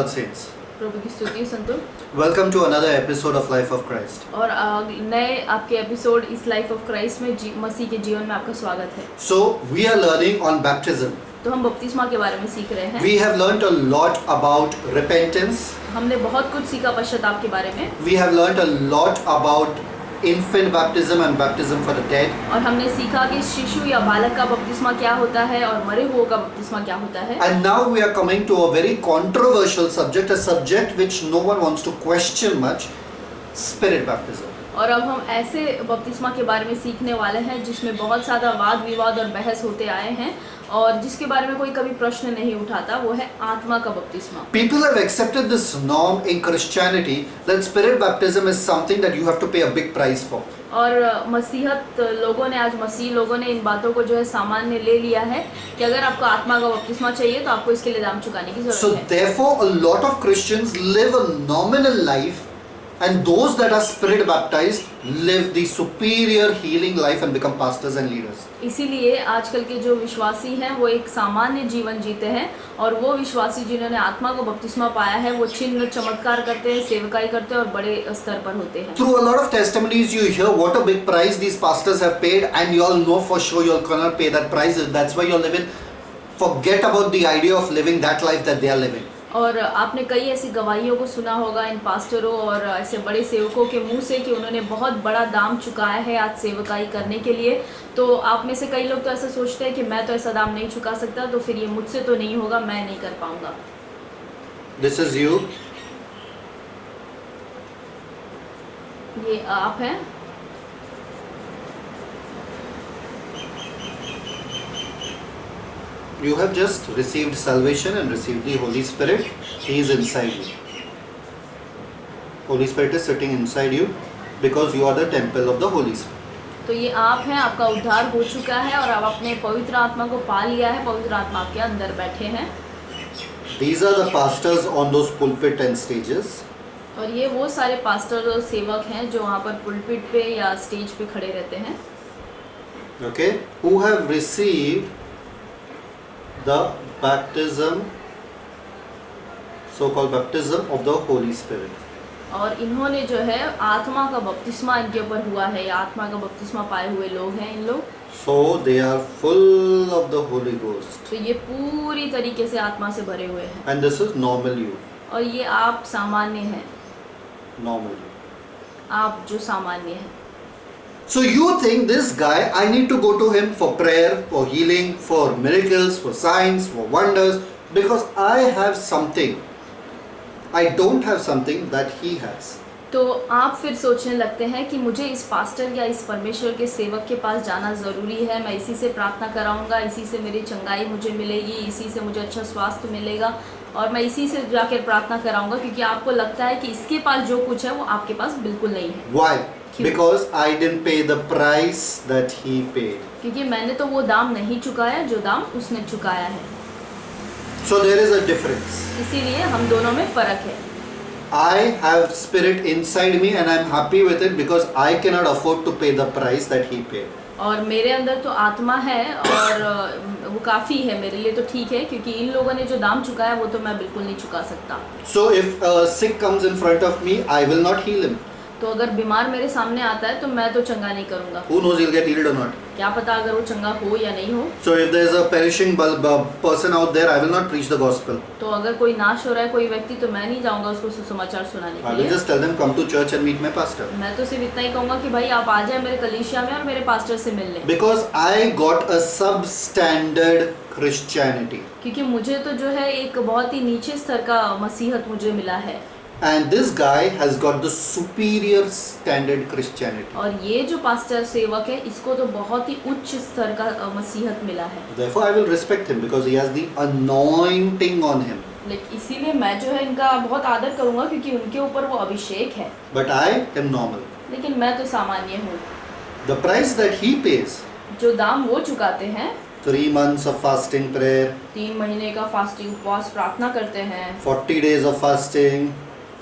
Lord saints. प्रभु की स्तुति संतो। Welcome to another episode of Life of Christ. और नए आपके एपिसोड इस लाइफ ऑफ क्राइस्ट में मसीह के जीवन में आपका स्वागत है। So we are learning on baptism. तो हम बपतिस्मा के बारे में सीख रहे हैं। We have learned a lot about repentance. हमने बहुत कुछ सीखा पश्चाताप के बारे में। We have learned a lot about infant baptism and baptism for the dead. और हमने सीखा कि शिशु या बालक का बपतिस्मा क्या होता है और मरे हुओं का बपतिस्मा क्या होता है। And now we are coming to a very controversial subject, a subject which no one wants to question much, spirit baptism. और अब हम ऐसे बपतिस्मा के बारे में सीखने वाले हैं जिसमें बहुत ज़्यादा वाद विवाद और बहस होते आए हैं और जिसके बारे में कोई कभी प्रश्न नहीं उठाता, वो है आत्मा का बपतिस्मा। People have accepted this norm in Christianity that spirit baptism is something that you have to pay a big price for. और मसीहत लोगों ने आज मसीह लोगों ने इन बातों को जो है सामान्य ले लिया है कि अगर आपको आत्मा का बपतिस्मा चाहिए तो आपको इसके लिए दाम चुकाने की So जरूरत है। therefore a lot of Christians live a nominal life and those that are spirit baptized live the superior healing life and become pastors and leaders. इसीलिए आजकल के जो विश्वासी हैं वो एक सामान्य जीवन जीते हैं और वो विश्वासी जिन्होंने आत्मा को बपतिस्मा पाया है वो चिन्ह चमत्कार करते हैं, सेवकाई करते हैं और बड़े स्तर पर होते हैं। Through a lot of testimonies you hear what a big price these pastors have paid and you all know for sure you all cannot pay that price. That's why you all live in. Forget about the idea of living that life that they are living. और आपने कई ऐसी गवाहियों को सुना होगा इन पास्टरों और ऐसे बड़े सेवकों के मुंह से कि उन्होंने बहुत बड़ा दाम चुकाया है आज सेवकाई करने के लिए। तो आप में से कई लोग तो ऐसा सोचते हैं कि मैं तो ऐसा दाम नहीं चुका सकता, तो फिर ये मुझसे तो नहीं होगा, मैं नहीं कर पाऊंगा। This is you. ये आप हैं। You have just received salvation and received the Holy Spirit. He is inside you. Holy Spirit is sitting inside you because you are the temple of the Holy Spirit. तो ये आप हैं, आपका उद्धार हो चुका है और आप अपने पवित्र आत्मा को पा लिया है, पवित्र आत्मा आपके अंदर बैठे हैं। These are the pastors on those pulpit and stages. और ये वो सारे पास्टर और सेवक हैं जो वहाँ पर पुलपिट पे या स्टेज पे खड़े रहते हैं। Okay, who have received the baptism, so-called baptism of the Holy Spirit. और इन्होंने जो है आत्मा का बपतिस्मा इनके ऊपर हुआ है या आत्मा का बपतिस्मा पाए हुए लोग हैं इन लोग। So they are full of the Holy Ghost. तो ये पूरी तरीके से आत्मा से भरे हुए हैं। And this is normal you. और ये आप सामान्य हैं, Normal you. आप जो सामान्य हैं। So you think this guy, I need to go to him for prayer, for healing, for miracles, for signs, for wonders, because I have something. I don't have something that he has. तो आप फिर सोचने लगते हैं कि मुझे इस pastor या इस परमेश्वर के सेवक के पास जाना ज़रूरी है, मैं इसी से प्रार्थना कराऊंगा, इसी से मेरी चंगाई मुझे मिलेगी, इसी से मुझे अच्छा स्वास्थ्य मिलेगा और मैं इसी से जाकर प्रार्थना कराऊंगा, क्योंकि आपको लगता है कि इसके पास जो कुछ है वो आपके पास बिल्कुल नहीं है। Why? Because I didn't pay the price that he paid. क्योंकि मैंने तो वो दाम नहीं चुकाया जो दाम उसने चुकाया है। So there is a difference. इसीलिए हम दोनों में फ़र्क है। I have spirit inside me and I'm happy with it because I cannot afford to pay the price that he paid. और मेरे अंदर तो आत्मा है और वो काफ़ी है मेरे लिए, तो ठीक है, क्योंकि इन लोगों ने जो दाम चुकाया वो तो मैं बिल्कुल नहीं चुका सकता। So if a sick comes in front of me, I will not heal him. तो अगर बीमार मेरे सामने आता है तो मैं तो चंगा नहीं करूँगा। Who knows he'll get healed or not? क्या पता अगर वो चंगा हो या नहीं हो। So if there is a perishing person out there, I will not preach the gospel. तो अगर कोई नाश हो रहा है कोई व्यक्ति, तो मैं नहीं जाऊँगा उसको सुसमाचार सुनाने I के will लिए। just tell them come to church and meet my pastor. मैं तो सिर्फ इतना ही कहूँगा कि भाई आप आ जाए मेरे कलीसिया में और मेरे पास्टर से मिल लें। Because I got a substandard Christianity. क्योंकि मुझे तो जो है एक बहुत ही नीचे स्तर का मसीहत मुझे मिला है। And this guy has got the superior standard Christianity. और ये जो पास्टर सेवक है इसको तो बहुत ही उच्च स्तर का मसीहत मिला है। Therefore, I will respect him because he has the anointing on him. लेकिन इसीलिए मैं जो है इनका बहुत आदर करूँगा क्योंकि उनके ऊपर वो अभिषेक है। But I am normal. लेकिन मैं तो सामान्य हूँ। The price that he pays, जो दाम वो चुकाते हैं, 3 months of fasting prayer, 3 महीने का फास्टिंग उपवास प्रार्थना करते हैं, 40 days of fasting,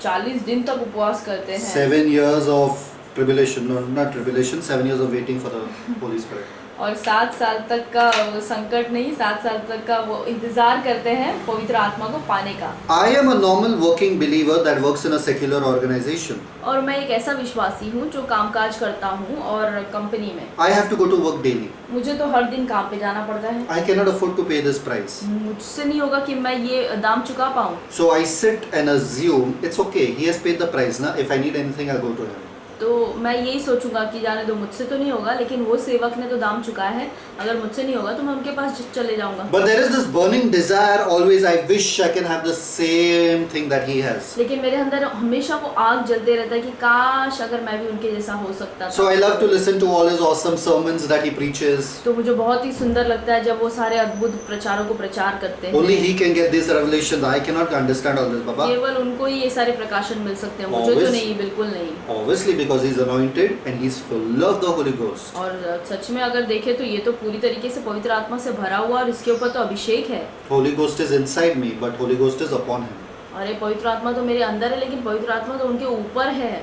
40 दिन तक उपवास करते हैं, 7 years of tribulation, no, not tribulation, 7 years of waiting for the Holy Spirit. और 7 साल तक का वो संकट नहीं, 7 साल तक का वो इंतजार करते हैं पवित्र आत्मा को पाने का। I am a normal working believer that works in a secular organization. और मैं एक ऐसा विश्वासी हूँ जो कामकाज करता हूँ और कंपनी में I have to go to work daily. मुझे तो हर दिन काम पे जाना पड़ता है। I cannot afford to pay this price. मुझसे नहीं होगा कि मैं ये दाम चुका पाऊँ। So I sit and assume it's okay. He has paid the price. Na? If I need anything, I'll go to him. तो मैं यही सोचूंगा कि जाने दो, मुझसे तो नहीं होगा, लेकिन वो सेवक ने तो दाम चुकाया है, अगर मुझसे नहीं होगा तो मैं उनके पास चले जाऊंगा। But there is this burning desire always. I wish I can have the same thing that he has. लेकिन मेरे अंदर हमेशा वो आग जलते रहता है कि काश अगर मैं भी उनके जैसा हो सकता था। So I love to listen to all his awesome sermons that he preaches. तो मुझे बहुत ही सुंदर लगता है जब वो सारे अद्भुत प्रचारों को प्रचार करते हैं। Only he can get these revelations. I cannot understand all this, Baba. केवल उनको ही ये सारे प्रकाशन मिल सकते हैं, मुझे तो नहीं, बिल्कुल नहीं। Obviously, because he's anointed and he's full of the Holy Ghost. और सच में अगर देखें तो ये तो पूरी तरीके से पवित्र आत्मा से भरा हुआ और इसके ऊपर तो अभिषेक है। Holy Ghost is inside me, but Holy Ghost is upon him. अरे पवित्र आत्मा तो मेरे अंदर है, लेकिन पवित्र आत्मा तो उनके ऊपर है।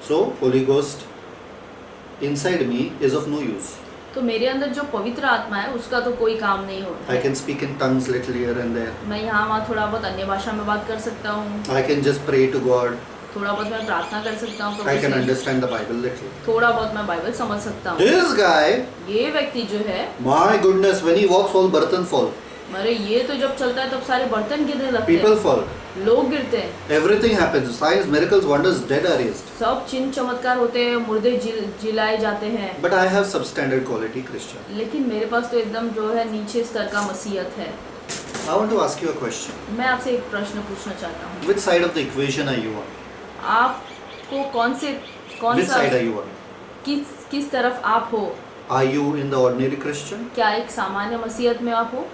So Holy Ghost inside me is of no use. तो मेरे अंदर जो पवित्र आत्मा है उसका तो कोई काम नहीं होता। I can speak in tongues little here and there. मैं यहाँ वहाँ थोड़ा बहुत अन्य भाषा में बात कर सकता हूँ, I can just pray to God. थोड़ा बहुत मैं प्रार्थना कर सकता हूँ, I can understand the Bible little. थोड़ा बहुत मैं बाइबल समझ सकता हूँ। This guy, ये व्यक्ति जो है, my goodness, when he walks, all burden fall. अरे ये तो जब चलता है तब सारे बर्तन गिरने लगते People हैं, fall. लोग गिरते हैं, Everything happens. Signs, miracles, wonders, dead are raised. सब चिन्ह चमत्कार होते हैं, मुर्दे जिलाए जाते हैं। But I have substandard quality Christian. लेकिन मेरे पास तो एकदम जो है नीचे स्तर का मसीहत है। I want to ask you a question. मैं आपसे एक प्रश्न पूछना चाहता हूँ, Which side of the equation are you on? आपको कौन Which सा side are you on? किस तरफ आप हो? Are you in the ordinary Christian? क्या एक सामान्य मसीहत में आप हो,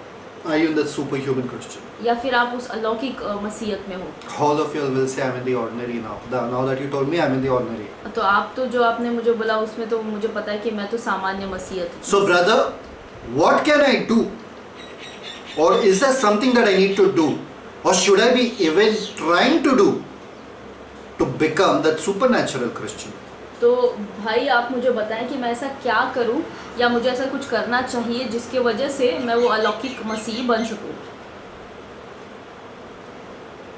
Are you in the superhuman Christian? या फिर आप उस अलौकिक मसीहत में हो? All of you will say I'm in the ordinary now. Now that you told me I'm in the ordinary. तो आप तो जो आपने मुझे बोला उसमें तो मुझे पता है कि मैं तो सामान्य मसीहत हूँ। So brother, what can I do? Or is there something that I need to do? Or should I be even trying to do to become that supernatural Christian? तो भाई आप मुझे बताएं कि मैं ऐसा क्या करूं, या मुझे ऐसा कुछ करना चाहिए जिसके वजह से मैं वो अलौकिक मसीह बन सकूं।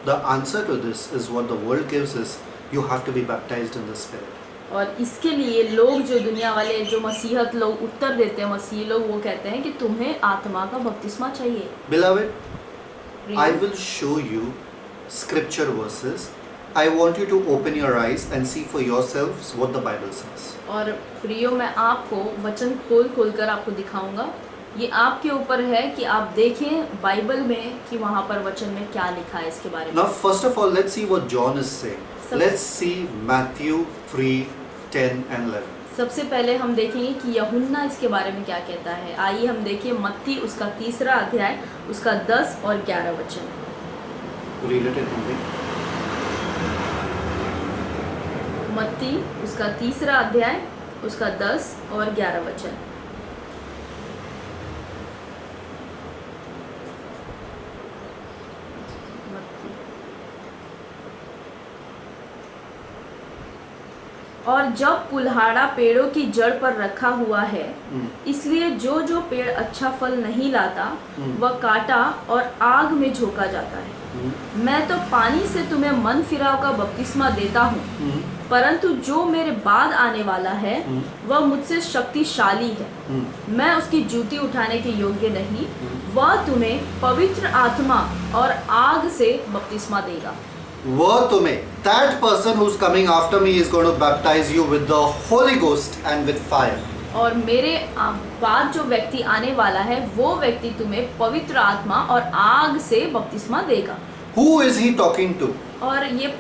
The answer to this is what the world gives is you have to be baptized in the Spirit. और इसके लिए लोग जो दुनिया वाले जो मसीहत लोग उत्तर देते हैं, मसीह लोग, वो कहते हैं कि तुम्हें आत्मा का बपतिस्मा चाहिए। Beloved, I will show you scripture verses. I want you to open your eyes and see for yourselves what the Bible says. और प्रियो, मैं आपको वचन खोल कर आपको दिखाऊंगा। ये आपके ऊपर है कि आप देखें बाइबल में कि वहाँ पर वचन में क्या लिखा है इसके बारे में। Now first of all, let's see what John is saying. Let's see Matthew 3:10 and 11. सबसे पहले हम देखेंगे कि यूहन्ना इसके बारे में क्या कहता है। आइए हम देखिए मत्ती उसका 3 अध्याय उसका 10 और 11 वचन। Read it in Hindi. मत्ती उसका 3 अध्याय उसका 10 और 11 वचन। और जब कुल्हाड़ा पेड़ों की जड़ पर रखा हुआ है, इसलिए जो जो पेड़ अच्छा फल नहीं लाता वह काटा और आग में झोंका जाता है। मैं तो पानी से तुम्हें मन फिराव का बपतिस्मा देता हूँ, परंतु जो मेरे बाद आने वाला है वह मुझसे शक्तिशाली है, मैं उसकी जूती उठाने के योग्य नहीं। वह तुम्हें पवित्र आत्मा और आग से बपतिस्मा देगा। वह तुम्हें, that person who's coming after me is going to baptize you with the Holy Ghost and with fire. और मेरे बाद जो व्यक्ति आने वाला है वो व्यक्ति तुम्हें पवित्र आत्मा और आग से बपतिस्मा देगा। Who is he talking to? और ये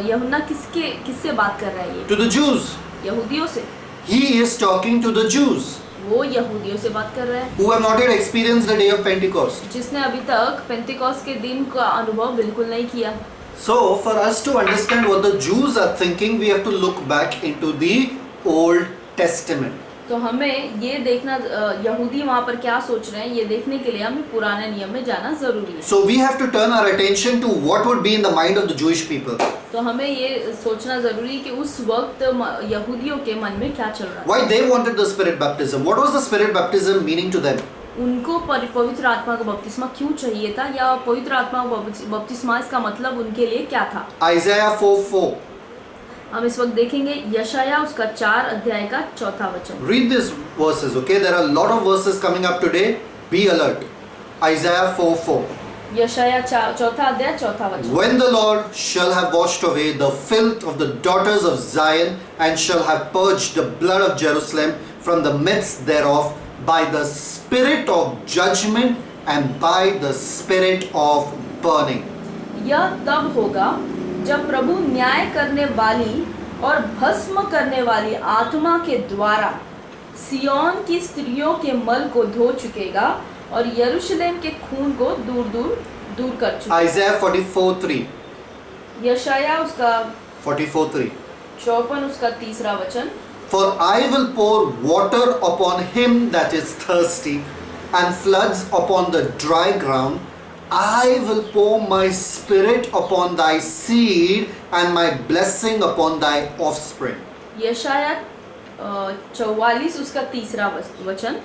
यूहन्ना किससे बात कर रहा है? ये To the Jews. यहूदियों से। He is talking to the Jews वो यहूदियों से बात कर रहा है who have not yet experienced the day of Pentecost. जिसने अभी तक पेंतिकोस्त के दिन का अनुभव बिल्कुल नहीं किया। So for us to understand what the Jews are thinking, we have to look back into the Old Testament. तो हमें ये देखना यहूदी वहाँ पर क्या सोच रहे हैं ये देखने के लिए हमें पुराने नियम में जाना जरूरी है। So we have to turn our attention to what would be in the mind of the Jewish people. तो हमें ये सोचना जरूरी है कि उस वक्त यहूदियों के मन में क्या चल रहा था। Why they wanted the spirit baptism? What was the spirit baptism meaning to them? उनको पवित्र आत्मा का बपतिस्मा क्यों चाहिए था, या पवित्र आत्मा का बपतिस्मा इसका मतलब उनके लिए क्या था? Isaiah 4:4. हम इस वक्त देखेंगे यशाया उसका 4 अध्याय का 4था वचन। Read these verses, okay? There are a lot of verses coming up today. Be alert. Isaiah 4:4. यशाया 4 अध्याय 4था वचन। When the Lord shall have washed away the filth of the daughters of Zion, and shall have purged the blood of Jerusalem from the midst thereof, by the spirit of judgment and by the spirit of burning. यह तब होगा जब प्रभु न्याय करने वाली और भस्म करने वाली आत्मा के द्वारा सिय्योन की स्त्रियों के मल को धो चुकेगा और यरूशलेम के खून को दूर कर चुकेगा। Isaiah 44:3. यशाया उसका 44:3. 54 उसका 3रा वचन। For I will pour water upon him that is thirsty, and floods upon the dry ground. I will pour my spirit upon thy seed, and my blessing upon thy offspring. यशाया 44 उसका 3रा वचन।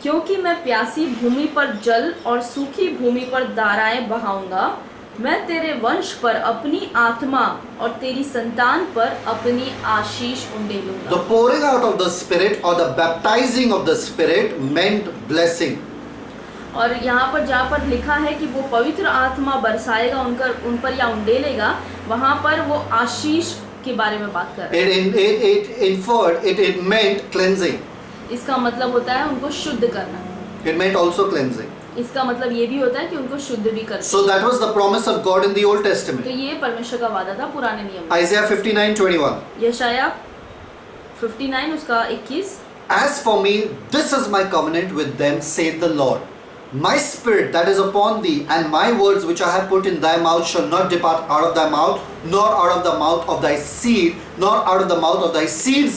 क्योंकि मैं प्यासी भूमि पर जल और सूखी भूमि पर धाराएं बहाऊंगा, मैं तेरे वंश पर अपनी आत्मा और तेरी संतान पर अपनी आशीष उंडेलूंगा। The pouring out of the Spirit or the baptizing of the Spirit meant blessing. और यहाँ पर जहाँ पर लिखा है कि वो पवित्र आत्मा बरसाएगा उन पर या उंडेलेगा, वहाँ पर वो आशीष के बारे में बात कर रहे हैं। It meant cleansing. इसका मतलब होता है उनको शुद्ध करना। It meant also cleansing. इसका मतलब ये भी होता है कि उनको शुद्ध भी करना। So that was the promise of God in the Old Testament. तो ये परमेश्वर का वादा था पुराने नियम में। Isaiah 59:21. यशाया 59 उसका 21। As for me, this is my covenant with them, saith the Lord. My spirit that is upon thee, and my words which I have put in thy mouth shall not depart out of thy mouth, nor out of the mouth of thy seed, nor out of the mouth of thy seed,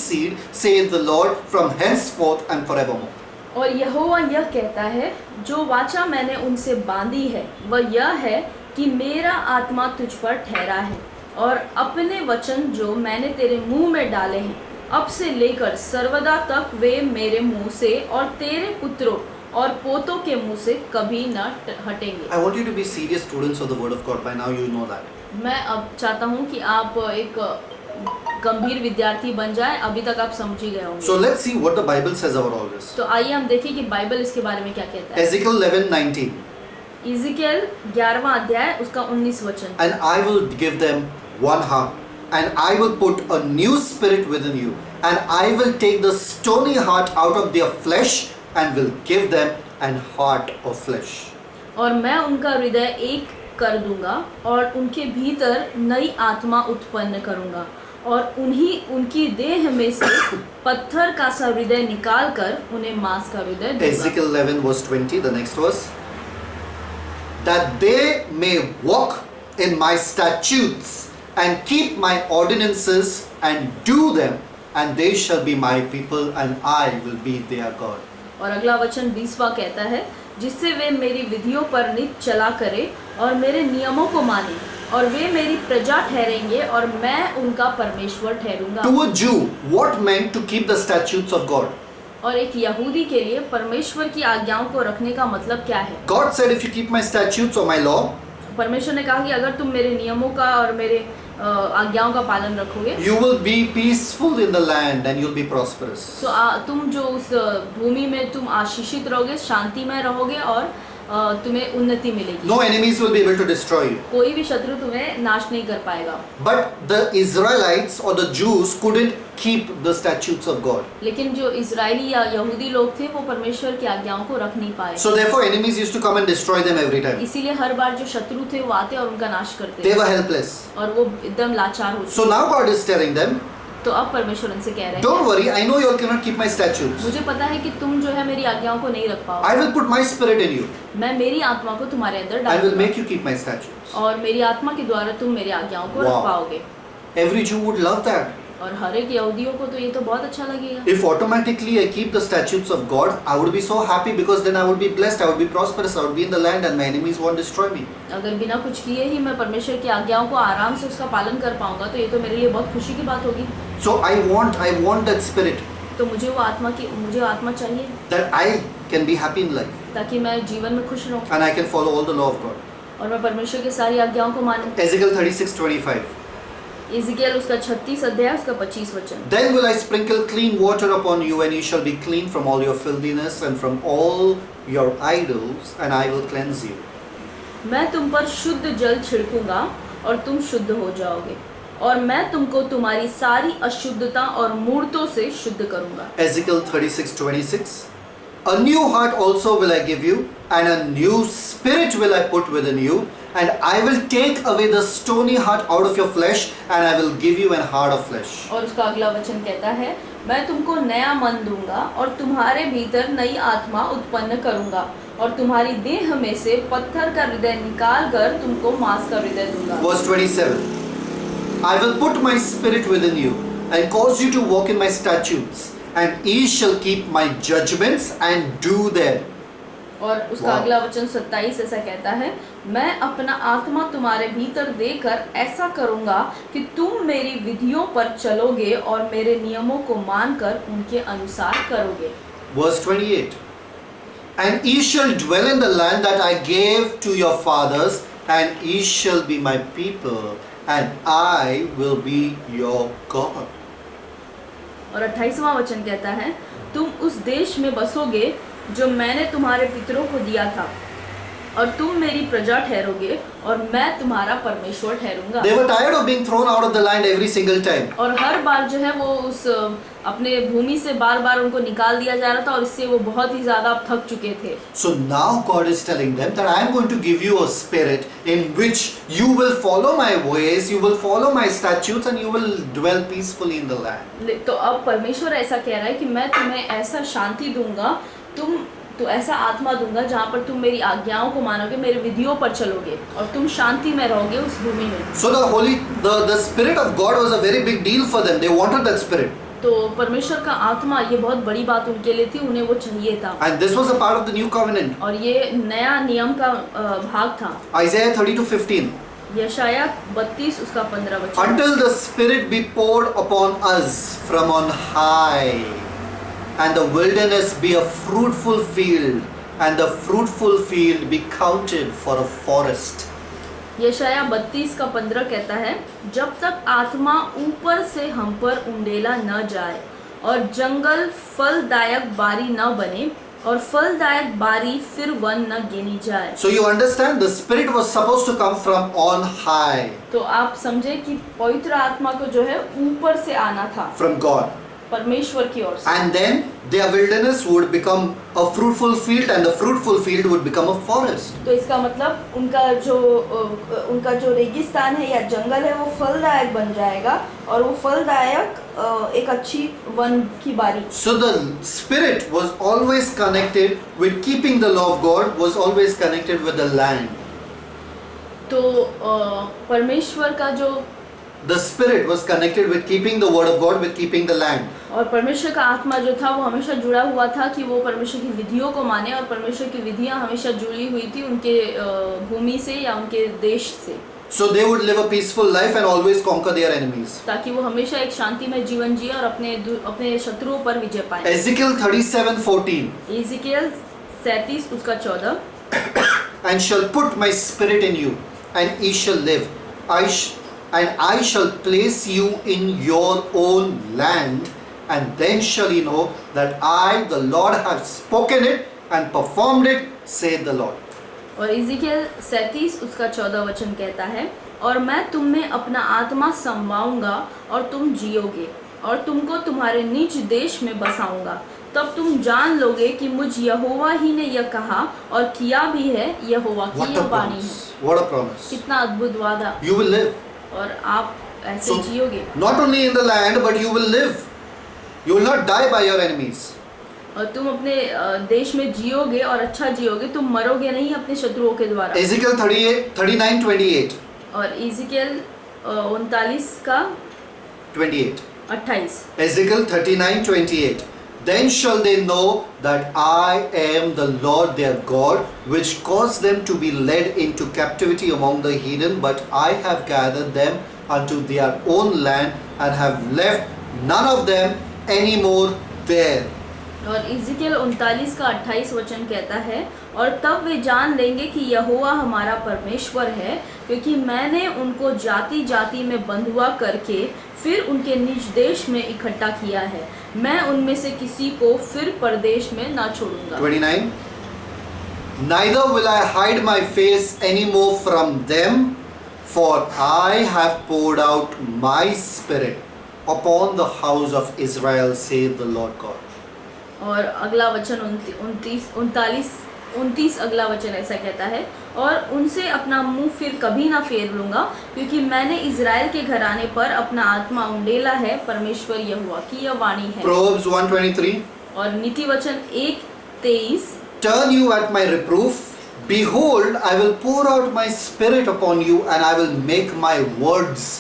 saith the Lord, from henceforth and forevermore. और यहोवा यह कहता है, जो वाचा मैंने उनसे बांधी है वह यह है कि मेरा आत्मा तुझ पर ठहरा है, और अपने वचन जो मैंने तेरे मुंह में डाले हैं अब से लेकर सर्वदा तक वे मेरे मुंह से और तेरे पुत्रों और पोतों के मुंह से कभी न हटेंगे। I want you to be serious students of the word of God. By now you know that. मैं अब चाहता हूँ कि आप एक गंभीर विद्यार्थी बन जाएं। अभी तक आप समझ ही गए होंगे। So let's see what the Bible says about all this. तो आइए हम देखें कि बाइबल इसके बारे में क्या कहता है। Ezekiel 11:19. इज़िकेल 11वां अध्याय उसका 19 वचन। And I will give them one heart, and I will put a new spirit within you, and I will take the stony heart out of their flesh, and will give them an heart of flesh. और मैं उनका हृदय एक कर दूंगा और उनके भीतर नई आत्मा उत्पन्न करूंगा, और उनकी देह में से पत्थर का सा हृदय निकाल कर उन्हें मांस का हृदय दूंगा। Ezekiel 11:20, the next verse. That they may walk in my statutes and keep my ordinances and do them, and they shall be my people, and I will be their God. और अगला वचन 20वां कहता है, जिससे वे मेरी विधियों पर नित चला करे और मेरे नियमों को माने, और वे मेरी प्रजा ठहरेंगे और मैं उनका परमेश्वर ठहरूंगा। To a Jew, what meant to keep the statutes of God? और एक यहूदी के लिए परमेश्वर की आज्ञाओं को रखने का मतलब क्या है? God said, if you keep my statutes or my law, परमेश्वर ने कहा कि अगर तुम मेरे नियमों का और मेरे आज्ञाओं का पालन रखोगे, you will be peaceful in the land and you'll be prosperous. तो तुम जो उस भूमि में तुम आशीषित रहोगे, शांति में रहोगे और तुम्हें उन्नति मिलेगी। No enemies will be able to destroy you. कोई भी शत्रु तुम्हें नाश नहीं कर पाएगा। But the Israelites or the Jews couldn't keep the statutes of God. लेकिन जो इजरायली या यहूदी लोग थे वो परमेश्वर की आज्ञाओं को रख नहीं पाए। So therefore enemies used to come and destroy them every time. इसीलिए हर बार जो शत्रु थे वो आते और उनका नाश करते। They were helpless. और वो एकदम लाचार होते। So now God is telling them, तो अब परमेश्वर उनसे कह रहे हैं, don't worry, I know you all cannot keep my statutes. मुझे पता है कि तुम जो है मेरी आज्ञाओं को नहीं रख पाओगे। I will put my spirit in you. मैं मेरी आत्मा को तुम्हारे अंदर I will डालूंगा make you keep my statutes. और मेरी आत्मा के द्वारा तुम मेरी आज्ञाओं को Wow. रख पाओगे। Every Jew would love that. और हर एक यहूदियों को तो ये तो बहुत अच्छा लगेगा। If automatically I keep the statutes of God, I would be so happy because then I would be blessed, I would be prosperous, I would be in the land and my enemies won't destroy me. अगर बिना कुछ किए ही मैं परमेश्वर की आज्ञाओं को आराम से उसका पालन कर पाऊंगा तो ये तो मेरे लिए बहुत खुशी की बात होगी। So I want that spirit तो मुझे आत्मा चाहिए that I can be happy in life ताकि मैं जीवन में खुश रहूं and I can follow all the law of God. और मैं परमेश्वर की सारी आज्ञाओं को मानूं। Ezekiel 36:25. इज़िकियल उसका 36 अध्याय उसका 25 वचन। Then will I sprinkle clean water upon you, and you shall be clean from all your filthiness and from all your idols, and I will cleanse you. मैं तुम पर शुद्ध जल छिड़कूंगा और तुम शुद्ध हो जाओगे और मैं तुमको तुम्हारी सारी अशुद्धता और मूर्तों से शुद्ध करूंगा। Ezekiel 36:26. A new heart also will I give you, and a new spirit will I put within you, and I will take away the stony heart out of your flesh, and I will give you an heart of flesh. और उसका अगला वचन कहता है, मैं तुमको नया मन दूंगा और तुम्हारे भीतर नई आत्मा उत्पन्न करूंगा और तुम्हारी देह में से पत्थर का हृदय निकाल कर तुमको मांस का हृदय दूंगा। Verse 27. I will put my spirit within you, and cause you to walk in my statutes, and ye shall keep my judgments and do them. और उसका Wow. अगला वचन 27 ऐसा कहता है, मैं अपना आत्मा तुम्हारे भीतर देकर ऐसा करूंगा कि तुम मेरी विधियों पर चलोगे और मेरे नियमों को मानकर उनके अनुसार करोगे। Verse 28. And ye shall dwell in the land that I gave to your fathers, and ye shall be my people, and I will be your God. और 28वां वचन कहता है, तुम उस देश में बसोगे जो मैंने तुम्हारे पितरों को दिया था और तुम मेरी प्रजा ठहरोगे और मैं तुम्हारा परमेश्वर ठहरूंगा। They were tired of being thrown out of the land every single time. और हर बार जो है वो उस अपने भूमि से बार बार उनको निकाल दिया जा रहा था और इससे वो बहुत ही ज़्यादा थक चुके थे। So now God is telling them that I am going to give you a spirit in which you will follow my ways, you will follow my statutes, and you will dwell peacefully in the land. तो अब परमेश्वर ऐसा कह रहा है कि मैं तुम्हें ऐसा शांति दूंगा, तो ऐसा आत्मा दूंगा जहाँ पर तुम मेरी आज्ञाओं को मानोगे, मेरे विधियों पर चलोगे और तुम शांति में रहोगे उस भूमि में। So the spirit of God was a very big deal for them. They wanted that spirit. तो परमेश्वर का आत्मा ये बहुत बड़ी बात उनके लिए थी, उन्हें वो चाहिए था। And this was a part of the new covenant. और ये नया नियम का भाग था। Isaiah 30:15. यशाया 32 उसका 15 वचन। Until the spirit be poured upon us from on high, and the wilderness be a fruitful field, and the fruitful field be counted for a forest. यशाया 32 का 15 कहता है, जब तक आत्मा ऊपर से हम पर उंडेला न जाए और जंगल फलदायक बारी न बने और फलदायक बारी फिर वन न गिनी जाए। So you understand, the spirit was supposed to come from on high, तो आप समझे कि पवित्र आत्मा को जो है ऊपर से आना था, from God. परमेश्वर की ओर से। And then their wilderness would become a fruitful field, and the fruitful field would become a forest. तो इसका मतलब उनका जो रेगिस्तान है या जंगल है वो फलदायक बन जाएगा और वो फलदायक एक अच्छी वन की बारी। So the spirit was always connected with keeping the law of God, was always connected with the land. तो परमेश्वर का जो The spirit was connected with keeping the word of God, with keeping the land. और परमेश्वर का आत्मा जो था वो हमेशा जुड़ा हुआ था कि वो परमेश्वर की विधियों को माने और परमेश्वर की विधियां हमेशा जुड़ी हुई थी उनके भूमि से या उनके देश से। So they would live a peaceful life and always conquer their enemies. ताकि वो हमेशा एक शांतिमय जीवन जिए और अपने शत्रुओं पर विजय पाए। Ezekiel 37:14. इज़िकियल 37 उसका 14। And shall put my spirit in you, and ye shall live. And I shall place you in your own land, and then shall ye know that I, the Lord, have spoken it and performed it, saith the Lord. और इज़िकियल 37 उसका 14 वचन कहता है, और मैं तुम में अपना आत्मा समवाऊंगा और तुम जियोगे और तुमको तुम्हारे निज देश में बसाऊंगा, तब तुम जान लोगे कि मुझ यहोवा ही ने यह कहा और किया भी है, यहोवा की यह वाणी है। What a promise. कितना अद्भुत वादा। You will live. और आप ऐसे जियोगे। Not only in the land, but you will live. You will not die by your enemies. और तुम अपने देश में जियोगे और अच्छा जियोगे, तुम मरोगे नहीं अपने शत्रुओं के द्वारा। Ezekiel 39:28. और इज़िकियल 39 का 28. 28। Ezekiel 39:28. Then shall they know that I am the Lord their God, which caused them to be led into captivity among the heathen, but I have gathered them unto their own land, and have left none of them any more there. और इज़िकियल 39 का 28 वचन कहता है, और तब वे जान लेंगे कि यहोवा हमारा परमेश्वर है, क्योंकि मैंने उनको जाति जाति में बंधुआ करके फिर उनके निज देश में इकट्ठा किया है, मैं उनमें से किसी को फिर परदेश में ना छोड़ूंगा। 29. Neither will I hide my face any more from them, for I have poured out my spirit upon the house of Israel, saith the Lord God. और अगला वचन 29 अगला वचन ऐसा कहता है, और उनसे अपना मुंह फिर कभी ना फेर लूंगा, क्योंकि मैंने इज़राइल के घराने पर अपना आत्मा उंडेला है, परमेश्वर यहोवा की यह वाणी है। Proverbs 1:23. और नीति वचन 1:23, Turn you at my reproof. Behold, I will pour out my spirit upon you, and I will make my words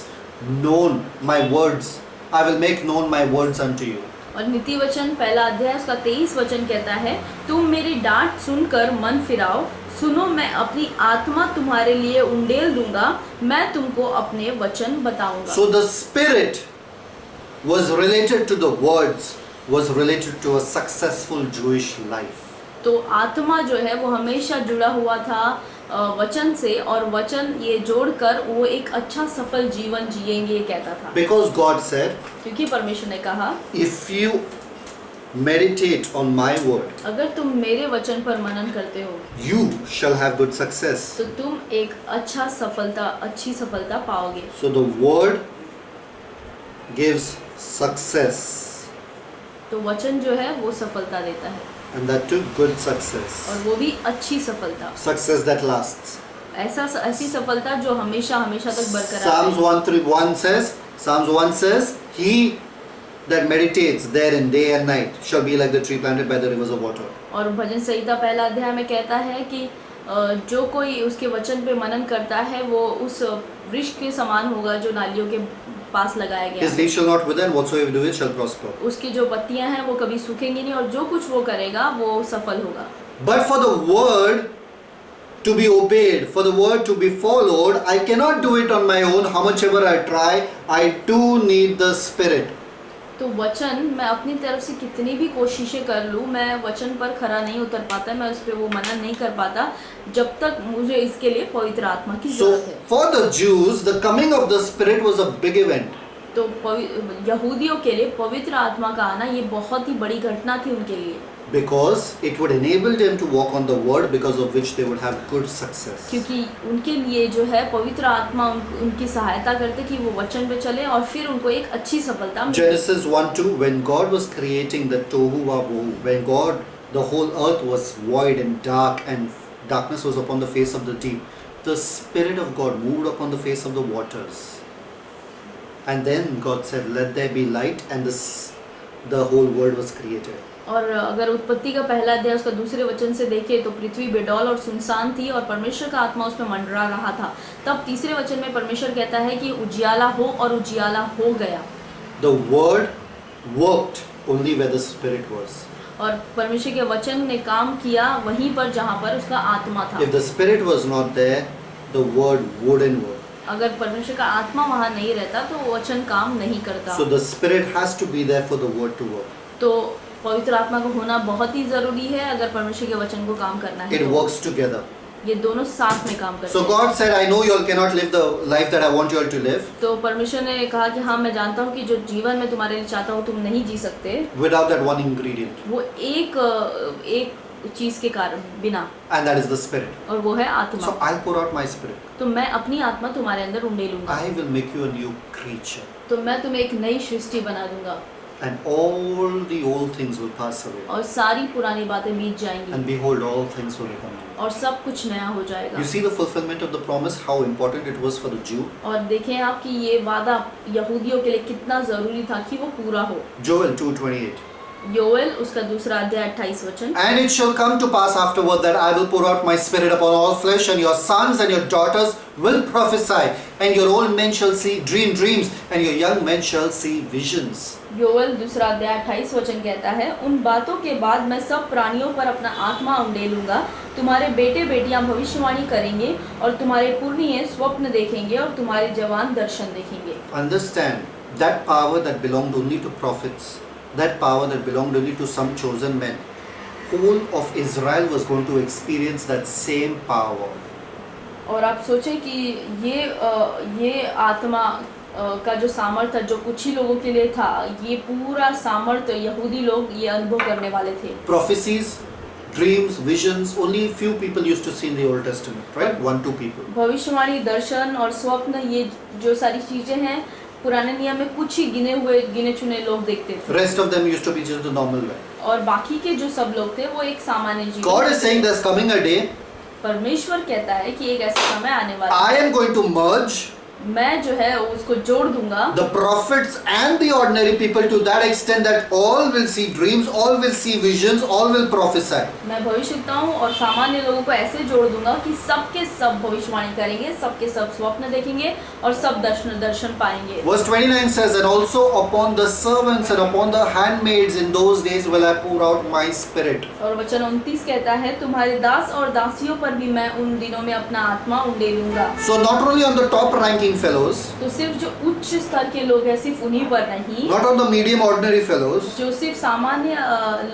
known. My words. I will make known my words unto you. और नीति वचन पहला अध्याय उसका 23 वचन कहता है, तुम मेरी डांट सुनकर मन फिराओ, सुनो मैं अपनी आत्मा तुम्हारे लिए उंडेल दूंगा, मैं तुमको अपने वचन बताऊंगा। So the spirit was related to the words, was related to a successful Jewish life. तो आत्मा जो है वो हमेशा जुड़ा हुआ था वचन से, और वचन ये जोड़कर वो एक अच्छा सफल जीवन जिएंगे, ये कहता था। Because God said, क्योंकि परमेश्वर ने कहा, if you meditate on my word, अगर तुम मेरे वचन पर मनन करते हो, you shall have good success. तो तुम एक अच्छी सफलता पाओगे। So the word gives success, तो वचन जो है वो सफलता देता है, and that too good success. और वो भी अच्छी सफलता, Success that lasts. ऐसी सफलता जो हमेशा तक बरकरार Psalms है। 1:1 says, Psalms 1 says, he that meditates therein day and night shall be like the tree planted by the rivers of water. और भजन संहिता पहला अध्याय में कहता है कि जो कोई उसके वचन पे मनन करता है वो उस वृक्ष के समान होगा जो नालियों के पास लगाया गया His है। leaf shall not wither, and whatsoever he doeth shall prosper. उसकी जो पत्तियां हैं वो कभी सूखेंगी नहीं, और जो कुछ वो करेगा वो सफल होगा। But for the word to be obeyed, for the word to be followed, I cannot do it on my own. How much ever I try, I too need the Spirit. तो वचन मैं अपनी तरफ से कितनी भी कोशिशें कर लूँ, मैं वचन पर खरा नहीं उतर पाता, मैं उस पर वो मनन नहीं कर पाता जब तक मुझे इसके लिए पवित्र आत्मा की So जरूरत है। for the Jews, the coming of the Spirit was a big event. तो यहूदियों के लिए पवित्र आत्मा का आना ये बहुत ही बड़ी घटना थी उनके लिए, Because it would enable them to walk on the word, because of which they would have good success. क्योंकि उनके लिए जो है पवित्र आत्मा उनकी सहायता करते कि वो वचन पे चले और फिर उनको एक अच्छी सफलता मिले। Genesis 1:2, when God was creating the tohu vabohu, when the whole earth was void and dark, and darkness was upon the face of the deep, the Spirit of God moved upon the face of the waters. And then God said, let there be light, and the whole world was created. और अगर उत्पत्ति का पहला अध्याय उसका दूसरे वचन से देखें तो पृथ्वी बेडौल और सुनसान थी और परमेश्वर का आत्मा उसमें मंडरा रहा था। तब तीसरे वचन में परमेश्वर कहता है कि उजियाला हो, और उजियाला हो गया। The word worked only where the Spirit was. और परमेश्वर के वचन ने काम किया वहीं पर जहाँ पर उसका आत्मा था। If the Spirit was not there, the word wouldn't work. अगर परमेश्वर का आत्मा वहाँ नहीं रहता तो वचन काम नहीं करता। So the Spirit has to be there for the word to work. तो पवित्र आत्मा का होना बहुत ही जरूरी है अगर परमेश्वर के वचन को काम करना है। It works together. ये दोनों साथ में काम करते So हैं। God said, I know you all cannot live the life that I want you all to live तो परमेश्वर ने कहा कि हाँ मैं जानता हूँ कि जो जीवन मैं तुम्हारे लिए चाहता हूँ तुम नहीं जी सकते, without that one ingredient, वो एक चीज के कारण बिना, and that is the Spirit. और वो है आत्मा। So I'll pour out my Spirit. तो मैं अपनी आत्मा तुम्हारे अंदर उंडेलूंगा, I will make you a new creature, तो मैं तुम्हें एक नई सृष्टि बना दूंगा, and all the old things will pass away, और सारी पुरानी बातें बीत जाएंगी, and behold, all things will become new. और सब कुछ नया हो जाएगा। You see the fulfillment of the promise, how important it was for the Jew. और देखें आप कि ये वादा यहूदियों के लिए कितना जरूरी था कि वो पूरा हो। Joel 2:28. योएल उसका दूसरा अध्याय 28 वचन। And it shall come to pass afterward that I will pour out my spirit upon all flesh, and your sons and your daughters will prophesy, and your old men shall see dreams, and your young men shall see visions. Joel दूसरा अध्याय 28 वचन कहता है, उन बातों के बाद मैं सब प्राणियों पर अपना आत्मा उंडेलूंगा, तुम्हारे बेटे बेटियां भविष्यवाणी करेंगे और तुम्हारे पुरनिये स्वप्न देखेंगे और तुम्हारे जवान दर्शन देखेंगे। Understand that power that belonged only to prophets, that power that belonged only to some chosen men. Whole of Israel was going to experience that same power. और आप सोचें कि ये आत्मा का जो सामर्थ्य जो कुछ ही लोगों के लिए था, ये पूरा सामर्थ्य यहूदी लोग ये अनुभव करने वाले थे। Prophecies, dreams, visions, only few people used to see in the Old Testament, right? 1-2 people. भविष्यवाणी, दर्शन और स्वप्न, ये जो सारी चीजें हैं पुराने नियम में कुछ ही गिने चुने लोग देखते थे। Rest of them used to be just the normal way. और बाकी के जो सब लोग थे वो एक सामान्य जीवन। God is saying there's coming a day, परमेश्वर कहता है कि एक ऐसा समय आने वाला है, I am going to merge मैं जो है उसको जोड़ दूंगा the prophets and the ordinary people to that extent that all will see dreams, all will see visions, all will prophesy. मैं भविष्यवक्ताओं और सामान्य लोगों को ऐसे जोड़ दूंगा कि सबके सब भविष्यवाणी करेंगे, सबके सब स्वप्न देखेंगे और सब दर्शन पाएंगे। Verse 29 says, and also upon the servants and upon the handmaids in those days will I pour out my spirit. और वचन 29 कहता है, तुम्हारे दास और दासियों पर भी मैं उन दिनों में अपना आत्मा उंडेलूंगा। So not only on the top ranking fellows, तो सिर्फ जो उच्च स्तर के लोग हैं सिर्फ उन्हीं पर नहीं, not on the medium ordinary fellows, जो सिर्फ सामान्य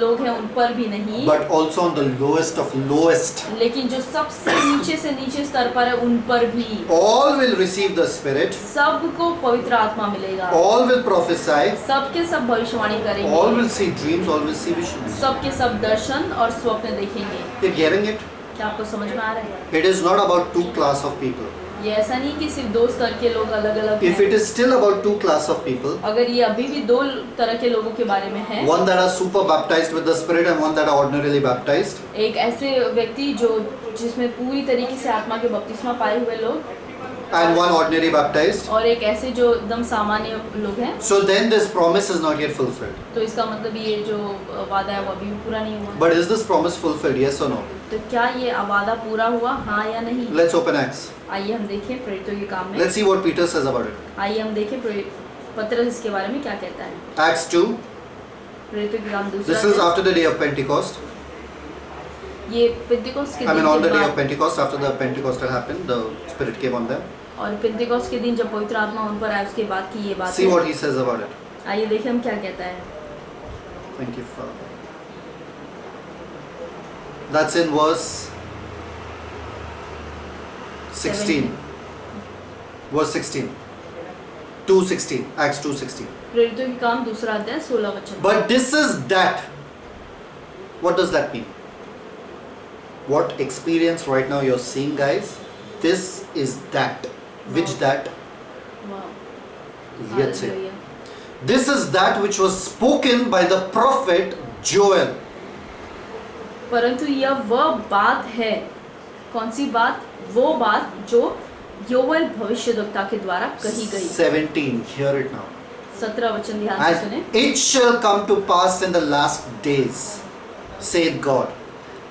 लोग हैं उन पर भी नहीं, but also on the lowest of lowest. लेकिन जो सबसे नीचे से नीचे स्तर पर है उन पर भी All will receive the spirit, सबको पवित्र आत्मा मिलेगा, all will prophesy, सबके सब भविष्यवाणी all करेंगे, will see dreams, all will see visions. सबके सब दर्शन और स्वप्न देखेंगे। You're getting it? क्या आपको समझ में आ रहा है? It is not about two class of people. ये ऐसा नहीं कि सिर्फ दो स्तर के लोग अलग अलग If it is still about two class of people, अगर ये अभी भी दो तरह के लोगों के बारे में है, one that are super baptized with the spirit and one that are ordinarily baptized, एक ऐसे व्यक्ति जो जिसमें पूरी तरीके से आत्मा के बपतिस्मा पाए हुए लोग and one ordinary baptized, और एक ऐसे जो एकदम सामान्य लोग हैं, so then this promise is not yet fulfilled. तो इसका मतलब ये जो वादा है वो अभी भी पूरा नहीं हुआ। But is this promise fulfilled? Yes or no? तो क्या ये वादा पूरा हुआ, हाँ या नहीं? Let's open Acts. आइए हम देखें प्रेरितों के काम में। Let's see what Peter says about it. आइए हम देखें पत्रस इसके बारे में क्या कहता है। Acts 2. प्रेरितों के काम This दूसरा is after the day of Pentecost. ये पेंतिकोस्त के I mean दिन on the के day of बाद Pentecost, after the Pentecost had happened, the Spirit came on them. और पेंतिकोस्त के दिन जब पवित्र आत्मा उन पर आया उसके बाद की ये बात See है। what he says about it. आइए देखें हम क्या कहता है। Thank you, Father. That's in verse 16. Verse 16. 2:16. Acts 2:16. प्रेरितों के काम दूसरा अध्याय 16 वचन। But this is that. What does that mean? What experience right now you're seeing, guys? This is that. Which that? वाह। Let's say. Hallelujah. This is that which was spoken by the prophet Joel. परंतु यह वह बात है, कौन सी बात? वो बात जो योएल भविष्यद्वक्ता के द्वारा कही गई। 17. Hear it now. 17 वचन ध्यान से सुने। And it shall come to pass in the last days, saith God,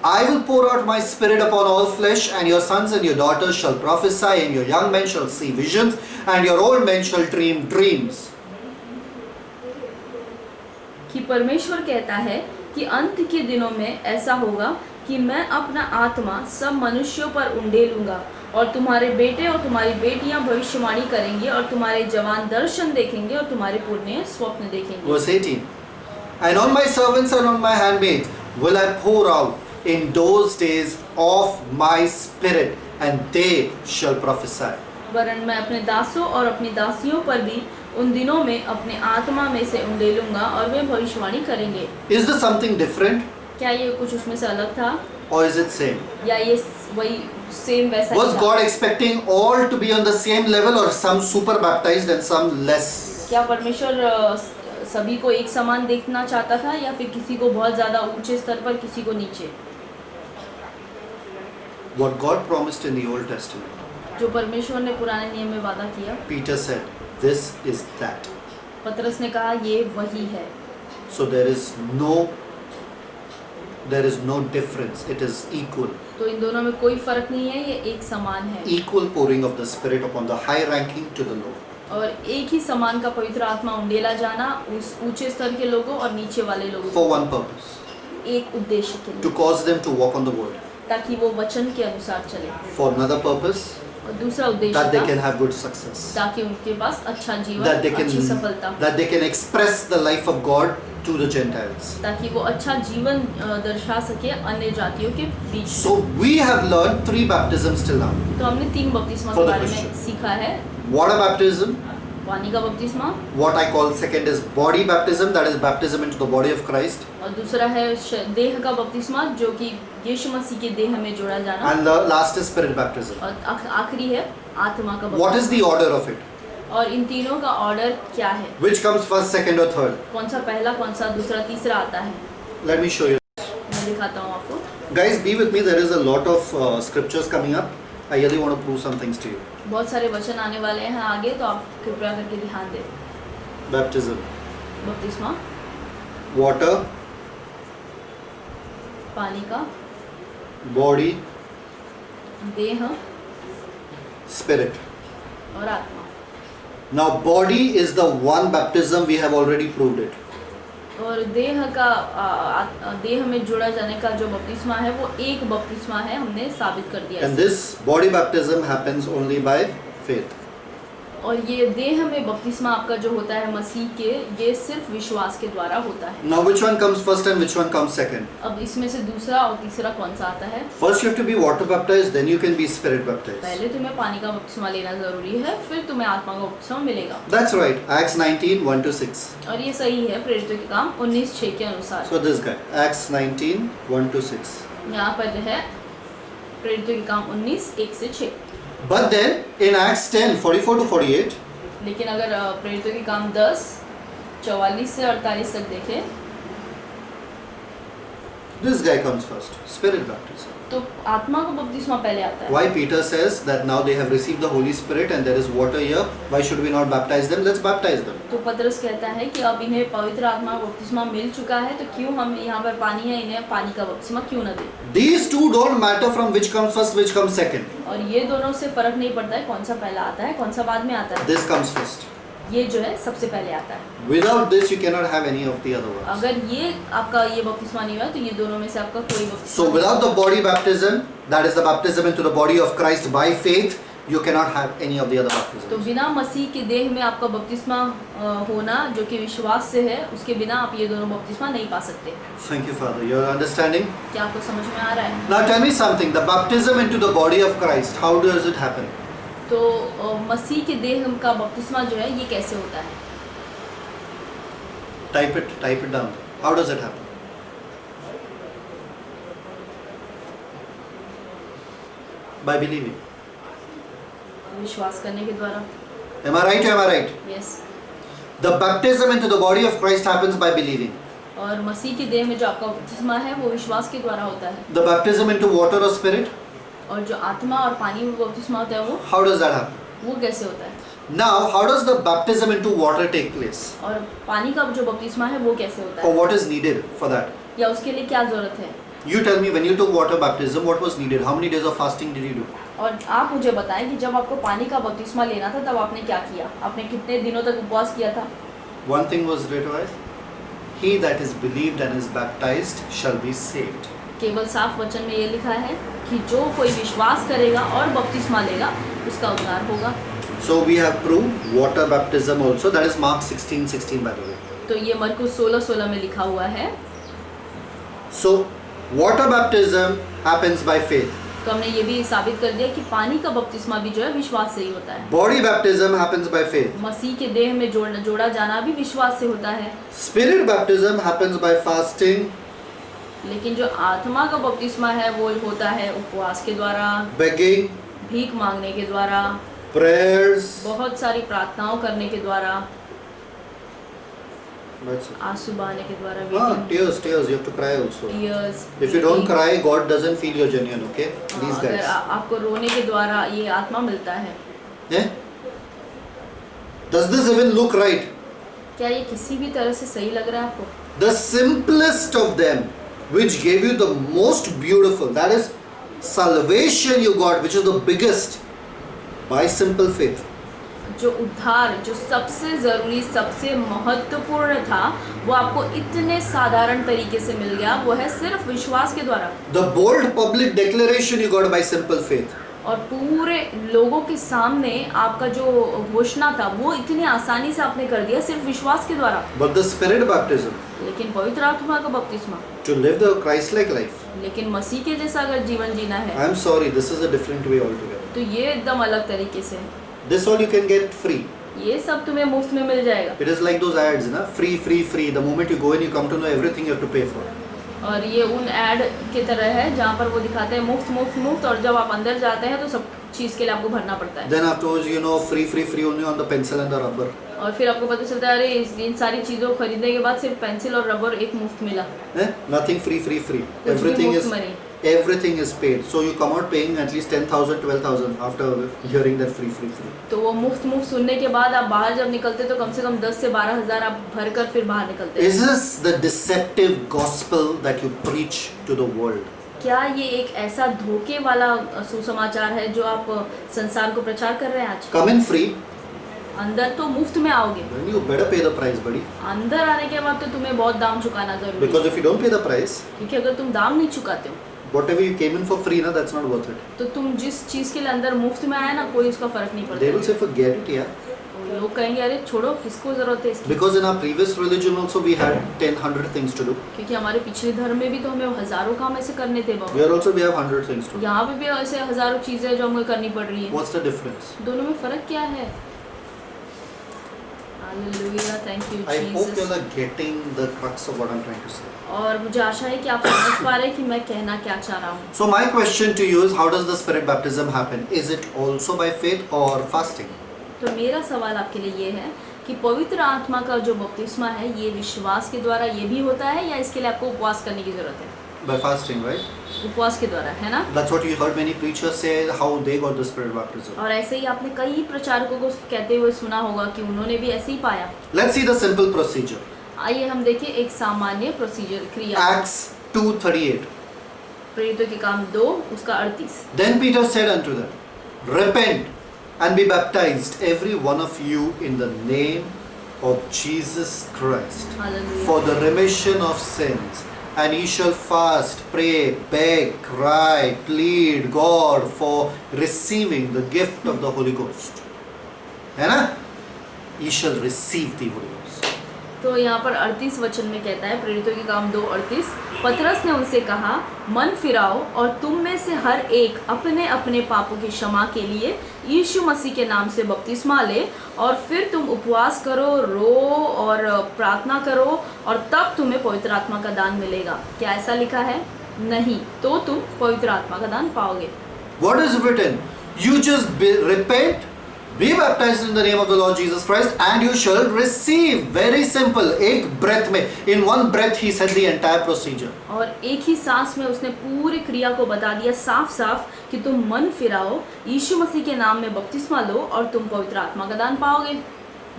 I will pour out my spirit upon all flesh, and your sons and your daughters shall prophesy, and your young men shall see visions, and your old men shall dream dreams. कि परमेश्वर कहता है कि अंत के दिनों में ऐसा होगा कि मैं अपना आत्मा सब मनुष्यों पर उंडेलूंगा और तुम्हारे बेटे और तुम्हारी बेटियां भविष्यवाणी करेंगे और तुम्हारे जवान दर्शन देखेंगे और तुम्हारे पुरनिये स्वप्न देखेंगे। Verse 18. And on my servants and on my handmaids will I pour out in those days of my spirit, and they shall prophesy. वरन मैं अपने दासों और अपनी दासियों पर भी उन दिनों में अपने आत्मा में से उंडेलूंगा और वे भविष्यवाणी करेंगे। Is this something different, क्या ये कुछ उसमें से अलग था or is it same? या ये वही सेम वैसा ही Was था? God expecting all to be on the same level, or some super baptized and some less? क्या परमेश्वर सभी को एक समान देखना चाहता था या फिर किसी को बहुत ज़्यादा ऊंचे स्तर पर किसी को नीचे? What God promised in the Old Testament, जो परमेश्वर ने पुराने नियम में वादा किया, Peter said, this is that. पतरस ने कहा ये वही है। So there is no difference. It is equal. तो इन दोनों में कोई फर्क नहीं है, ये एक समान है। Equal pouring of the Spirit upon the high ranking to the low. और एक ही समान का पवित्र आत्मा उंडेला जाना उस ऊंचे स्तर के लोगों और नीचे वाले लोगों For को, one purpose. एक उद्देश्य के To लिए, cause them to walk on the word. ताकि वो वचन के अनुसार चले। For another purpose. और दूसरा उद्देश्य That they था, can have good success. ताकि उनके पास अच्छा जीवन, That they अच्छी सफलता, can express the life of God to the Gentiles. ताकि वो अच्छा जीवन दर्शा सके अन्य जातियों के बीच। So we have learned 3 baptisms till now. तो हमने 3 बपतिस्मा For के the बारे में Christian. सीखा है। Water baptism, पानी का बपतिस्मा, what I call second is body baptism, that is baptism into the body of Christ, और दूसरा है देह का बपतिस्मा जो कि यीशु मसीह के देह में जोड़ा जाना, and the last is spirit baptism. और आखिरी है आत्मा का What is बपतिस्मा। the order of it? और इन तीनों का ऑर्डर क्या है? Which comes first, second or third? कौन सा पहला, कौन सा दूसरा, तीसरा आता है? Let me show you. मैं दिखाता हूँ आपको। Guys, be with me. There is a lot of scriptures coming up. I really want to prove some things to you. बहुत सारे वचन आने वाले हैं आगे, तो आप कृपया करके ध्यान दें। Baptism, बपतिस्मा, water, पानी का, body, देह spirit. और आत्मा। Now, body is the one baptism we have already proved it. और देह का देह में जोड़ा जाने का जो बपतिस्मा है वो एक बपतिस्मा है, हमने साबित कर दिया And इसे। this body baptism happens only by faith. और ये देह में बपतिस्मा आपका जो होता है मसीह के, ये सिर्फ विश्वास के द्वारा होता है। Now, which one comes first and which one comes second? अब इसमें से दूसरा और तीसरा कौन सा आता है? First, you have to be water baptized, then you can be spirit baptized. पहले तुम्हें पानी का बपतिस्मा लेना जरूरी है, फिर तुम्हें आत्मा का बपतिस्मा मिलेगा। That's right. Acts 19, 1-6. और ये सही है प्रेरितों के काम 19:6 के अनुसार। So this guy, Acts 19, 1-6. यहाँ पर है प्रेरितों के काम 19:1-6। But then, in Acts 10, 44-48, लेकिन अगर प्रेरितों के काम 10:44 से 48 तक देखें this guy comes first, spirit baptism. तो आत्मा का बपतिस्मा पहले आता है। Why Peter says that now they have received the Holy Spirit and there is water here, why should we not baptize them? Let's baptize them. तो पतरस कहता है कि अब इन्हें पवित्र आत्मा का बपतिस्मा मिल चुका है, तो क्यों हम यहाँ पर पानी है, इन्हें पानी का बपतिस्मा क्यों न दें? These two don't matter from which comes first, which comes second. और ये दोनों से फर्क नहीं पड़ता है कौन सा पहला आता है, कौन सा बाद में आता है। This comes first. ये जो है सबसे पहले आता है। Without this, you cannot have any of the other ones. अगर ये आपका ये बपतिस्मा नहीं हुआ तो ये दोनों में से आपका कोई बपतिस्मा So नहीं without the body baptism, that is the baptism into the body of Christ by faith, you cannot have any of the other तो baptisms. बिना मसीह के देह में आपका बपतिस्मा होना जो कि विश्वास से है, उसके बिना आप ये दोनों बपतिस्मा नहीं पा सकते। Thank you, Father. You are understanding? क्या आपको समझ में आ रहा है? Now tell me something. The baptism into the body of Christ, how does it happen? तो मसीह के देह का बपतिस्मा जो है ये कैसे होता है? Type it down. How does it happen? By believing. विश्वास करने के द्वारा। Am I right or am I right? Yes. The baptism into the body of Christ happens by believing. और मसीह के देह में जो आपका बपतिस्मा है वो विश्वास के द्वारा होता है। The baptism into water or spirit, और जो आत्मा और पानी में बपतिस्मा होता है how does that happen? वो कैसे होता है? Now, how does the baptism into water take place? और पानी का जो बपतिस्मा है वो कैसे होता Or है? what is needed for that? या उसके लिए क्या जरूरत है? You tell me, when you took water baptism, what was needed? How many days of fasting did you do? और आप मुझे बताएं कि जब आपको पानी का बपतिस्मा लेना था तब आपने क्या किया? आपने कितने दिनों तक उपवास किया था? One thing was written, he that is believed and is baptized shall be saved. केवल साफ वचन में ये लिखा है कि जो कोई विश्वास करेगा और बपतिस्मा लेगा उसका उद्धार होगा। So we have proved water baptism also. That is Mark 16:16 by the way. तो ये मरकुस 16:16 में लिखा हुआ है। So water baptism happens by faith. तो हमने ये भी साबित कर दिया कि पानी का बपतिस्मा भी जो है विश्वास से ही होता है। Body baptism happens by faith. मसीह के देह में जोड़ा जाना भी विश्वास से होता है। Spirit baptism happens by fasting, लेकिन जो आत्मा का बपतिस्मा है वो होता है उपवास के द्वारा, begging, भीख मांगने के द्वारा, prayers. बहुत सारी प्रार्थनाओं करने के द्वारा, That's it. आंसू बहाने के द्वारा, Tears. You have to cry also. tears, If you don't cry, God doesn't feel you're genuine. Okay? These अगर guys. आपको रोने के द्वारा ये आत्मा मिलता है। Yeah? Does this even look right? क्या ये किसी भी तरह से सही लग रहा है आपको? The simplest of them, which gave you the most beautiful, that is salvation you got, which is the biggest, by simple faith. जो उद्धार, जो सबसे ज़रूरी, सबसे महत्वपूर्ण था, वो आपको इतने साधारण तरीके से मिल गया, वो है सिर्फ विश्वास के द्वारा। The bold public declaration you got by simple faith. और पूरे लोगों के सामने आपका जो घोषणा था, वो इतनी आसानी से आपने कर दिया सिर्फ विश्वास के द्वारा। But the spirit baptism, लेकिन पवित्र आत्मा का बपतिस्मा, to live the Christ-like life, लेकिन मसीह के जैसा अगर जीवन जीना है, I am sorry, this is a different way altogether. तो ये एकदम अलग तरीके से। This all you can get free. ये सब तुम्हें मुफ्त में मिल जाएगा। It is like those ads, na? Free, free, free. The moment you go in, you come to know everything you have to pay for. और ये उन ऐड की तरह है जहाँ पर वो दिखाते हैं मुफ्त मुफ्त मुफ्त, और जब आप अंदर जाते हैं तो सब चीज़ के लिए आपको भरना पड़ता है। Then afterwards, you know, free, free, free only on the pencil and the rubber. और फिर आपको पता चलता है अरे इन सारी चीज़ों को खरीदने के बाद सिर्फ पेंसिल और रबर एक मुफ्त मिला। Nothing free, free, free. कुछ भी Everything मुफ्त is में नहीं। everything is paid. So you come out paying at least 10,000, 12,000 after hearing that free, free, free. तो वो मुफ्त मुफ्त सुनने के बाद आप बाहर जब निकलते तो कम से कम 10 से 12 हज़ार आप भर कर फिर बाहर निकलते। Is this the deceptive gospel that you preach to the world? क्या ये एक ऐसा धोखे वाला सुसमाचार है जो आप संसार को प्रचार कर रहे हैं आज? Come in free, अंदर तो मुफ्त में आओगे, then you better pay the price, buddy. अंदर आने के बाद तो तुम्हें बहुत दाम चुकाना जरूरी है। Because if you don't pay the price, क्योंकि अगर तुम दाम नहीं चुकाते हो whatever you came in for free, na, that's not worth it. तो तुम जिस चीज़ के लिए अंदर मुफ्त में आए ना, कोई उसका फर्क नहीं They will पड़ता। say, forget it, yeah. और लोग कहेंगे अरे छोड़ो, किसको जरूरत है इसकी? Because in our previous religion also we had 100 things to do. क्योंकि हमारे पिछले धर्म में भी तो हमें हज़ारों काम ऐसे करने थे बाबा। Here also we have 100 things to do. यहाँ पे भी ऐसे हज़ारों चीज़ें जो हमें करनी पड़ रही है। What's the difference? दोनों में फ़र्क क्या है? Hallelujah, thank you I hope you Jesus। are getting the crux of what I'm trying to say. और मुझे आशा है कि आप समझ पा रहे हैं कि मैं कहना क्या चाह रहा हूँ। So my question to you is, how does the spirit baptism happen? Is it also by faith or fasting? तो मेरा सवाल आपके लिए ये है कि पवित्र आत्मा का जो बपतिस्मा है, ये विश्वास के द्वारा ये भी होता है या इसके लिए आपको उपवास करने की ज़रूरत है? By fasting, right? उपवास के द्वारा, है ना? That's what you heard many preachers say, how they got the spirit baptism. और ऐसे ही आपने कई प्रचारकों को कहते हुए सुना होगा कि उन्होंने भी ऐसे ही पाया। Let's see the simple procedure. आइए हम देखें एक सामान्य प्रोसीजर क्रिया। Acts 2:38. प्रेरितों के काम 2 उसका 38। Then Peter said unto them, repent and be baptized, every one of you, in the name of Jesus Christ, hallelujah. for the remission of sins, and ye shall fast, pray, beg, cry, plead God for receiving the gift of the Holy Ghost. है ना? Ye shall receive the Holy Ghost. तो यहाँ पर 38 वचन में कहता है, प्रेरितों के काम 2:38, पतरस ने उनसे कहा, मन फिराओ और तुम में से हर एक अपने अपने पापों की क्षमा के लिए यीशु मसीह के नाम से बपतिस्मा ले, और फिर तुम उपवास करो, रो और प्रार्थना करो, और तब तुम्हें पवित्र आत्मा का दान मिलेगा। क्या ऐसा लिखा है? नहीं, तो तुम पवित्र आत्मा का दान पाओगे। What is written? You just repent, be baptized in the name of the Lord Jesus Christ, and you shall receive. Very simple. एक breath में, in one breath he said the entire procedure. और एक ही सांस में उसने पूरी क्रिया को बता दिया साफ साफ कि तुम मन फिराओ, यीशु मसीह के नाम में बपतिस्मा लो, और तुम पवित्र आत्मा का दान पाओगे।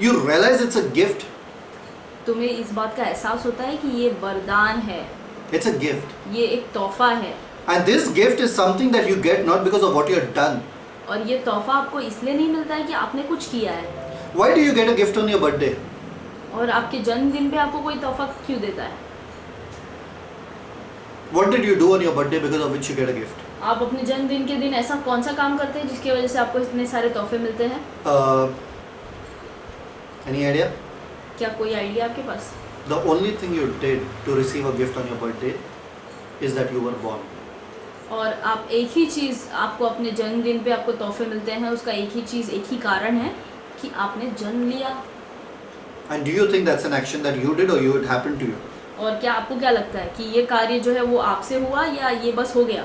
You realize it's a gift? तुम्हें इस बात का एहसास होता है कि ये वरदान है, It's a gift. ये एक तोहफा है। And this gift is something that you get not because of what you have done. और ये तोहफा आपको इसलिए नहीं मिलता है कि आपने कुछ किया है। Why do you get a gift on your birthday? और आपके जन्मदिन पे आपको कोई तोहफा क्यों देता है? What did you do on your birthday because of which you get a gift? आप अपने जन्मदिन के दिन ऐसा कौन सा काम करते हैं जिसकी वजह से आपको इतने सारे तोहफे मिलते हैं? Any idea? क्या कोई आइडिया आपके पास? The only thing you did to receive a gift on your birthday is that you were born. और आप एक ही चीज़, आपको अपने जन्मदिन पे आपको तोहफे मिलते हैं, उसका एक ही चीज़, एक ही कारण है कि आपने जन्म लिया। And do you think that's an action that you did or it happened to you? और क्या आपको क्या लगता है कि ये कार्य जो है वो आपसे हुआ या ये बस हो गया?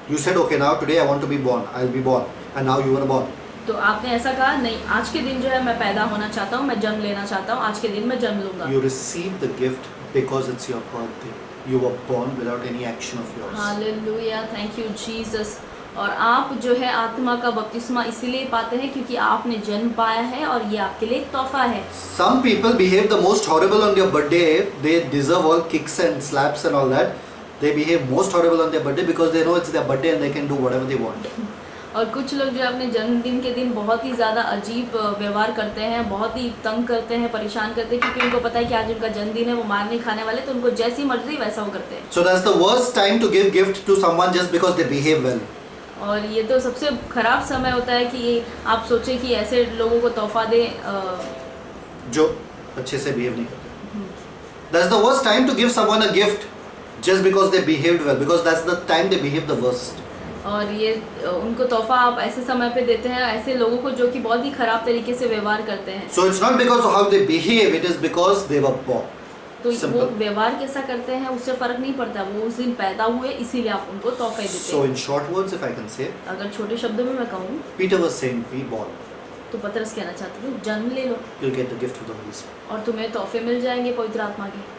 You said, okay, now today I want to be born. I'll be born. And now you were born. तो आपने ऐसा कहा, नहीं आज के दिन जो है मैं पैदा होना चाहता हूँ, मैं जन्म लेना चाहता हूँ, आज के दिन मैं जन्म लूँगा। You received the gift because it's your birthday. You were born without any action of yours. Hallelujah, thank you Jesus. और आप जो है आत्मा का बपतिस्मा इसीलिए पाते हैं क्योंकि आपने जन्म पाया है और ये आपके लिए एक तोहफा है। Some people behave the most horrible on their birthday. They deserve all kicks and slaps and all that. They behave most horrible on their birthday because they know it's their birthday and they can do whatever they want. और कुछ लोग जो अपने जन्मदिन के दिन बहुत ही ज़्यादा अजीब व्यवहार करते हैं, बहुत ही तंग करते हैं, परेशान करते हैं, क्योंकि उनको पता है कि आज उनका जन्मदिन है, वो मार नहीं खाने वाले, तो उनको जैसी मर्जी वैसा वो करते हैं। So that's the worst time to give gift to someone just because they behave well. और ये तो सबसे खराब समय होता है कि आप सोचें कि ऐसे लोगों को तोहफा दें जो अच्छे से behave नहीं करते. That's the worst time to give someone a gift just because they behaved well, because that's the time they behave the worst. और ये उनको तोहफा आप ऐसे समय पे देते हैं ऐसे लोगों को जो कि बहुत ही खराब तरीके से व्यवहार करते हैं। So it's not because of how they behave, it is because they were poor. तो Simple. वो व्यवहार कैसा करते हैं उससे फर्क नहीं पड़ता, वो उस दिन पैदा हुए इसीलिए आप उनको तोहफे देते So हैं। in short words, if I can say, अगर छोटे शब्दों में मैं कहूँ Peter was saying, be born. तो पतरस कहना चाहते थे जन्म ले लो You'll get the gift of the Holy Spirit. और तुम्हें तोहफे मिल जाएंगे पवित्र आत्मा के।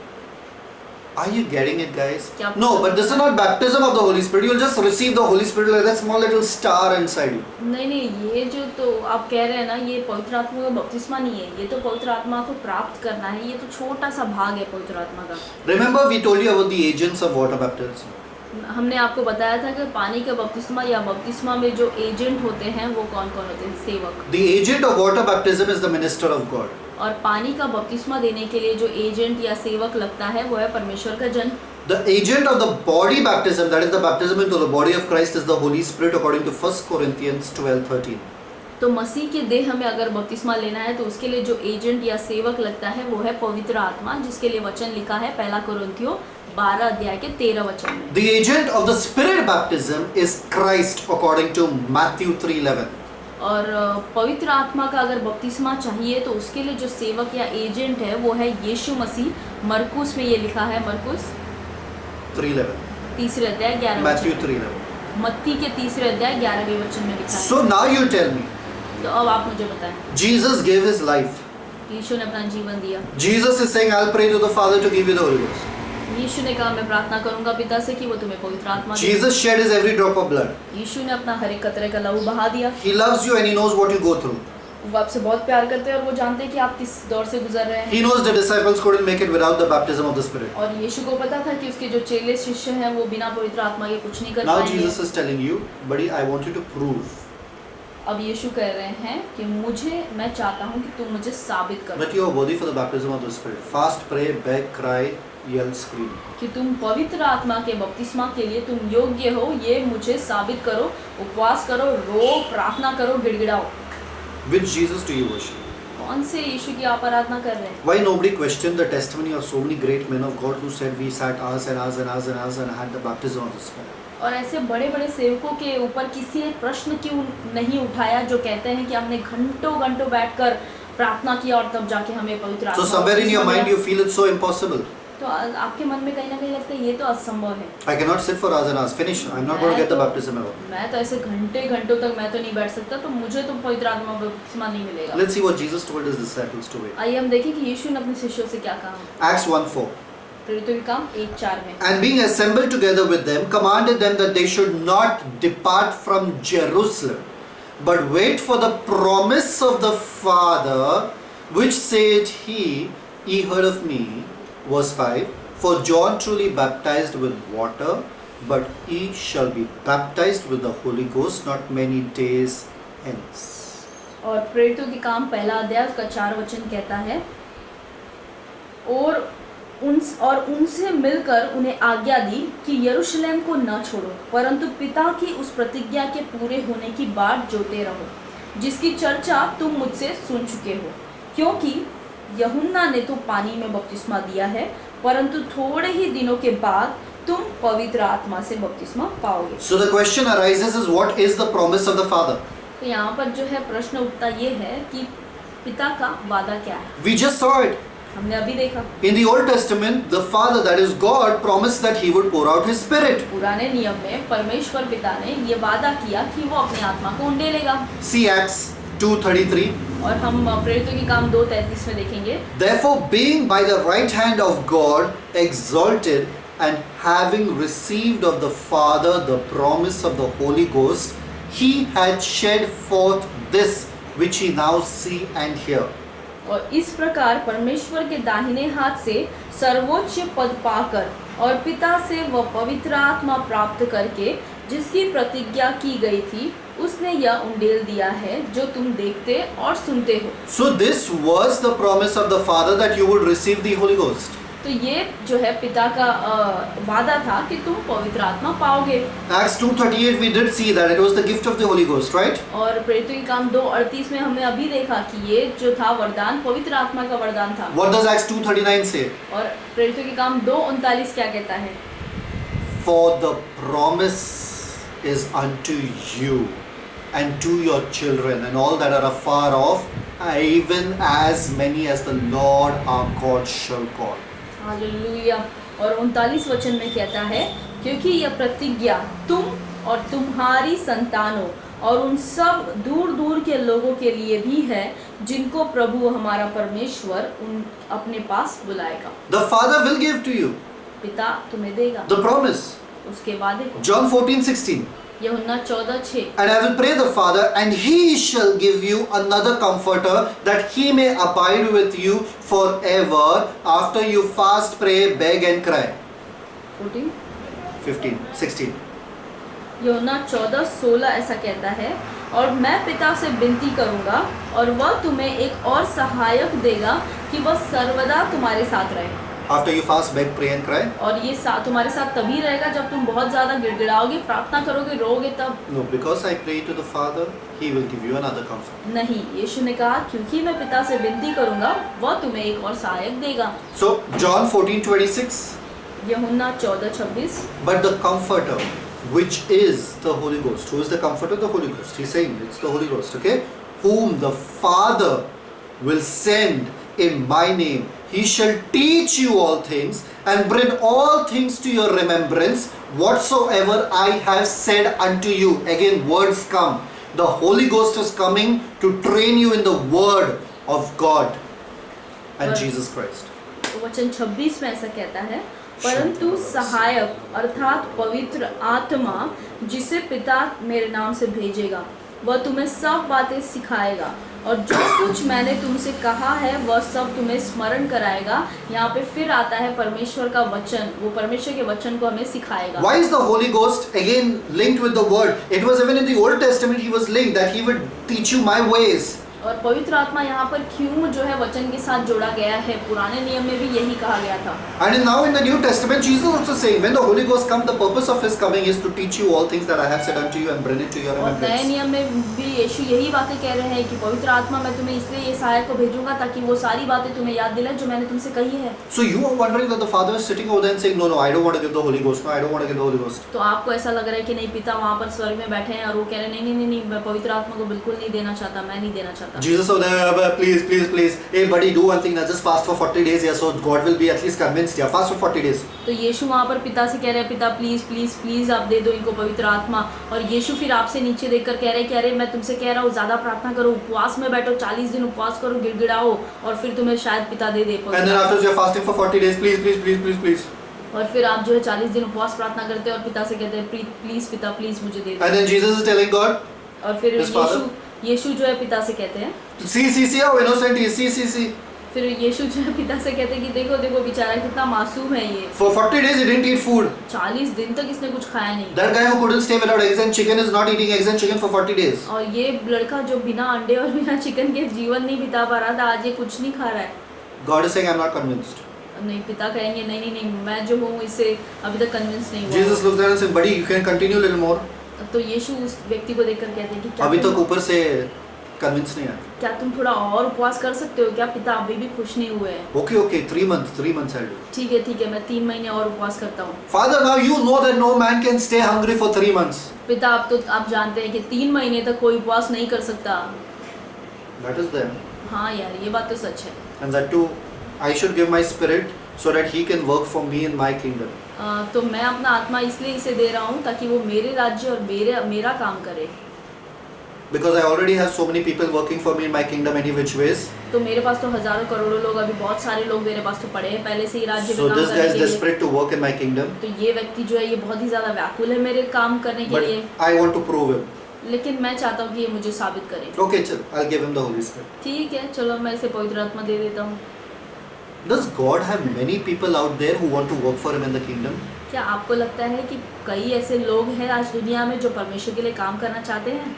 Are you getting it, guys? क्या आप- No, but this is not baptism of the Holy Spirit. You'll just receive the Holy Spirit like that small little star inside you. नहीं नहीं, ये जो तो आप कह रहे हैं ना, ये पवित्र आत्मा का बपतिस्मा नहीं है, ये तो पवित्र आत्मा को प्राप्त करना है, ये तो छोटा सा भाग है पवित्र आत्मा का। Remember, we told you about the agents of water baptism. हमने आपको बताया था कि पानी का बपतिस्मा या बपतिस्मा में जो एजेंट होते हैं वो कौन कौन होते हैं, सेवक। The agent of water baptism is the minister of God. और पानी का बपतिस्मा देने के लिए जो एजेंट या सेवक लगता है वो है परमेश्वर का जन। The agent of the body baptism, that is the baptism into the body of Christ, is the Holy Spirit according to 1 Corinthians 12:13. तो मसीह के देह में अगर बपतिस्मा लेना है तो उसके लिए जो एजेंट या सेवक लगता है वो है पवित्र आत्मा, जिसके लिए वचन लिखा है 1 कोरिन्थियों 12 अध्याय के 13 वचन में। The agent of the Spirit baptism is Christ according to Matthew 3:11. और पवित्र आत्मा का अगर बपतिस्मा चाहिए तो उसके लिए जो सेवक या एजेंट है वो है यीशु मसीह। मरकुस में ये लिखा है, मरकुस 3:11. 3 अध्याय 11 Matthew वचन। 3:11. मत्ती के 3 अध्याय 11वें वचन में लिखा है। So now you tell me, तो अब आप मुझे बताएं, Jesus gave his life. यीशु ने अपना जीवन दिया। Jesus is saying, I'll pray to the Father to give you the Holy Ghost. यीशु ने कहा मैं प्रार्थना करूंगा पिता से कि वो तुम्हें पवित्र आत्मा दे। Jesus shed his every drop of blood. यीशु ने अपना हर एक कतरे का लहू बहा दिया। He loves you and he knows what you go through. वो आपसे बहुत प्यार करते हैं और वो जानते हैं कि आप किस दौर से गुजर रहे हैं। He knows the disciples couldn't make it without the baptism of the Spirit. और यीशु को पता था कि उसके जो चेले शिष्य हैं वो बिना पवित्र आत्मा के कुछ नहीं कर Now पाएंगे। Jesus is telling you, buddy, I want you to prove अब यीशु कह रहे हैं कि मैं चाहता हूँ कि तुम मुझे साबित करो that you are worthy for the baptism of the Spirit. Fast, pray, beg, cry, yell, scream. कि तुम पवित्र आत्मा के बपतिस्मा के लिए तुम योग्य हो, ये मुझे साबित करो। उपवास करो, रो, प्रार्थना करो, गिड़गिड़ाओ। Which Jesus do you worship? कौन से यीशु की आप आराधना कर रहे हैं? Why nobody questioned the testimony of so many great men of God who said we sat hours and hours and hours and hours and had the baptism of the Spirit? और ऐसे बड़े बड़े सेवकों के ऊपर किसी ने प्रश्न क्यों नहीं उठाया जो कहते हैं कि हमने घंटों घंटों बैठकर प्रार्थना किया और तब जाके हमें पवित्र आत्मा So somewhere in your बपतिस्मा mind मिला। you feel it's so impossible. तो आपके मन में कहीं ना कहीं लगता है ये तो असंभव है। I cannot sit for hours and hours. Finish. I'm not going to get the baptism ever. मैं तो ऐसे घंटे घंटों तक मैं तो नहीं बैठ सकता, तो मुझे तो पवित्र आत्मा बपतिस्मा नहीं मिलेगा। Let's see what Jesus told his disciples to wait. आइए हम देखें कि यीशु ने अपने शिष्यों से क्या कहा। Acts 1:4. प्रेरितों के काम 1:4 में। And being assembled together with them, commanded them that they should not depart from Jerusalem, but wait for the promise of the Father, which said he, ye heard of me. Verse 5. For John truly baptized with water, but ye shall be baptized with the Holy Ghost not many days hence. और प्रेरितों के काम 1 अध्याय उसका 4 वचन कहता है, और उनसे मिलकर उन्हें आज्ञा दी कि यरूशलेम को न छोड़ो, परंतु पिता की उस प्रतिज्ञा के पूरे होने की बाट जोते रहो, जिसकी चर्चा तुम मुझसे सुन चुके हो। क्योंकि यूहन्ना ने तो पानी में बपतिस्मा दिया है, परंतु थोड़े ही दिनों के बाद तुम पवित्र आत्मा से बपतिस्मा पाओगे। So the question arises is, what is the promise of the Father? तो यहाँ पर जो है प्रश्न उठता ये है कि पिता का वादा क्या है। We just saw it. हमने अभी देखा In the Old Testament, the Father, that is God, promised that He would pour out His Spirit. पुराने नियम में परमेश्वर पिता ने ये वादा किया कि वो अपनी आत्मा को उंडेलेगा। See Acts 2:33. और हम प्रेरितों के काम 2:33 में देखेंगे। Therefore, being by the right hand of God exalted, and having received of the Father the promise of the Holy Ghost, he had shed forth this which he now see and hear. और इस प्रकार परमेश्वर के दाहिने हाथ से सर्वोच्च पद पाकर और पिता से वह पवित्र आत्मा प्राप्त करके जिसकी प्रतिज्ञा की गई थी उसने यह उंडेल दिया है जो तुम देखते और सुनते हो। So this was the promise of the Father that you would receive the Holy Ghost. तो ये जो है पिता का वादा था कि तुम पवित्र आत्मा पाओगे। Acts 2:38 we did see that it was the gift of the Holy Ghost, right? और प्रेरितों के काम 2:38 में हमने अभी देखा कि ये जो था वरदान पवित्र आत्मा का वरदान था। What does Acts 2:39 say? और प्रेरितों के काम 2:39 क्या कहता है? For the promise is unto you and to your children and all that are afar off, even as many as the Lord our God shall call. Hallelujah. और 39 वचन में कहता है क्योंकि यह प्रतिज्ञा तुम और तुम्हारी संतानों और उन सब दूर दूर के लोगों के लिए भी है जिनको प्रभु हमारा परमेश्वर उन अपने पास बुलाएगा। The Father will give to you पिता तुम्हें देगा the promise. उसके वादे को। John 14:16. यूहन्ना 14:6। And I will pray the Father, and he shall give you another comforter, that he may abide with you forever, after you fast, pray, beg and cry. 14 15, 16. यूहन्ना 14:16 ऐसा कहता है और मैं पिता से विनती करूंगा और वह तुम्हें एक और सहायक देगा कि वह सर्वदा तुम्हारे साथ रहे। After you fast, beg, pray and cry. और ये तुम्हारे साथ तभी रहेगा जब तुम बहुत ज्यादा गिड़गिड़ाओगे, प्रार्थना करोगे, रोगे तब। No, because I pray to the Father, he will give you another comforter. नहीं, यीशु ने कहा क्योंकि मैं पिता से विनती करूंगा वह तुम्हें एक और सहायक देगा। So John 14:26. यूहन्ना 14:26। But the comforter, which is the Holy Ghost. Who is the comforter? The Holy Ghost. He's saying it's the Holy Ghost, okay? Whom the Father will send in my name. He shall teach you all things and bring all things to your remembrance whatsoever I have said unto you. Again, words come. The Holy Ghost is coming to train you in the word of God and Jesus Christ. वचन 26 में ऐसा कहता है परंतु सहायक अर्थात पवित्र आत्मा जिसे पिता मेरे नाम से भेजेगा वह तुम्हें सब बातें सिखाएगा और जो कुछ मैंने तुमसे कहा है वह सब तुम्हें स्मरण कराएगा। यहाँ पे फिर आता है परमेश्वर का वचन, वो परमेश्वर के वचन को हमें सिखाएगा। Why is the Holy Ghost again linked with the word? It was even in the Old Testament he was linked that he would teach you my ways. और पवित्र आत्मा यहाँ पर क्यों जो है वचन के साथ जोड़ा गया है? पुराने नियम में भी यही कहा गया था। And now in the New Testament, Jesus also saying, when the Holy Ghost comes, the purpose of His coming is to teach you all things that I have said unto you and bring it to your और नए remembrance. नियम में भी यीशु यही बातें कह रहे हैं कि पवित्र आत्मा मैं तुम्हें इसलिए ये सहायक को भेजूंगा ताकि वो सारी बातें तुम्हें याद दिलाए जो मैंने तुमसे कही है। So you are wondering that the Father is sitting over there and saying, no, I don't want to give the Holy Ghost. No, I don't want to give the Holy Ghost. तो आपको ऐसा लग रहा है कि नहीं पिता वहाँ पर स्वर्ग में बैठे हैं और वो कह रहे हैं नहीं मैं पवित्र आत्मा को बिल्कुल नहीं देना चाहता, मैं नहीं देना चाहता। Jesus over there, please, hey buddy, do one thing now, just fast for 40 days, yeah, so God will be at least convinced, yeah, fast for 40 days. तो यीशु वहाँ पर पिता से कह रहे हैं पिता प्लीज आप दे दो इनको पवित्र आत्मा। और यीशु फिर आपसे नीचे देखकर कह रहे हैं कि अरे मैं तुमसे कह रहा हूँ ज़्यादा प्रार्थना करो, उपवास में बैठो, 40 दिन उपवास करो, गिड़गिड़ाओ और फिर तुम्हें शायद पिता दे दे। And then after you're fasting for 40 days, please. और फिर आप जो है 40 दिन उपवास प्रार्थना करते हैं और पिता से कहते हैं प्लीज पिता प्लीज मुझे दे दो। And then Jesus is telling God, और फिर his father, यीशु जो है पिता से कहते हैं see how innocent he is, see. फिर यीशु जो है पिता से कहते हैं कि देखो बेचारा कितना मासूम है ये। For 40 days he didn't eat food. 40 दिन तक इसने कुछ खाया नहीं। That guy who couldn't stay without eggs and chicken is not eating eggs and chicken for 40 days. और ये लड़का जो बिना अंडे और बिना चिकन के जीवन नहीं बिता पा रहा था आज ये कुछ नहीं खा रहा है। God is saying, I'm not convinced. नहीं, पिता कहेंगे नहीं मैं जो हूँ इससे अभी तक कन्विंस नहीं हुआ। Jesus looks at him and says, buddy, you can continue a little more. तो यीशु उस व्यक्ति को देखकर कहते हैं कि क्या अभी तक ऊपर से कन्विंस नहीं आया। क्या तुम थोड़ा और उपवास कर सकते हो क्या? पिता अभी भी खुश नहीं हुए हैं। Okay, 3 months I'll do. ठीक है मैं 3 महीने और उपवास करता हूँ। Father, now you know that no man can stay hungry for 3 months. पिता आप जानते हैं कि 3 महीने तक कोई उपवास नहीं कर सकता। That is there. हाँ यार ये बात तो सच है। And that too, I should give my spirit so that he can work for me in my kingdom. तो मैं अपना आत्मा इसलिए इसे दे रहा हूँ ताकि वो मेरे राज्य और मेरा काम करे। Because I already have so many people working for me in my kingdom any which ways. तो मेरे पास तो हजारों करोड़ों लोग, अभी बहुत सारे लोग मेरे पास तो पड़े हैं पहले से ही राज्य So में काम this guy करने is के लिए। desperate to work in my kingdom. तो ये व्यक्ति जो है ये बहुत ही ज्यादा व्याकुल है मेरे काम करने के But लिए, I want to prove him. लेकिन मैं चाहता हूँ कि ये मुझे साबित करे। Okay, chal, I'll give him the Holy Spirit. ठीक है, चलो मैं इसे पवित्र आत्मा दे देता हूँ। Does God have many people out there who want to work for him in the kingdom? क्या आपको लगता है कि कई ऐसे लोग हैं आज दुनिया में जो परमेश्वर के लिए काम करना चाहते हैं?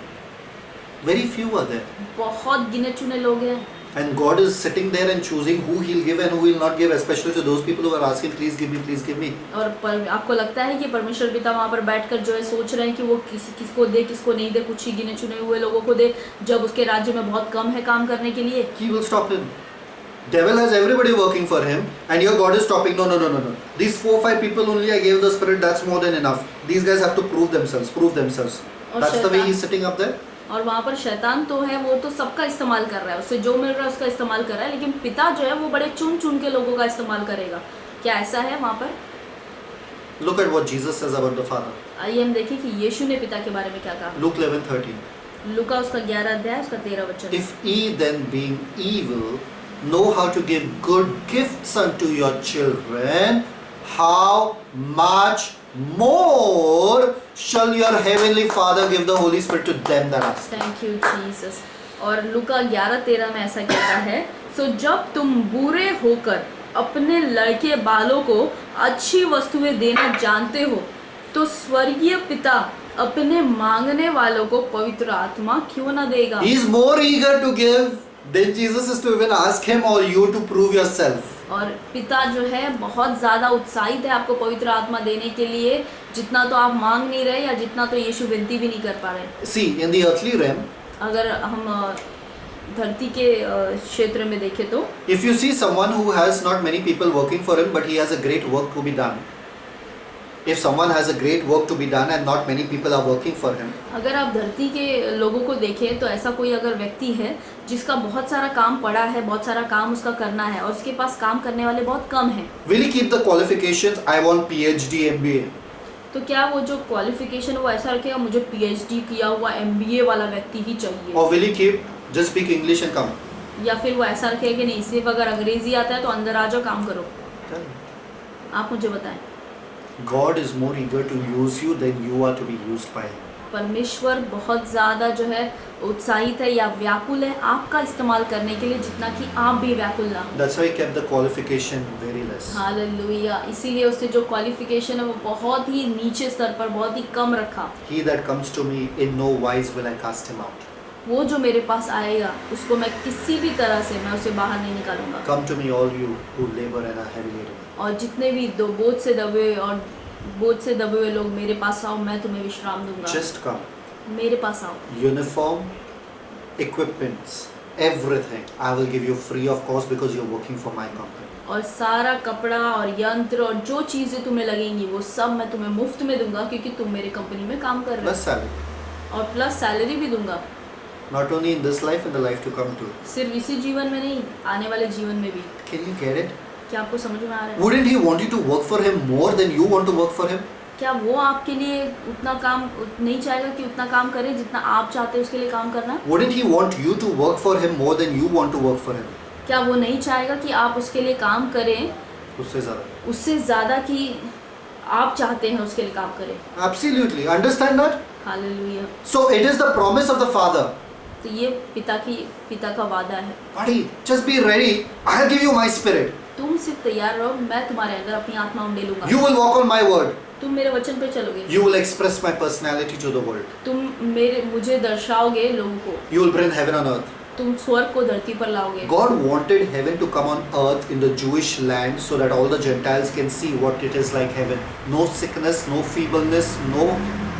Very few are there. बहुत गिने चुने लोग हैं, And God is sitting there and choosing who he'll give and who he'll not give, especially to those people who are asking, please give me, please give me. और आपको लगता है कि परमेश्वर पिता वहाँ पर बैठकर जो है सोच रहे हैं कि वो किसको दे किसको नहीं दे, कुछ ही गिने चुने हुए लोगों को दे, जब उसके राज्य में बहुत कम है काम करने के लिए? He will stop him. Devil has everybody working for him, and your God is stopping. No. These 4-5 people only I gave the Spirit. That's more than enough. These guys have to prove themselves. और That's the way शैतान- he's sitting up there. और वहाँ पर शैतान तो है, वो तो सबका इस्तेमाल कर रहा है, उससे जो मिल रहा है उसका इस्तेमाल कर रहा है, लेकिन पिता जो है वो बड़े चुन चुन के लोगों का इस्तेमाल करेगा। क्या ऐसा है वहाँ पर? Look at what Jesus says about the Father. आइए हम देखें कि यीशु ने पिता के बारे में क्या कहा। Luke 11:13. लूका उसका 11 अध्याय उसका 13 वचन। If ye then being evil know how to give good gifts unto your children, how much more shall your heavenly Father give the Holy Spirit to them that ask? Thank you Jesus. और लूका 11:13 में ऐसा कहता है, सो जब तुम बुरे होकर अपने लड़के बालों को अच्छी वस्तुएं देना जानते हो, तो स्वर्गीय पिता अपने मांगने वालों को पवित्र आत्मा क्यों ना देगा। He is more eager to give than Jesus is to even ask him or you to prove yourself. और पिता जो है बहुत ज़्यादा उत्साहित है आपको पवित्र आत्मा देने के लिए, जितना तो आप मांग नहीं रहे या जितना तो यीशु विनती भी नहीं कर पा रहे। See, in the earthly realm, अगर हम धरती के क्षेत्र में देखें तो if you see someone who has not many people working for him but he has a great work to be done, if someone has a great work to be done and not many people are working for him, अगर आप धरती के लोगों को देखें तो ऐसा कोई अगर व्यक्ति है जिसका बहुत सारा काम पड़ा है, बहुत सारा काम उसका करना है और उसके पास काम करने वाले बहुत कम हैं, will he keep the qualifications? I want PhD, MBA. तो क्या वो जो क्वालिफिकेशन वो ऐसा रखेगा मुझे पीएचडी किया हुआ एमबीए वाला व्यक्ति ही चाहिए, Or will he keep just speak English and come? या फिर वो ऐसा रखेगा कि नहीं सिर्फ अगर अंग्रेजी आता है तो अंदर आ जाओ काम करो? Tell me. आप मुझे बताएं। God is more eager to use you than you are to be used by him. परमेश्वर बहुत ज़्यादा जो है उत्साहित है या व्याकुल है आपका इस्तेमाल करने के लिए, जितना कि आप भी व्याकुल ना हो। That's why he kept the qualification very less. Hallelujah. इसीलिए उससे जो क्वालिफिकेशन है वो बहुत ही नीचे स्तर पर, बहुत ही कम रखा। He that comes to me, in no wise will I cast him out. वो जो मेरे पास आएगा उसको मैं किसी भी तरह से मैं उसे बाहर नहीं निकालूंगा। Come to me, all you who labor and are heavy laden. और जितने भी बोझ से दबे हुए लोग मेरे पास आओ, मैं तुम्हें विश्राम दूंगा। Just come. मेरे पास आओ। Uniform, equipments, everything I will give you free of cost because you're working for my company. और सारा कपड़ा और यंत्र और जो चीज़ें तुम्हें लगेंगी वो सब मैं तुम्हें मुफ्त में दूंगा, क्योंकि तुम मेरे कंपनी में काम कर रहे Plus salary. हो। और प्लस सैलरी भी दूंगा, Not only in this life, in the life to come too. सिर्फ इसी जीवन में नहीं, आने वाले जीवन में भी। Can you get it? क्या आपको समझ में आ रहा है? Wouldn't he want you to work for him more than you want to work for him? क्या वो आपके लिए उतना काम नहीं चाहेगा कि उतना काम करे जितना आप चाहते हैं उसके लिए काम करना? Wouldn't he want you to work for him more than you want to work for him? क्या वो नहीं चाहेगा कि आप उसके लिए काम करें उससे ज़्यादा. उससे ज़्यादा कि आप चाहते हैं उसके लिए काम करें? Absolutely. Understand that? Hallelujah. So it is the promise of the Father. तो ये पिता का वादा है। Buddy, just be ready. I'll give you my spirit. तुम सिर्फ तैयार रहो, मैं तुम्हारे अंदर अपनी आत्मा उंडेलूंगा। You will walk on my word. तुम मेरे वचन पे चलोगे। You will express my personality to the world. तुम मुझे दर्शाओगे लोगों को। You will bring heaven on earth. तुम स्वर्ग को धरती पर लाओगे। God wanted heaven to come on earth in the Jewish land so that all the Gentiles can see what it is like heaven. No sickness, no feebleness, no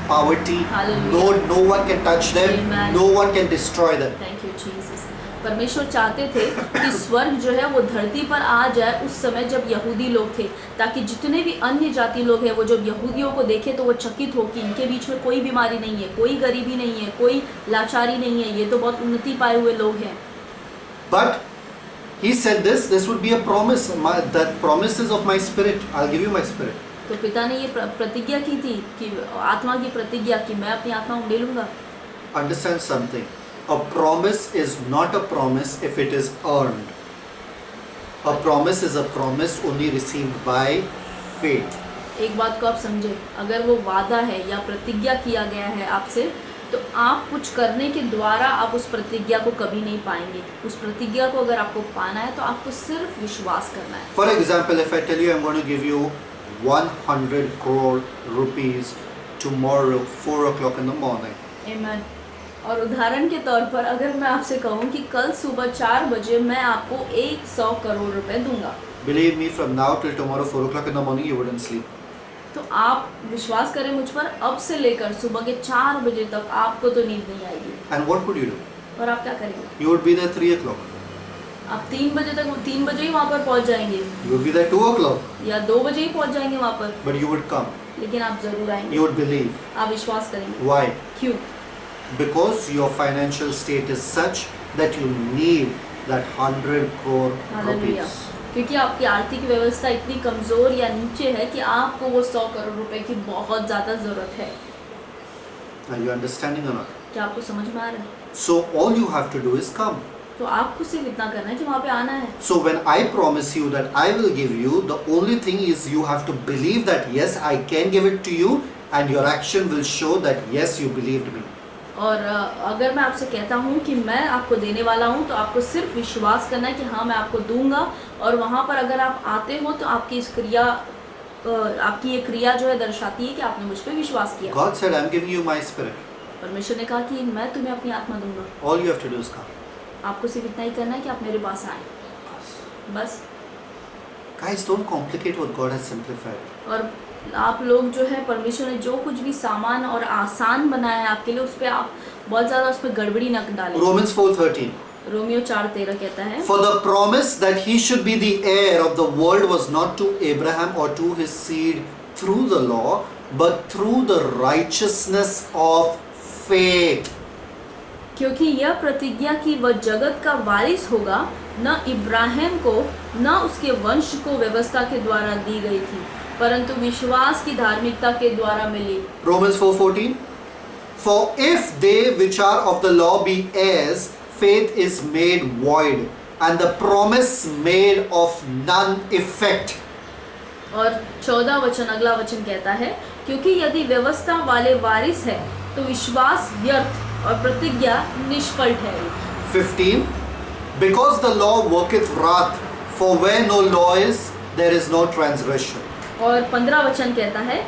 poverty. Hallelujah. No one can touch them. Amen. No one can destroy them. Thank you Jesus. परमेश्वर चाहते थे कि स्वर्ग जो है वो धरती पर आ जाए उस समय जब यहूदी लोग थे, ताकि जितने भी अन्य जाति लोग हैं वो जब यहूदियों को देखे तो वो चकित हो कि इनके बीच में कोई बीमारी नहीं है, कोई गरीबी नहीं है, कोई लाचारी नहीं है, ये तो बहुत उन्नति पाए हुए लोग हैं। But he said this would be a promise. That promises of my spirit. I'll give you my spirit. तो पिता ने ये प्रतिज्ञा की थी कि आत्मा की प्रतिज्ञा कि मैं अपनी आत्मा उंडेलूंगा। Understand something. A promise is not a promise if it is earned. A promise is a promise only received by faith. एक बात को आप समझे, अगर वो वादा है या प्रतिज्ञा किया गया है आपसे, तो आप कुछ करने के द्वारा आप उस प्रतिज्ञा को कभी नहीं पाएंगे। उस प्रतिज्ञा को अगर आपको पाना है तो आपको सिर्फ विश्वास करना है। For example, if I tell you I'm going to give you 100 crore rupees tomorrow 4 o'clock in the morning. Amen. और उदाहरण के तौर पर अगर मैं आपसे कहूँ कि कल सुबह 4 बजे मैं आपको 100 करोड़ रुपए दूंगा, Believe me, from now till tomorrow 4 o'clock in the morning you wouldn't sleep. तो आप विश्वास करें मुझ पर, अब से लेकर सुबह के 4 बजे तक आपको तो नींद नहीं आएगी। And what would you do? और आप क्या करेंगे? You would be there 3 o'clock. आप 3 बजे ही वहाँ पर पहुँच जाएंगे, You would be there 2 o'clock. या 2 बजे ही पहुँच जाएंगे वहाँ पर, But you would come. लेकिन आप जरूर आएंगे। You would believe. आप विश्वास करेंगे। Why? क्यों? Because your financial state is such that you need that 100 crore hallelujah. rupees. क्योंकि आपकी आर्थिक व्यवस्था इतनी कमज़ोर या नीचे है कि आपको वो 100 करोड़ रुपए की बहुत ज़्यादा ज़रूरत है। Are you understanding or not? क्या आपको समझ में आ रहा है? So all you have to do is come. तो आपको सिर्फ इतना करना है कि वहाँ पे आना है। So when I promise you that I will give you, the only thing is you have to believe that yes, I can give it to you, and your action will show that yes, you believed me. और अगर मैं आपसे कहता हूँ कि मैं आपको देने वाला हूँ, तो आपको सिर्फ विश्वास करना है कि हाँ मैं आपको दूंगा, और वहाँ पर अगर आप आते हो तो आपकी इस क्रिया आपकी ये क्रिया जो है दर्शाती है कि आपने मुझ पर विश्वास किया। God said, I'm giving you my spirit. परमेश्वर ने कहा कि मैं तुम्हें अपनी आत्मा दूंगा। All you have to do is come. आपको सिर्फ इतना ही करना है कि आप मेरे पास आए, बस। Guys, don't complicate what God has simplified. और आप लोग जो है, परमेश्वर ने जो कुछ भी सामान और आसान बनाया है आपके लिए, उस पर आप बहुत ज़्यादा उस पर गड़बड़ी न डालें। Romans 4:13. रोमियो 4:13 कहता है, For the promise that he should be the heir of the world was not to Abraham or to his seed through the law, but through the righteousness of faith. क्योंकि यह प्रतिज्ञा कि वह जगत का वारिस होगा, न इब्राहिम को न उसके वंश को व्यवस्था के द्वारा दी गई थी, परंतु विश्वास की धार्मिकता के द्वारा मिली। Romans 4:14. For if they which are of the law be heirs, faith is made void, and the promise made of none effect. और 14 वचन, अगला वचन कहता है, क्योंकि यदि व्यवस्था वाले वारिस है तो विश्वास व्यर्थ और प्रतिज्ञा निष्फल ठहरी। 15. Because the law worketh wrath, for where no law is, there is no transgression. और 15 वचन कहता है,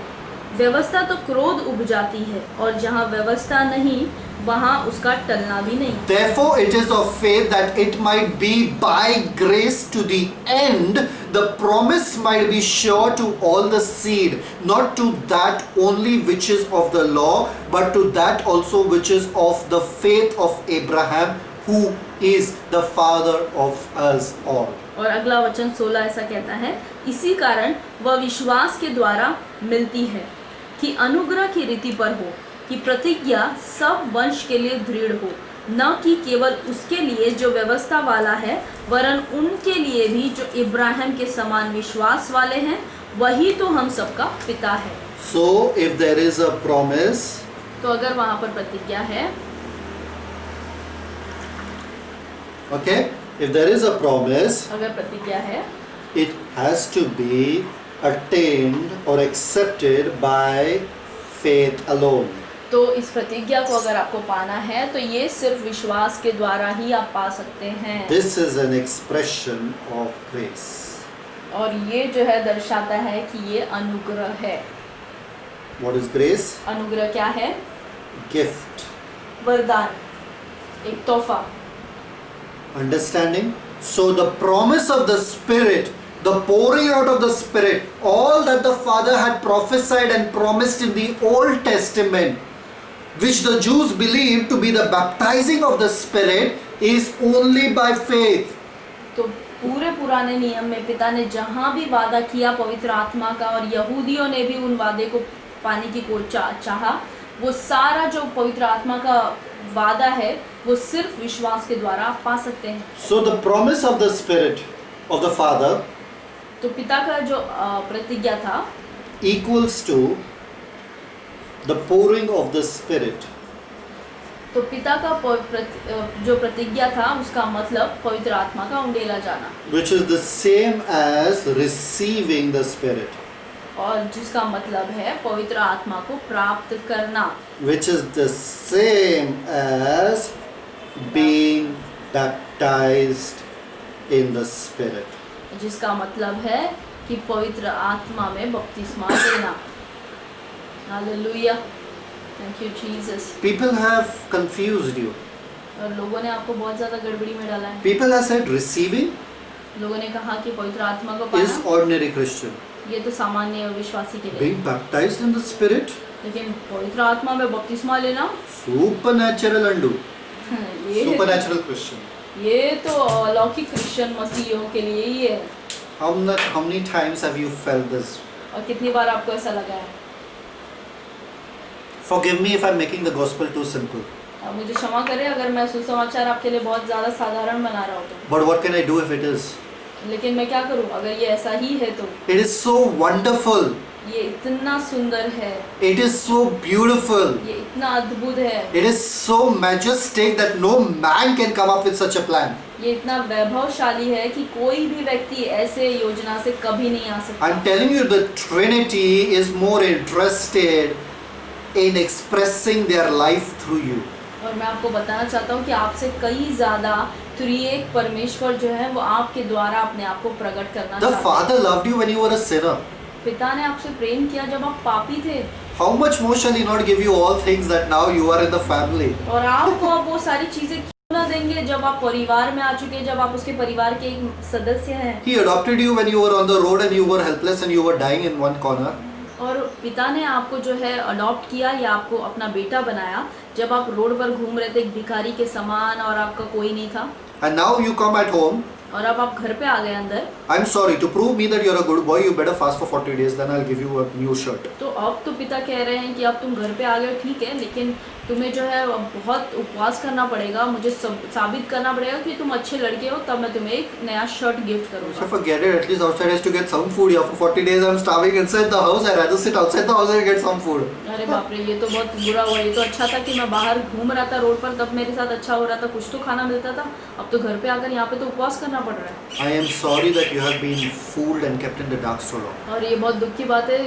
व्यवस्था तो क्रोध उपजाती है, और जहाँ व्यवस्था नहीं वहाँ उसका टलना भी नहीं। Therefore it is of faith that it might be by grace to the end, the promise might be sure to all the seed, not to that only which is of the law, but to that also which is of the faith of Abraham, who is the father of us all. और अगला वचन 16 ऐसा कहता है, इसी कारण वह विश्वास के द्वारा मिलती है कि अनुग्रह की रीति पर हो, कि प्रतिज्ञा सब वंश के लिए दृढ़ हो, न कि केवल उसके लिए जो व्यवस्था वाला है, वरन उनके लिए भी जो इब्राहिम के समान विश्वास वाले हैं, वही तो हम सबका पिता है। So if there is a promise, तो अगर वहाँ पर प्रतिज्ञा है, okay, if there is a promise, अगर प्रतिज्ञा है, it has to be attained or accepted by faith alone. तो इस प्रतिज्ञा को अगर आपको पाना है तो ये सिर्फ विश्वास के द्वारा ही आप पा सकते हैं। This is an expression of grace. और ये जो है दर्शाता है कि ये अनुग्रह है। What is grace? अनुग्रह क्या है? Gift. वरदान, एक तोहफा। Understanding? So the promise of the Spirit, the pouring out of the Spirit, all that the Father had prophesied and promised in the Old Testament, which the Jews believed to be the baptizing of the Spirit, is only by faith. तो पूरे पुराने नियम में पिता ने जहाँ भी वादा किया पवित्र आत्मा का, और यहूदियों ने भी उन वादे को पाने की चाहा, वो सारा जो पवित्र आत्मा का वादा है वो सिर्फ विश्वास के द्वारा आप पा सकते हैं। So the promise of the Spirit of the Father तो पिता का जो प्रतिज्ञा था equals to the pouring of the Spirit. तो तो पिता का जो प्रतिज्ञा था उसका मतलब पवित्र आत्मा का उंडेला जाना, which is the same as receiving the Spirit, और जिसका मतलब है पवित्र आत्मा को प्राप्त करना, which is the same as being baptized in the Spirit. जिसका मतलब है कि पवित्र आत्मा में बपतिस्मा लेना। Hallelujah, thank you Jesus. People have confused you. और लोगों ने आपको बहुत ज़्यादा गड़बड़ी में डाला है। People have said receiving लोगों ने कहा कि पवित्र आत्मा को is पाना ordinary Christian. ये तो सामान्य विश्वासी के लिए, Being baptized in the Spirit, लेकिन पवित्र आत्मा में बपतिस्मा लेना supernatural undo, ये supernatural Christian. ये तो अलौकिक क्रिश्चियन मसीहियों के लिए ही है। How many times have you felt this? और कितनी बार आपको ऐसा लगा है? Forgive me if I'm making the gospel too simple. अब मुझे क्षमा करें अगर मैं सुसमाचार आपके लिए बहुत ज़्यादा साधारण बना रहा हूँ तो। But what can I do if it is? लेकिन मैं क्या करूँ अगर ये ऐसा ही है तो? It is so wonderful. ये इतना सुंदर है, It is so beautiful. ये इतना अद्भुत है, It is so majestic that no man can come up with such a plan. ये इतना वैभवशाली है कि कोई भी व्यक्ति ऐसे योजना से कभी नहीं आ सकता। I'm telling you, the Trinity is more interested in expressing their life through you. और मैं आपको बताना चाहता हूँ कि आपसे कई ज़्यादा त्रिएक परमेश्वर जो है वो आपके द्वारा अपने आप को प्रकट करना The चाहते हैं। Father loved you when you were a sinner. पिता ने आपसे प्रेम किया जब आप पापी थे, How much more shall He not give you all things that now you are in the family? और आपको अब वो सारी चीज़ें क्यों ना देंगे जब आप परिवार में आ चुके हैं, जब आप उसके परिवार के एक सदस्य हैं। He adopted you when you were on the road and you were helpless and you were dying in one corner. और पिता ने आपको जो है अडॉप्ट किया या आपको अपना बेटा बनाया जब आप रोड पर घूम रहे थे एक भिखारी के समान और आपका कोई नहीं था, And now you come at home. और अब आप घर पे आ गए अंदर। I'm sorry, to prove me that you're a good boy, you better fast for 40 days, then I'll give you a new shirt. तो अब तो पिता कह रहे हैं कि अब तुम घर पे आ गए ठीक है, लेकिन तुम्हें जो है अब बहुत उपवास करना पड़ेगा, मुझे साबित करना पड़ेगा कि तुम अच्छे लड़के हो, तब मैं तुम्हें एक नया शर्ट गिफ्ट So करूँगा। forget it, at least outside has to get some food. Yeah, for 40 days I'm starving inside the house. I'd rather sit outside the house and get some food. अरे बाप रे, ये तो बहुत बुरा हुआ। ये तो अच्छा था कि मैं बाहर घूम रहा था रोड पर, तब मेरे साथ अच्छा हो रहा था, कुछ तो खाना मिलता था। अब तो घर पे आकर यहाँ पे तो उपवास करना पड़ रहा है। I am sorry that you have been fooled and kept in the dark so long. और ये बहुत दुख की बात है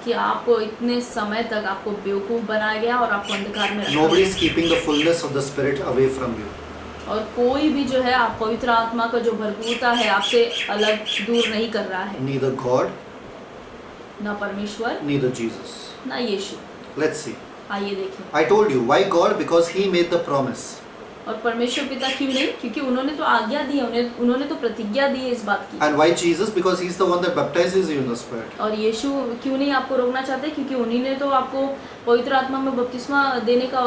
कि आपको इतने समय तक आपको बेवकूफ़ बनाया गया और आपको अंधकार में रखा Nobody गया। is keeping the fullness of the Spirit away from you. और कोई भी जो है आप पवित्र आत्मा का जो भरपूरता है आपसे अलग दूर नहीं कर रहा है, Neither God, ना परमेश्वर neither Jesus. ना यीशु। Let's see. आइए देखें। I told you, why God? Because He made the promise. और परमेश्वर पिता क्यों नहीं? क्योंकि उन्होंने तो आज्ञा दी है, उन्होंने तो प्रतिज्ञा दी है इस बात की। And why Jesus? Because He's the one that baptizes you in the Spirit. और यीशु क्यों नहीं आपको रोकना चाहते? क्योंकि उन्हीं ने तो आपको पवित्र आत्मा में बपतिस्मा देने को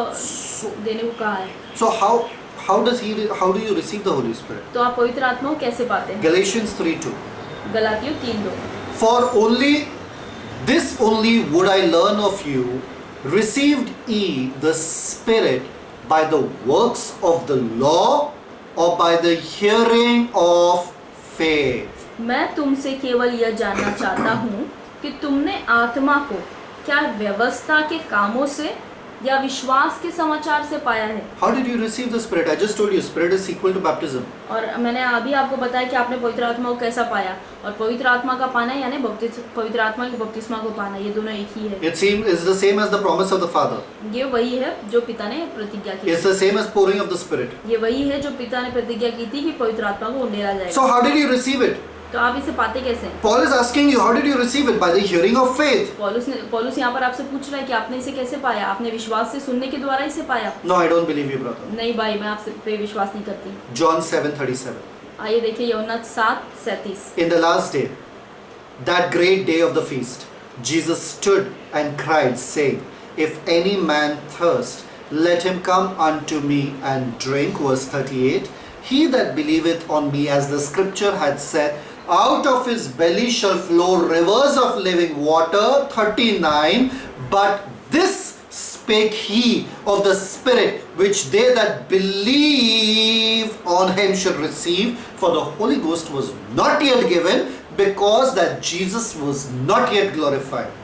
कहा है। So how do you receive the Holy Spirit? तो आप पवित्र आत्मा को कैसे पाते हैं? Galatians 3:2. गलातियों 3:2। For this only would I learn of you, received ye the Spirit by the works of the law or by the hearing of faith? मैं तुमसे केवल यह जानना चाहता हूँ कि तुमने आत्मा को क्या व्यवस्था के कामों से या विश्वास के समाचार से पाया है? How did you receive the Spirit? I just told you, Spirit is equal to baptism. और मैंने अभी आपको बताया कि आपने पवित्र आत्मा को कैसा पाया, और पवित्र आत्मा का पाना यानी पवित्र आत्मा की बपतिस्मा को पाना, ये दोनों एक ही है। It's the same as the promise of the Father. ये वही है जो पिता ने प्रतिज्ञा की। It's the same as pouring of the Spirit. ये वही है जो पिता ने प्रतिज्ञा की थी कि पवित्र आत्मा को उंडेला जाएगा। So how did you receive it? तो आप इसे पाते कैसे हैं? Paul is asking you, how did you receive it? By the hearing of faith. पौलुस यहाँ पर आपसे पूछ रहा है कि आपने इसे कैसे पाया? आपने विश्वास से सुनने के द्वारा इसे पाया? No, I don't believe you, brother. नहीं भाई, मैं आपसे पे विश्वास नहीं करती। John 7:37. आइए देखिए यूहन्ना 7:37। In the last day, that great day of the feast, Jesus stood and cried, saying, If any man thirst, let him come unto me and drink. Verse 38. He that believeth on me, as the scripture hath said, out of his belly shall flow rivers of living water. 39. But this spake he of the Spirit, which they that believe on him should receive. For the Holy Ghost was not yet given, because that Jesus was not yet glorified.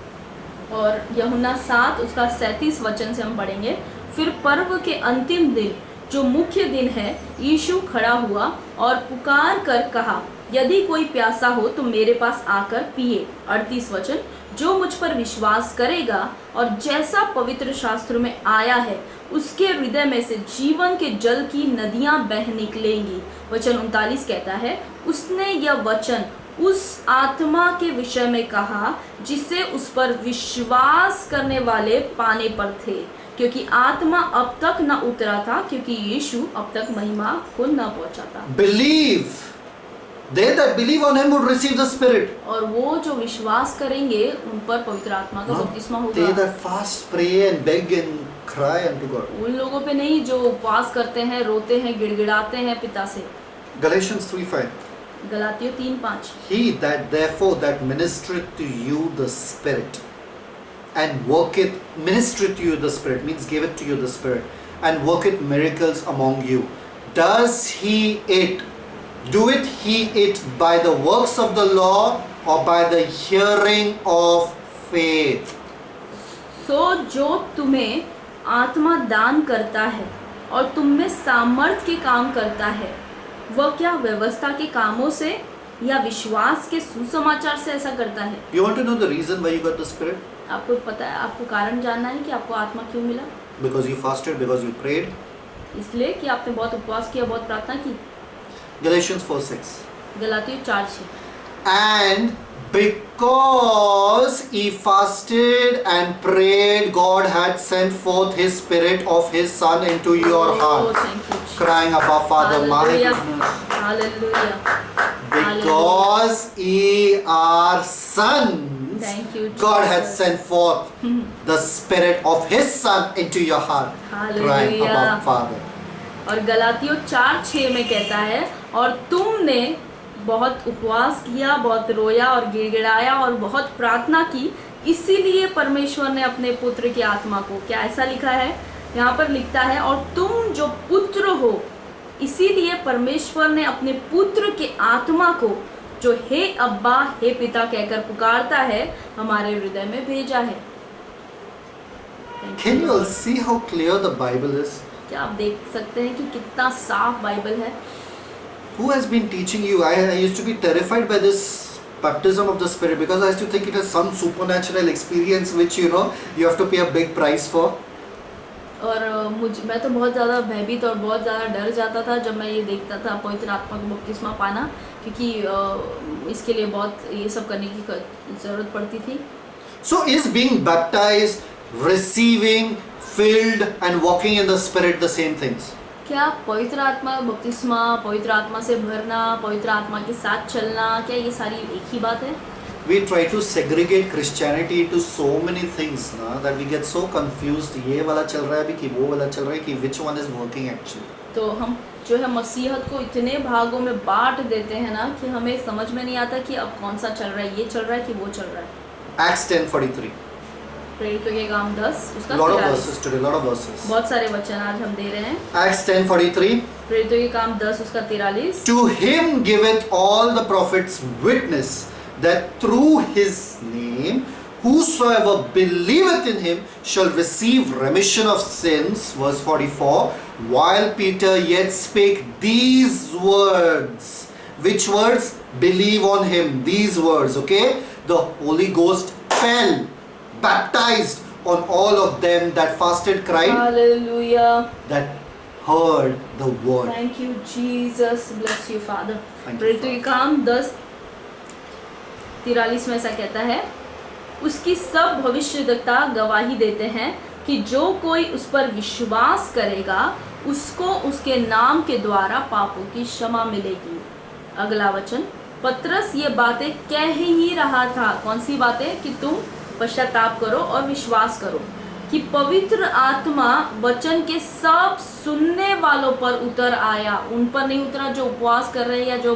और यूहन्ना 7 उसका 37 वचन से हम पढ़ेंगे। फिर पर्व के अंतिम दिन जो मुख्य दिन है, यीशु खड़ा हुआ और पुकार कर कहा, यदि कोई प्यासा हो तो मेरे पास आकर पिए। 38 वचन, जो मुझ पर विश्वास करेगा और जैसा पवित्र शास्त्र में आया है उसके हृदय में से जीवन के जल की नदियां बह निकलेंगी। वचन 39 कहता है, उसने यह वचन उस आत्मा के विषय में कहा जिसे उस पर विश्वास करने वाले पाने पर थे, क्योंकि आत्मा अब तक न उतरा था, क्योंकि यीशु अब तक महिमा को न पहुंचा था। Believe. They that believe on him would receive the Spirit. और वो जो विश्वास करेंगे उन पर पवित्र आत्मा का बपतिस्मा They होगा। that fast, pray and beg and cry unto God. उन लोगों पे नहीं जो उपवास करते हैं, रोते हैं, गिड़गिड़ाते हैं पिता से। Galatians 3:5. गलातियों 3:5। He that therefore that ministereth to you the Spirit and worketh, ministereth to you the Spirit means giveth to you the Spirit and worketh miracles among you. Does he it? Doeth he it by the works of the law or by the hearing of faith? सो जो तुम्हें आत्मा दान करता है और तुम में सामर्थ के काम करता है, वह क्या व्यवस्था के कामों से या विश्वास के सुसमाचार से ऐसा करता है? You want to know the reason why you got the Spirit? आपको पता है, आपको कारण जानना है कि आपको आत्मा क्यों मिला? Because you fasted, because you prayed. इसलिए कि आपने बहुत उपवास किया, बहुत प्रार्थना की। Galatians 4:6. गलातियों 4:6। And because he fasted and prayed, God had sent forth his Spirit of his Son into your heart, crying, Abba Father, my goodness. Hallelujah. Because ye are sons, Thank you, God had Jesus. sent forth the Spirit of his Son into your heart, crying, Hallelujah. Abba Father. और गलातियों 4:6 में कहता है, और तुमने बहुत उपवास किया, बहुत रोया और गिड़गिड़ाया और बहुत प्रार्थना की, इसीलिए परमेश्वर ने अपने पुत्र की आत्मा को, क्या ऐसा लिखा है यहाँ पर लिखता है, और तुम जो पुत्र हो, इसीलिए परमेश्वर ने अपने पुत्र के आत्मा को, जो हे अब्बा हे पिता कहकर पुकारता है, हमारे हृदय में भेजा है। Can you all see how clear the Bible is? क्या आप देख सकते हैं कि कितना साफ बाइबल है? Who has been teaching you? I used to be terrified by this baptism of the Spirit because I used to think it is some supernatural experience which you have to pay a big price for. और मैं तो बहुत ज़्यादा भयभीत और बहुत ज़्यादा डर जाता था जब मैं ये देखता था पवित्र आत्मा का बपतिस्मा पाना, क्योंकि इसके लिए बहुत ये सब करने की ज़रूरत पड़ती थी। So is being baptized, receiving, filled and walking in the Spirit the same things? क्या पवित्र आत्मा का बपतिस्मा, पवित्र आत्मा से भरना, पवित्र आत्मा के साथ चलना, क्या ये सारी एक ही बात है? We try to segregate Christianity into so many things ना, that we get so confused. ये वाला चल रहा है अभी कि वो वाला चल रहा है कि which one is working actually? तो हम जो है मसीहत को इतने भागों में बांट देते हैं ना कि हमें समझ में नहीं आता कि अब कौन सा चल रहा है, ये चल रहा है कि वो चल रहा है। Acts 10:43. प्रेरितों के काम 10 उसका Lot of 43। verses today, lot of verses. बहुत सारे वचन आज हम दे रहे हैं। Acts 10:43. प्रेरितों के काम 10 उसका 43। To him giveth all the prophets witness that through his name whosoever believeth in him shall receive remission of sins. Verse 44. While Peter yet spake these words. Which words? Believe on him. These words, okay? The Holy Ghost fell, baptized on all of them that fasted, cried, hallelujah. that heard the word. Thank you Jesus, bless you father. Thank you, प्रेरितों के काम 10:43 में ऐसा कहता है, उसकी सब भविष्यद्वक्ता गवाही देते हैं कि जो कोई उस पर विश्वास करेगा उसको उसके नाम के द्वारा पापों की क्षमा मिलेगी। अगला वचन, पतरस ये बातें कह ही रहा था। कौन सी बातें? कि तुम पश्चाताप करो और विश्वास करो, कि पवित्र आत्मा वचन के सब सुनने वालों पर उतर आया। उन पर नहीं उतरा जो उपवास कर रहे हैं या जो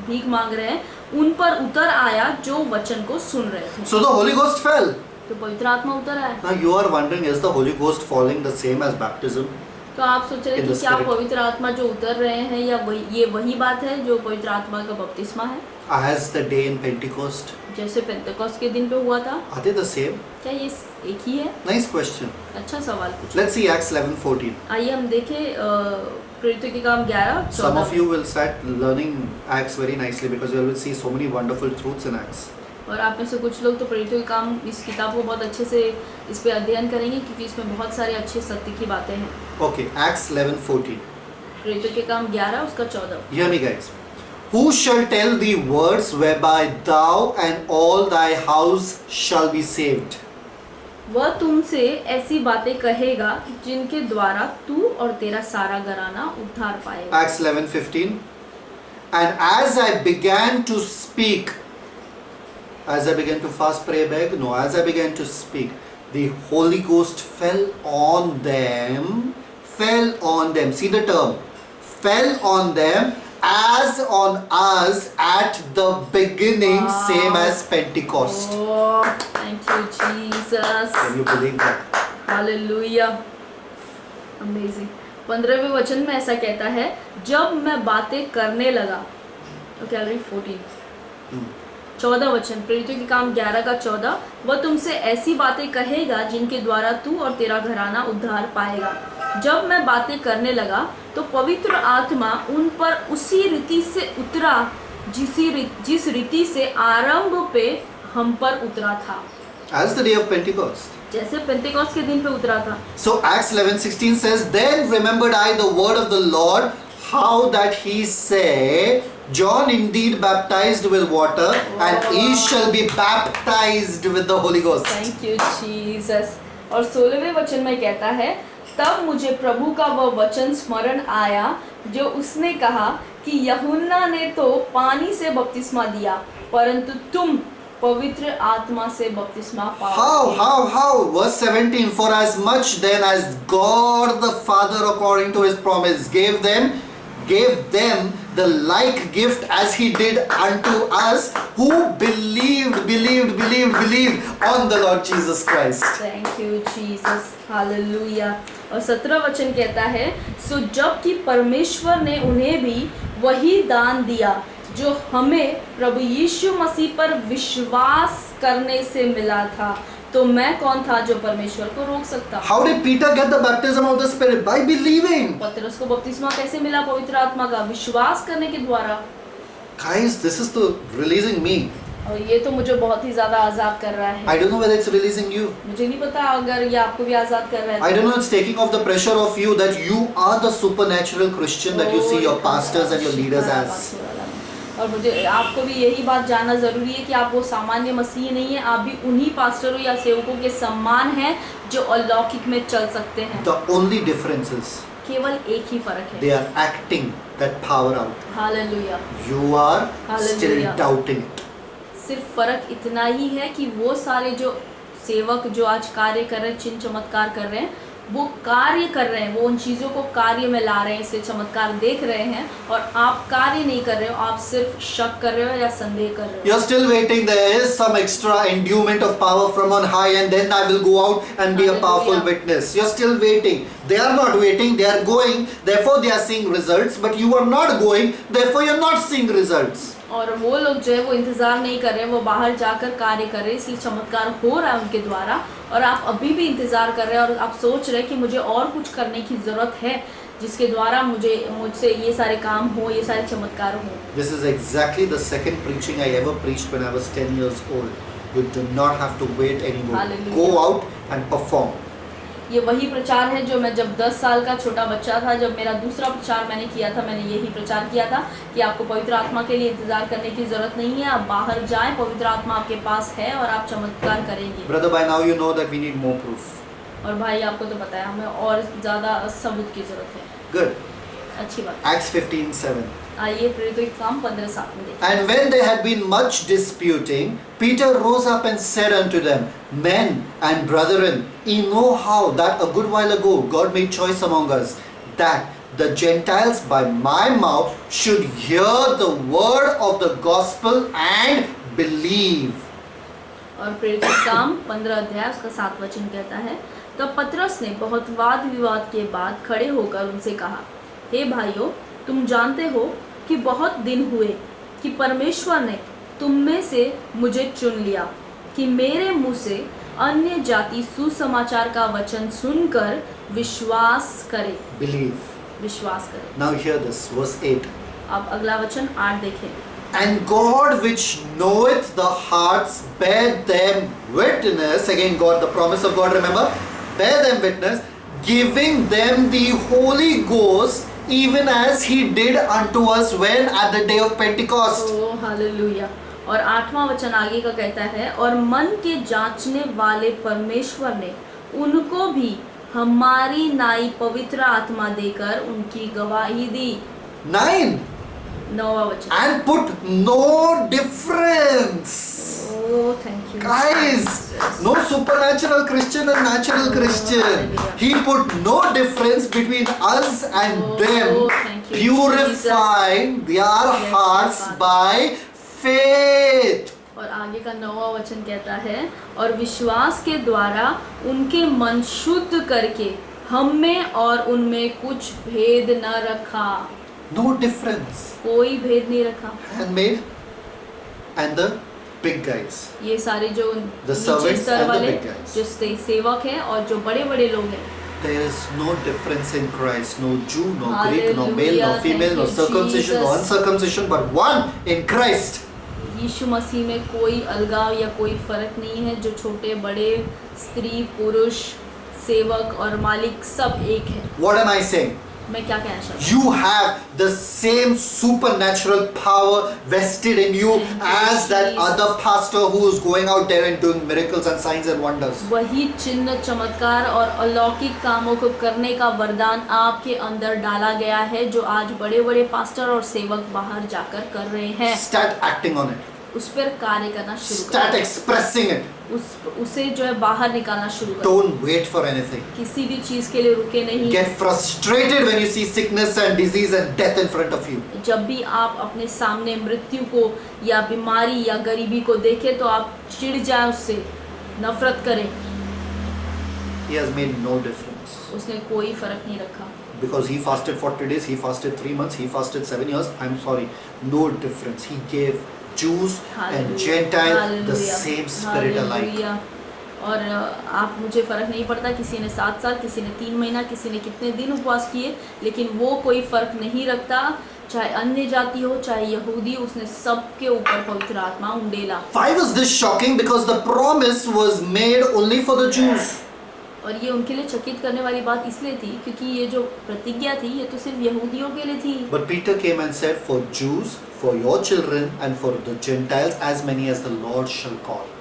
भीख मांग रहे हैं, उन पर उतर आया जो वचन को सुन रहे थे। So the Holy Ghost fell. तो पवित्र आत्मा उतर आया। Now you are wondering, is the Holy Ghost falling the same as baptism? तो आप सोच रहे हैं In कि the क्या Spirit. पवित्र आत्मा जो उतर रहे हैं या ये वही बात है जो पवित्र आत्मा का बपतिस्मा है, As the day in Pentecost? जैसे पेंतेकोस्त के दिन पे हुआ था? Are they the same? क्या ये एक ही है? Nice question. अच्छा सवाल पूछा। Let's see Acts 11:14. आइए हम देखें प्रेरितों के काम 11 Some of 14। you will start learning Acts very nicely because you will see so many wonderful truths in Acts. और आप में से कुछ लोग तो प्रेरितों के काम इस किताब को बहुत अच्छे से इस पे अध्ययन करेंगे क्योंकि इसमें बहुत सारे अच्छे सत्य की बातें हैं। Okay, Acts 11:14. प्रेरितों के काम 11 उसका 14। Hear me, guys. Who shall tell thee words whereby thou and all thy house shall be saved? वह तुमसे ऐसी बातें कहेगा जिनके द्वारा तू और तेरा सारा घराना उद्धार पाएगा। Acts 11:15. And as I began to speak, as I began to fast, pray, beg, no, as I began to speak, the Holy Ghost fell on them. See the term, fell on them as on us at the beginning, Wow. same as Pentecost. Oh, thank you Jesus. Can you believe that? Hallelujah, amazing. 15वें वचन में ऐसा कहता है, जब मैं बातें करने लगा। ओके, 14। 14 वचन, प्रेरितों के काम 11 का 14। वह तुमसे ऐसी बातें कहेगा जिनके द्वारा तू और तेरा घराना उद्धार पाएगा। जब मैं बातें करने लगा तो पवित्र आत्मा उन पर उसी रीति से उतरा जिस रीति से आरंभ पे हम पर उतरा था। As the day of Pentecost. जैसे पेंतेकोस्त के दिन पे उतरा था। So Acts 11:16 says, Then remembered I the word of the Lord, how that he said, John indeed baptized with water, and ye shall be baptized with the Holy Ghost. Thank you Jesus. और 16वें वचन में कहता है, तब मुझे प्रभु का वह वचन स्मरण आया जो उसने कहा कि यूहन्ना ने तो पानी से बपतिस्मा दिया, परंतु तुम पवित्र आत्मा से बपतिस्मा पाओगे। How? Verse 17, For as much then as God the Father according to his promise gave them the like gift as he did unto us who believed on the Lord Jesus Christ. Thank you Jesus, hallelujah. और 17 वचन कहता है, सो जब कि परमेश्वर ने उन्हें भी वही दान दिया जो हमें प्रभु यीशु मसीह पर विश्वास करने से मिला था, तो मैं कौन था जो परमेश्वर को रोक सकता। How did Peter get the baptism of the Spirit? By believing. पतरस को बपतिस्मा कैसे मिला? पवित्र आत्मा का विश्वास करने के द्वारा। Guys, this is the releasing me. और ये तो मुझे बहुत ही ज्यादा आजाद कर रहा है। I don't know whether it's releasing you. मुझे नहीं पता अगर ये आपको भी आजाद कर रहा है। I don't know, it's taking off the pressure of you that you are the supernatural Christian that you see your pastors and your leaders as. और मुझे आपको भी यही बात जानना ज़रूरी है कि आप वो सामान्य मसीह नहीं है, आप भी उन्हीं पास्टरों या सेवकों के समान हैं जो अलौकिक में चल सकते हैं। The only difference is केवल एक ही फर्क है, they are acting that power out. Hallelujah. You are still Hallelujah. doubting it. सिर्फ फर्क इतना ही है कि वो सारे जो सेवक जो आज कार्य कर रहे हैं, चिन्ह चमत्कार कर रहे हैं, वो कार्य कर रहे हैं, वो उन चीज़ों को कार्य में ला रहे हैं, इससे चमत्कार देख रहे हैं, और आप कार्य नहीं कर रहे हो, आप सिर्फ शक कर रहे हो या संदेह कर रहे हो। You're still waiting. There is some extra endowment of power from on high, and then I will go out and be a powerful Hallelujah. witness. You're still waiting. They are not waiting. They are going. Therefore, they are seeing results. But you are not going. Therefore, you're not seeing results. और वो लोग जो है वो इंतज़ार नहीं कर रहे हैं, वो बाहर जाकर कार्य कर रहे हैं, इसलिए चमत्कार हो रहा है उनके द्वारा, और आप अभी भी इंतज़ार कर रहे हैं और आप सोच रहे हैं कि मुझे और कुछ करने की ज़रूरत है जिसके द्वारा मुझसे ये सारे काम हो, ये सारे चमत्कार हो। This is exactly the second preaching I ever preached when I was 10 years old. You do not have to wait anymore. Hallelujah. Go out and perform. ये वही प्रचार है जो मैं जब 10 साल का छोटा बच्चा था, जब मेरा दूसरा प्रचार मैंने किया था, मैंने यही प्रचार किया था कि आपको पवित्र आत्मा के लिए इंतजार करने की ज़रूरत नहीं है, आप बाहर जाएं, पवित्र आत्मा आपके पास है और आप चमत्कार करेंगे। Brother, by now you know that we need more proof. और भाई आपको तो पता है हमें और ज़्यादा सबूत की ज़रूरत है। Good. अच्छी बात। Acts 15:7. आइए प्रेरितों के काम 15:7 में देखते हैं। And when they had been much disputing, Peter rose up and said unto them, Men and brethren, ye know how that a good while ago God made choice among us, that the Gentiles by my mouth should hear the word of the gospel and believe. और प्रेरितों के काम 15 अध्याय उसका 7 वचन कहता है, तब पतरस ने बहुत वाद विवाद के बाद खड़े होकर उनसे कहा, हे भाइयों, तुम जानते हो कि बहुत दिन हुए कि परमेश्वर ने तुम में से मुझे चुन लिया कि मेरे मुंह से अन्य जाति सुसमाचार का वचन सुनकर विश्वास करे। Believe. विश्वास करे। Now hear this, verse 8. अब अगला वचन 8 देखें। And God which knoweth the hearts bear them witness, again God, the promise of God, remember, bear them witness, giving them the Holy Ghost, even as He did unto us when at the day of Pentecost. Oh hallelujah. और 8वां वचन आगे का कहता है, और मन के जांचने वाले परमेश्वर ने उनको भी हमारी नाई पवित्र आत्मा देकर उनकी गवाही दी। 9. 9वां वचन। And put no difference. Oh, thank you. Guys, no supernatural Christian and natural Christian. He put no difference between us and them, thank you, purifying their hearts by faith. और आगे का 9वां वचन कहता है, और विश्वास के द्वारा उनके मन शुद्ध करके हम में और उनमें कुछ भेद न रखा। No difference. कोई भेद नहीं रखा। Handmaid and the big guys. ये सारे जो The नीचे servants स्तर and the वाले big guys. जो सेवक हैं और जो बड़े बड़े लोग हैं, There is no difference in Christ. No Jew, no Greek, no male, no Hallelujah. female, no Thank you, circumcision, no Jesus. uncircumcision, but one in Christ. यीशु मसीह में कोई अलगाव या कोई फर्क नहीं है। जो छोटे बड़े, स्त्री पुरुष, सेवक और मालिक सब एक है। What am I saying? मैं क्या कहना चाहती हूँ? You have the same supernatural power vested in you as that other pastor who is going out there and doing miracles and signs and wonders. वही चिन्ह, चमत्कार और अलौकिक कामों को करने का वरदान आपके अंदर डाला गया है, जो आज बड़े बड़े पास्टर और सेवक बाहर जाकर कर रहे हैं। Start acting on it. उस पर कार्य करना शुरू Start करें। expressing it. उसे जो है बाहर निकालना शुरू करें। Don't wait for anything. किसी भी चीज के लिए रुके नहीं। Get frustrated when you see sickness and disease and death in front of you. जब भी आप अपने सामने मृत्यु को या बीमारी या गरीबी को देखें तो आप चिढ़ जाएं, उससे नफरत करें। He has made no difference. उसने कोई फर्क नहीं रखा। Because he fasted 40 days, he fasted 3 months, he fasted 7 years. I'm sorry, no difference. He gave Jews and Gentile the same spirit alike. और आप मुझे फ़र्क नहीं पड़ता, किसी ने 7 साल, किसी ने 3 महीना, किसी ने कितने दिन उपवास किए, लेकिन वो कोई फ़र्क नहीं रखता। चाहे अन्य जाति हो, चाहे यहूदी, उसने सबके ऊपर पवित्र आत्मा उंडेला। Why was this shocking? Because the promise was made only for the Jews. और ये उनके लिए चकित करने वाली बात इसलिए थी क्योंकि ये जो प्रतिज्ञा थी ये तो सिर्फ यहूदियों के लिए थी। But Peter came and said, for Jews, for your children, and for the Gentiles, as many as the Lord shall call.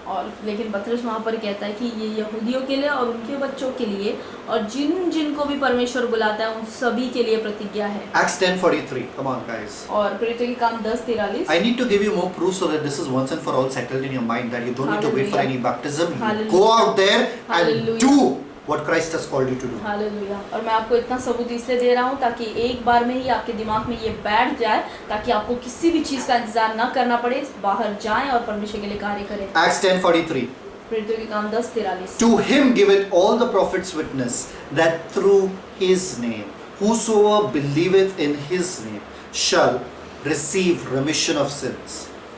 और लेकिन पतरस वहाँ पर कहता है कि ये यहूदियों के लिए और उनके बच्चों के लिए और जिनको भी परमेश्वर बुलाता है उन सभी के लिए प्रतिज्ञा है। Acts 10:43. Come on, guys. और प्रेरितों के काम 10:43। I need to give you more proof so that this is once and for all settled in your mind, that you don't need to wait for any baptism. You go out there and do what Christ has called you to do. Hallelujah. और मैं आपको इतना सबूत इसलिए दे रहा हूँ ताकि एक बार में ही आपके दिमाग में ये बैठ जाए, ताकि आपको किसी भी चीज़ का इंतजार न करना पड़े, बाहर जाएं और परमेश्वर के लिए कार्य करें। Acts 10:43. प्रेरितों के काम 10:43। To him giveth all the prophets witness that through his name whosoever believeth in his name shall receive remission of sins.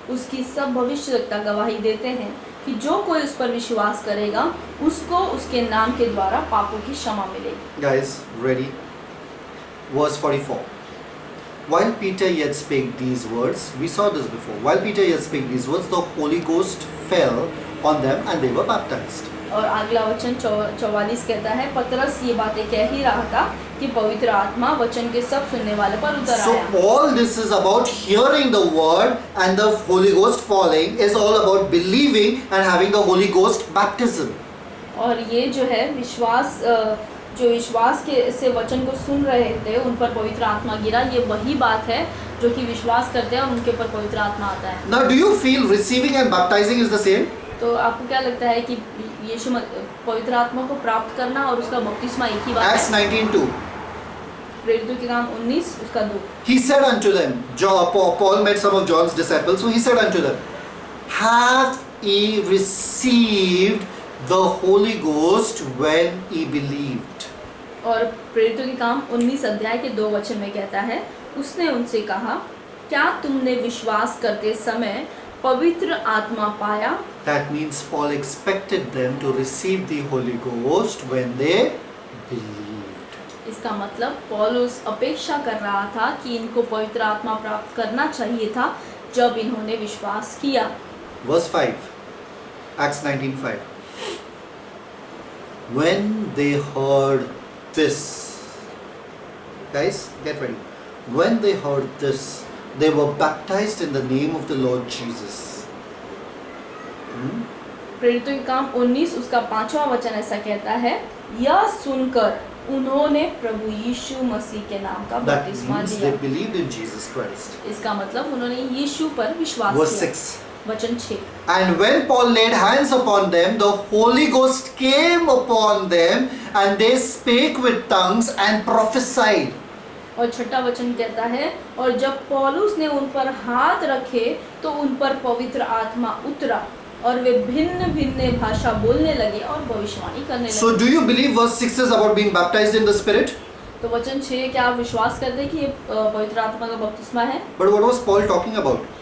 उसकी सब भविष्यवक्ता गवाही देते हैं कि जो कोई उस पर विश्वास करेगा उसको उसके नाम के द्वारा पापों की क्षमा मिलेगी। Guys, ready? Verse 44. While Peter yet spake these words, we saw this before. While Peter yet spake these words, the Holy Ghost fell on them and they were baptized. और अगला वचन 44 कहता है, पतरस ये बातें कह ही रहा था कि पवित्र आत्मा वचन के सब सुनने वाले पर उतर So आया। all this is about hearing the word and the Holy Ghost falling, is all about believing and having the Holy Ghost baptism. और ये जो है विश्वास, जो विश्वास के से वचन को सुन रहे थे उन पर पवित्र आत्मा गिरा, ये वही बात है जो कि विश्वास करते हैं और उनके ऊपर पवित्र आत्मा आता है। Now do you feel receiving and baptizing is the same? तो आपको क्या लगता है कि यीशु पवित्र आत्मा को प्राप्त करना और उसका बपतिस्मा एक ही बात Acts है? 19:2. प्रेरितों के काम 19 उसका 2। He said unto them, Paul met some of John's disciples, so he said unto them, have he received the Holy Ghost when he believed. और प्रेरितों के काम 19 अध्याय के 2 वचन में कहता है, उसने उनसे कहा, क्या तुमने विश्वास करते समय पवित्र आत्मा पाया? That means Paul expected them to receive the Holy Ghost when they believed. इसका मतलब पौलुस अपेक्षा कर रहा था कि इनको पवित्र आत्मा प्राप्त करना चाहिए था जब इन्होंने विश्वास किया। Verse 5, Acts 19:5. When they heard this, guys, get ready. When they heard this, they were baptized in the name of the Lord Jesus. प्रेरितों के काम 19 उसका 5वां वचन ऐसा कहता है, यह सुनकर उन्होंने प्रभु यीशु मसीह के नाम का That बपतिस्मा means लिया। they believed in Jesus Christ. इसका मतलब उन्होंने यीशु पर विश्वास Verse किया। 6. वचन 6, And when Paul laid hands upon them, the Holy Ghost came upon them, and they spake with tongues and prophesied. और 6वां वचन कहता है, और जब पौलुस ने उन पर हाथ रखे तो उन पर पवित्र आत्मा उतरा और वे भिन्न भिन्न भाषा बोलने लगे और भविष्यवाणी करने लगे। So, do you believe verse 6 is about being baptized in the Spirit? तो वचन 6, क्या आप विश्वास करते हैं कि ये पवित्र आत्मा का बपतिस्मा है? But what was Paul talking about?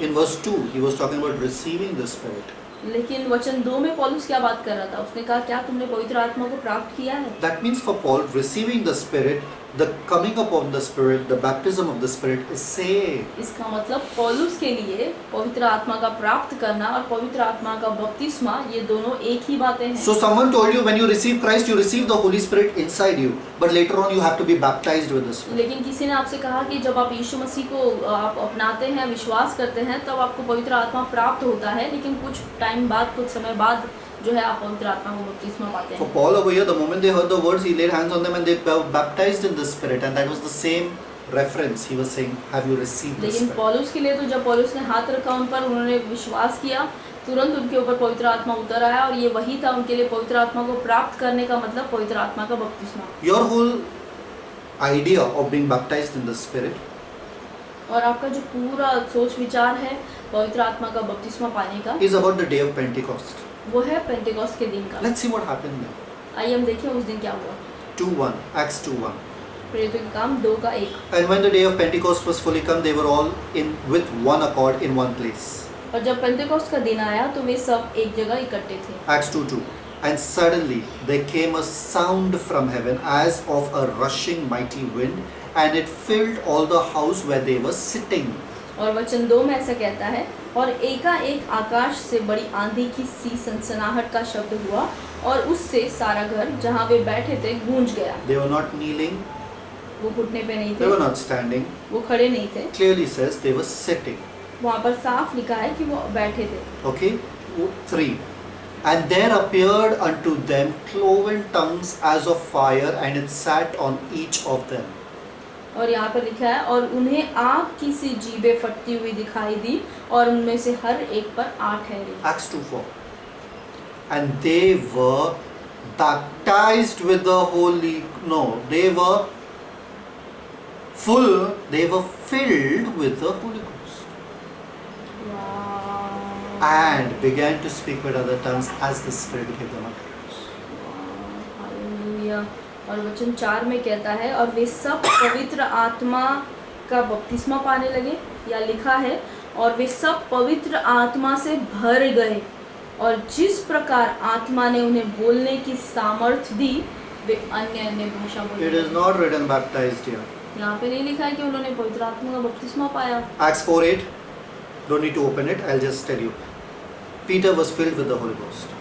In verse 2, he was talking about receiving the Spirit. लेकिन वचन 2 में पौलुस क्या बात कर रहा था? उसने कहा, क्या तुमने पवित्र आत्मा को प्राप्त किया है? That means for Paul, receiving the Spirit, the coming upon the Spirit, the baptism of the Spirit is same. इसका मतलब पौलुस के लिए पवित्र आत्मा का प्राप्त करना और पवित्र आत्मा का बपतिस्मा, ये दोनों एक ही बातें हैं। So someone told you when you receive Christ, you receive the Holy Spirit inside you. But later on, you have to be baptized with the Spirit. लेकिन किसी ने आपसे कहा कि जब आप यीशु मसीह को आप अपनाते हैं, विश्वास करते हैं, तब आपको पवित्र आत्मा प्राप्त होता है, लेकिन कुछ टाइम बाद, कुछ समय बाद जो है आप पवित्र आत्मा को बपतिस्मा पाते For हैं। Paul over here, the moment they heard the words, he laid hands on them and they were baptized in the Spirit. And that was the same reference. He was saying, have you received the लेकिन Spirit? पौलुस के लिए तो जब पौलुस ने हाथ रखा उन पर, उन्होंने विश्वास किया, तुरंत उनके ऊपर पवित्र आत्मा उतर आया और ये वही था उनके लिए पवित्र आत्मा को प्राप्त करने का मतलब, पवित्र आत्मा का बपतिस्मा। Your whole idea of being baptized in the Spirit और आपका जो पूरा सोच विचार है पवित्र आत्मा का बपतिस्मा पाने का, is about the day of Pentecost. वो है पेंटेकोस्ट के दिन का। Let's see what happened there. आइए हम देखें उस दिन क्या हुआ। 2:1, Acts 2:1. प्रेरितों के काम 2 का 1। And when the day of Pentecost was fully come, they were all in with one accord in one place. और जब पेंटेकोस्ट का दिन आया तो वे सब एक जगह इकट्ठे थे। Acts 2:2. And suddenly there came a sound from heaven as of a rushing mighty wind, and it filled all the house where they were sitting. और वचन 2 में ऐसा कहता है, और एकाएक आकाश से बड़ी आंधी की सी सनसनाहट का शब्द हुआ और उससे सारा घर जहाँ वे बैठे थे गूंज गया। They were not kneeling, वो घुटने पे नहीं they were थे, not standing. वो खड़े नहीं थे, Clearly says they were sitting. वहाँ पर साफ लिखा है कि वो बैठे थे। Okay? 3. And there appeared unto them cloven tongues as of fire, and it sat on each of them. और यहाँ पर लिखा है, और उन्हें आग की सी जीभें फटती हुई दिखाई दी और उनमें से हर एक पर 8 ठहरी। Acts 2:4. And they were baptized with the Holy, no, they were filled with the Holy Ghost. And began to speak with other tongues as the Spirit gave them utterance. Hallelujah. और वचन 4 में कहता है, और वे सब पवित्र आत्मा का बपतिस्मा पाने लगे, या लिखा है, और वे सब पवित्र आत्मा से भर गए और जिस प्रकार आत्मा ने उन्हें बोलने की सामर्थ्य दी, वे अन्य अन्य भाषा बोले। It is not written baptized here. यहाँ पे नहीं लिखा है कि उन्होंने पवित्र आत्मा का बपतिस्मा पाया। Acts 4:8. Don't need to open it. I'll just tell you. Peter was filled with the Holy Ghost.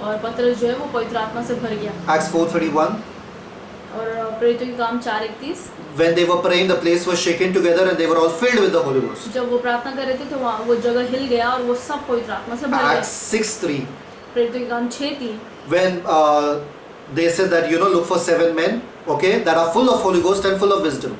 और पतरस जो है वो पवित्र आत्मा से भर गया। Acts 4:31. और प्रेरितों के काम 4:31। When they were praying, the place was shaken together, and they were all filled with the Holy Ghost. जब वो प्रार्थना कर रहे थे तो वहाँ वो जगह हिल गया और वो सब पवित्र आत्मा से भर Acts गया। 6:3. प्रेरितों के काम 6:3। When they said that, look for 7 men, okay, that are full of Holy Ghost and full of wisdom.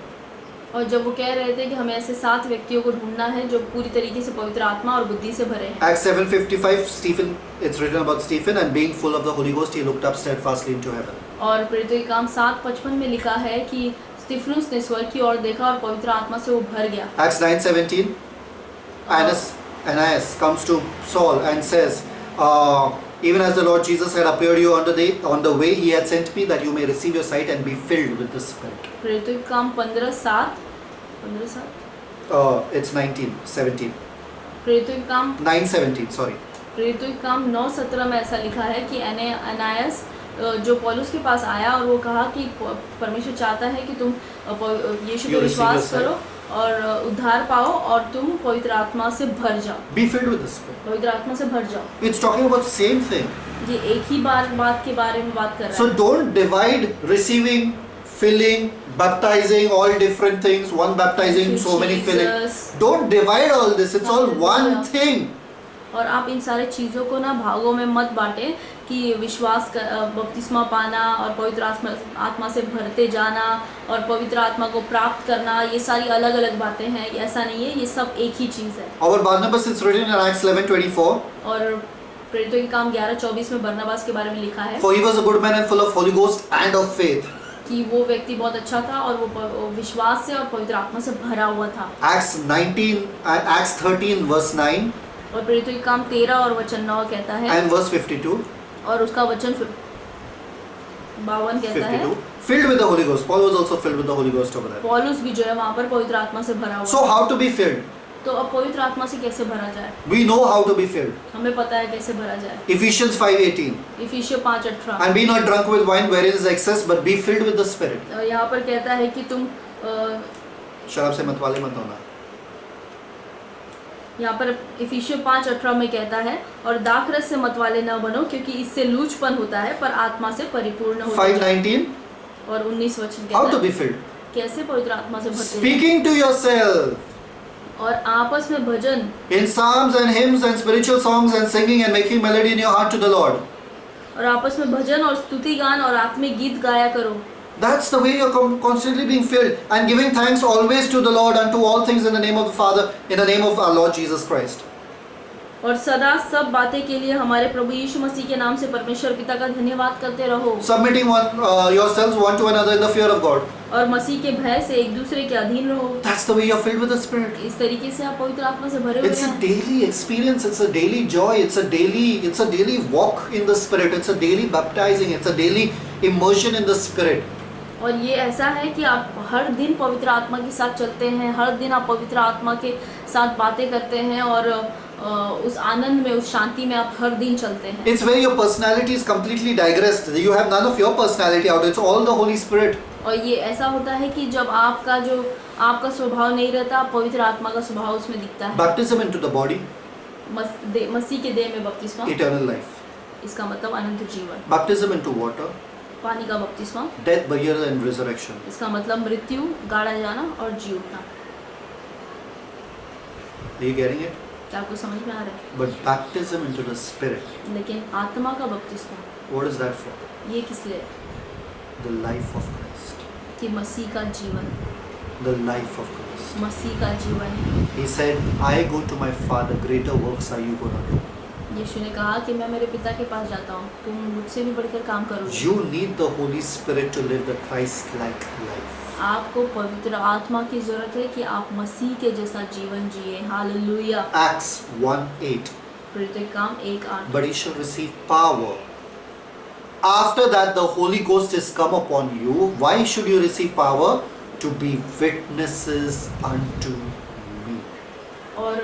और जब वो कह रहे थे कि हमें ऐसे 7 व्यक्तियों को ढूंढना है जो पूरी तरीके से पवित्र आत्मा और बुद्धि से भरे हैं। Acts 7:55, Stephen, it's written about Stephen, and being full of the Holy Ghost, he looked up steadfastly into heaven. और प्रेरितों के काम 7:55 में लिखा है कि स्तिफनुस ने स्वर्ग की ओर देखा और पवित्र आत्मा से वो भर गया। Acts 9:17, Annas, Ananias comes to Saul and says, even as the Lord Jesus had appeared you on the way he had sent me, that you may receive your sight and be filled with the Spirit. प्रेरितों के काम 15:7 It's 19:17. प्रेरितों के काम 9:17, sorry. प्रेरितों के काम 9:17 में ऐसा लिखा है कि अनायास जो पौलुस के पास आया और वो कहा कि परमेश्वर चाहता है कि तुम यीशु पर विश्वास करो और उद्धार पाओ और तुम पवित्र आत्मा से भर जाओ। Be filled with the Spirit. पवित्र आत्मा से भर जाओ। It's talking about same thing. ये एक ही बात के बारे में बात कर रहा So है। don't divide receiving, filling, baptizing, all different things. One baptizing, so many filling. Jesus। Don't divide all this. It's all one thing. और आप इन सारे चीज़ों को ना भागों में मत बांटें कि विश्वास का बपतिस्मा पाना और पवित्र आत्मा से भरते जाना और पवित्र आत्मा को प्राप्त करना, ये सारी अलग अलग बातें हैं। ऐसा नहीं है, ये सब एक ही चीज़ है। Our Barnabas is written in Acts 11:24. और प्रेरितों के काम 11:24 में बरनबास के बारे में लिखा है For he was a good man and full of Holy Ghost and of faith. कि वो व्यक्ति बहुत अच्छा था और वो विश्वास से और पवित्र आत्मा से भरा हुआ था। Acts 13 verse 9 और प्रेरितों के काम 13 और वचन 9 कहता है and verse 52. और उसका वचन 52 कहता है 52. Filled with the Holy Ghost. Paul was also filled with the Holy Ghost over there. पौलुस भी जो है वहाँ पर पवित्र आत्मा से भरा हुआ So था। how to be filled? तो अब पवित्र आत्मा से कैसे भरा जाए? We know how to be filled. हमें पता है कैसे भरा जाए। Ephesians 5:18. इफिसियों 5:18 And be not drunk with wine wherein is excess, but be filled with the Spirit. यहाँ पर कहता है कि तुम शराब से मतवाले मत होना. यहाँ पर इफिसियों 5:18 में कहता है और दाखरस से मतवाले न बनो क्योंकि इससे लूचपन होता है पर आत्मा से परिपूर्ण हो। 5:19. और 19 वचन How कहता to है be filled? कैसे पवित्र आत्मा से भरते हैं। Speaking to yourself और आपस में भजन in psalms and hymns and spiritual songs and singing and making melody in your heart to the Lord. और आपस में भजन और स्तुति गान और आत्मिक गीत गाया करो। That's the way you're constantly being filled, and giving thanks always to the Lord and to all things in the name of the Father, in the name of our Lord Jesus Christ. और सदा सब बातें के लिए हमारे प्रभु यीशु मसीह के नाम से परमेश्वर पिता का धन्यवाद करते रहो। Submitting yourselves one to another in the fear of God. और मसीह के भय से एक दूसरे के अधीन रहो। That's the way you're filled with the Spirit. इस तरीके से आप पवित्र आत्मा से भरे हुए It's a हैं। daily experience. It's a daily joy. It's a daily walk in the Spirit. It's a daily baptizing. It's a daily immersion in the Spirit. और ये ऐसा है कि आप हर दिन पवित्र आत्मा के साथ चलते हैं, हर दिन आप पवित्र आत्मा के साथ बातें करते हैं और उस आनंद में, उस शांति में आप हर दिन चलते हैं। It's where your personality is completely digressed. You have none of your personality out. It's all the Holy Spirit. और ये ऐसा होता है कि जब आपका स्वभाव नहीं रहता, पवित्र आत्मा का स्वभाव उसमें दिखता है। Baptism into the body, मसीह के देह में बपतिस्मा, eternal life. इसका मतलब अनंत जीवन। Baptism into water, पानी का बपतिस्मा, death, burial and resurrection. इसका मतलब मृत्यु, गाड़ा जाना और जी उठना। Are you getting it? क्या आपको समझ में आ रहा है? But baptism into the Spirit, लेकिन आत्मा का बपतिस्मा what is that for? ये किस लिए? The life of Christ. कि मसीह का जीवन, The life of Christ. मसीह का जीवन। He said, I go to my Father, greater works are you going to do. यीशु ने कहा कि मैं मेरे पिता के पास जाता हूँ, तुम मुझसे भी बढ़कर काम करोगे। You need the Holy Spirit to live the Christ-like life. आपको पवित्र आत्मा की जरूरत है कि आप मसीह के जैसा जीवन जिए। हालेलुया। Acts 1:8. प्रेरितों के काम 1:8। But he shall receive power. After that the Holy Ghost is come upon you. Why should you receive power? To be witnesses unto me. और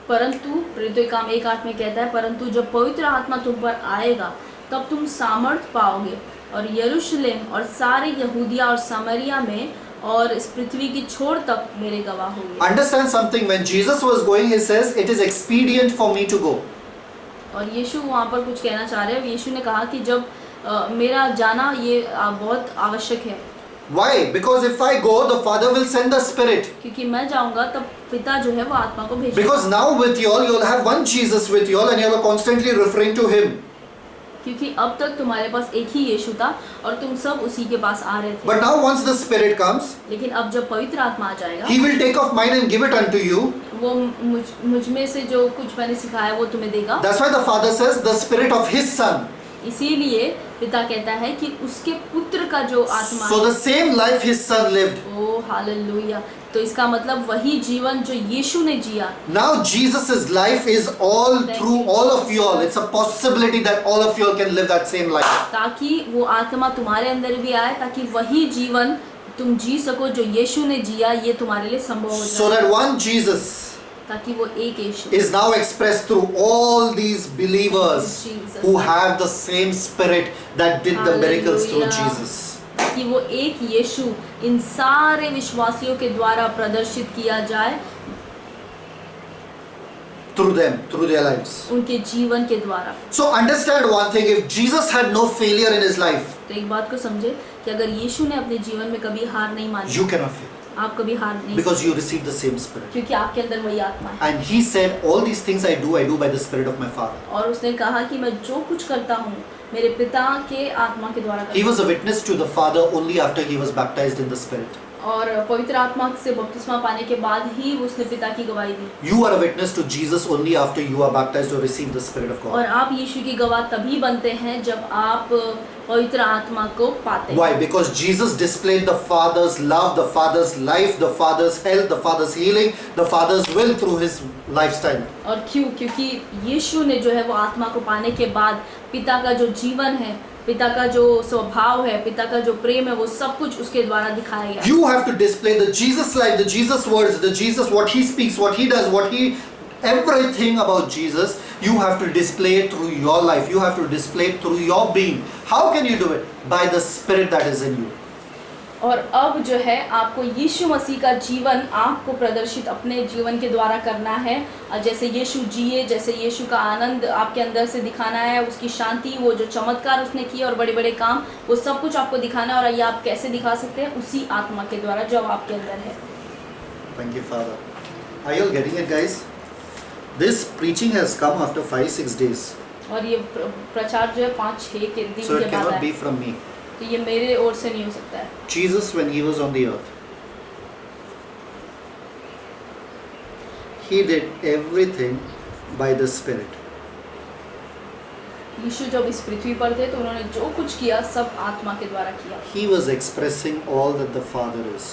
परंतु प्रेरितों के काम 1:8 में कहता है परंतु जब पवित्र आत्मा तुम पर आएगा तब तुम सामर्थ पाओगे और यरूशलेम और सारे यहूदिया और सामरिया में और इस पृथ्वी की छोर तक मेरे गवाह होंगे। Understand something. When Jesus was going, he says, it is expedient for me to go. और यीशु वहाँ पर कुछ कहना चाह रहे हैं। यीशु ने कहा कि जब मेरा जाना ये बहुत आवश्यक है। Why? Because if I go, the Father will send the Spirit. क्योंकि मैं जाऊंगा तब पिता जो है वो आत्मा को भेजेगा। Because now with you all, you'll have one Jesus with you all, and you're constantly referring to Him. क्योंकि अब तक तुम्हारे पास एक ही यीशु था और तुम सब उसी के पास आ रहे थे। But now once the Spirit comes, लेकिन अब जब पवित्र आत्मा आ जाएगा, He will take off mine and give it unto you. वो मुझ में से जो कुछ मैंने सिखाया वो तुम्हें देगा। That's why the Father says, the Spirit of His Son. इसीलिए पिता कहता है कि उसके पुत्र का जो आत्मा So the same life His Son lived. O hallelujah, तो इसका मतलब वही जीवन जो यीशु ने जिया, Now Jesus' life is all Thank through you, all of you all. Jesus. It's a possibility that all of you all can live that same life. ताकि वो आत्मा तुम्हारे अंदर भी आए, ताकि वही जीवन तुम जी सको जो यीशु ने जिया, ये तुम्हारे लिए संभव हो So जाए, that one Jesus ताकि वो एक यीशु is now expressed through all these believers Jesus. who have the same spirit that did the miracles through Hallelujah. Jesus. कि वो एक यीशु इन सारे विश्वासियों के द्वारा प्रदर्शित किया जाए, Through them, through their lives. उनके जीवन के द्वारा। So understand one thing, if Jesus had no failure in his life, तो एक बात को समझे कि अगर यीशु ने अपने जीवन में कभी हार नहीं मानी, you cannot fail आप कभी हार नहीं because सकते, you received the same spirit. क्योंकि आपके अंदर वही आत्मा है। And he said, all these things I do by the spirit of my Father. और उसने कहा कि मैं जो कुछ करता हूँ मेरे पिता के आत्मा के द्वारा He करता was a witness to the Father only after he was baptized in the Spirit. हूँ। और पवित्र आत्मा से बपतिस्मा पाने के बाद ही उसने पिता की गवाही दी। You are a witness to Jesus only after you are baptized or receive the Spirit of और God. आप यीशु की गवाह तभी बनते हैं जब आप पवित्र आत्मा को पाते Why? हैं। Because Jesus displayed the Father's love, the Father's life, the Father's health, the Father's healing, the Father's will through his lifestyle. और क्यों? क्योंकि यीशु ने जो है वो आत्मा को पाने के बाद पिता का जो जीवन है, पिता का जो स्वभाव है, पिता का जो प्रेम है, वो सब कुछ उसके द्वारा दिखाया गया। You have to display the Jesus life, the Jesus words, the Jesus, what he speaks, what he does, everything about Jesus. You have to display it through your life. You have to display it through your being. How can you do it? By the Spirit that is in you. और अब जो है आपको यीशु मसीह का जीवन आपको प्रदर्शित अपने जीवन के द्वारा करना है। और जैसे यीशु जिए, जैसे यीशु का आनंद आपके अंदर से दिखाना है, उसकी शांति, वो जो चमत्कार उसने किए और बड़े बड़े काम, वो सब कुछ आपको दिखाना है। और ये आप कैसे दिखा सकते हैं? उसी आत्मा के द्वारा जो आपके अंदर है। Thank you, Father. Are you all getting it, guys? This preaching has come after 5-6 days. और ये प्रचार जो है 5-6 के दिन So के it बाद cannot है, be from me. तो ये मेरे ओर से नहीं हो सकता है। Jesus, when he was on the earth, he did everything by the Spirit. यीशु जब इस पृथ्वी पर थे तो उन्होंने जो कुछ किया सब आत्मा के द्वारा किया। He was expressing all that the Father is.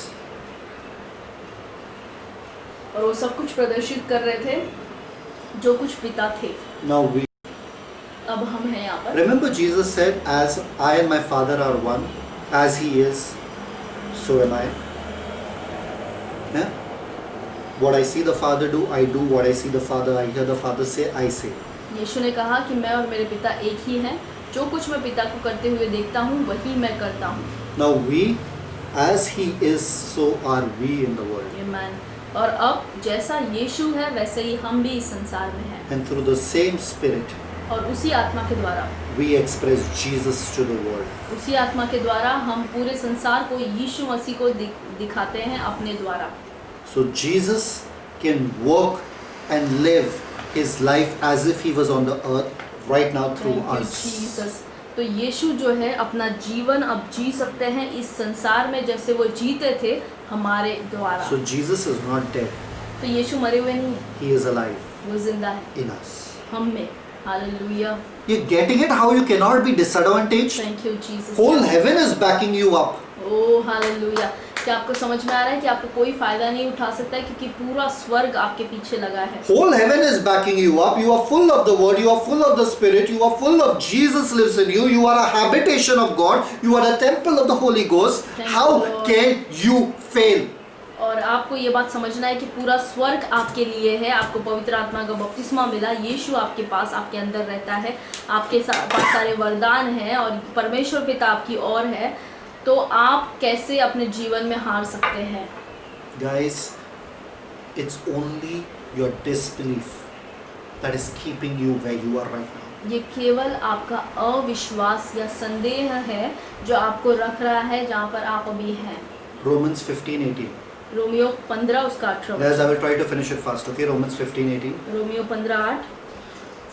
और वो सब कुछ प्रदर्शित कर रहे थे जो कुछ पिता थे। Now we अब हम हैं यहाँ पर। remember Jesus said, as I and my Father are one, as he is, so am I. Yeah? What I see the Father do, I do. What I see the Father, I hear the Father say, I say. यीशु ने कहा कि मैं और मेरे पिता एक ही हैं, जो कुछ मैं पिता को करते हुए देखता हूँ वही मैं करता हूँ। Now we, as he is, so are we in the world. आमीन। और अब जैसा यीशु है वैसे ही हम भी इस संसार में हैं। And through the same Spirit, और उसी आत्मा के द्वारा, we express Jesus to the world. उसी आत्मा के द्वारा हम पूरे संसार को यीशु मसीह को दिखाते हैं अपने द्वारा। So Jesus can work and live his life as if he was on the earth right now through Thank you, us. Jesus। तो यीशु जो है अपना जीवन अब जी सकते हैं इस संसार में जैसे वो जीते थे हमारे द्वारा। So Jesus is not dead. तो यीशु मरे हुए नहीं, He is alive वो जिंदा है in us. हम में। Hallelujah. You're getting it? How you cannot be disadvantaged? Thank you Jesus. Whole heaven is backing you up. Oh hallelujah. क्या आपको समझ में आ रहा है कि आपको कोई फायदा नहीं उठा सकता है क्योंकि पूरा स्वर्ग आपके पीछे लगा है। Whole heaven is backing you up. You are full of the word. You are full of the Spirit. You are full of Jesus lives in you. You are a habitation of God. You are a temple of the Holy Ghost. Thank How you, Lord. can you fail? और आपको ये बात समझना है कि पूरा स्वर्ग आपके लिए है। आपको पवित्र आत्मा का बपतिस्मा मिला, यीशु आपके पास, आपके अंदर रहता है, आपके पास सारे वरदान हैं और परमेश्वर पिता आपकी ओर है। तो आप कैसे अपने जीवन में हार सकते हैं? Guys, it's only your disbelief that is keeping you where you are right now. ये केवल आपका अविश्वास या संदेह है जो आपको रख रहा है जहाँ पर आप अभी हैं। Romans 15:18. रोमियो 15 उसका 18। Guys, I will try to finish it fast. Okay, Romans 15:18. Romeo 15:8।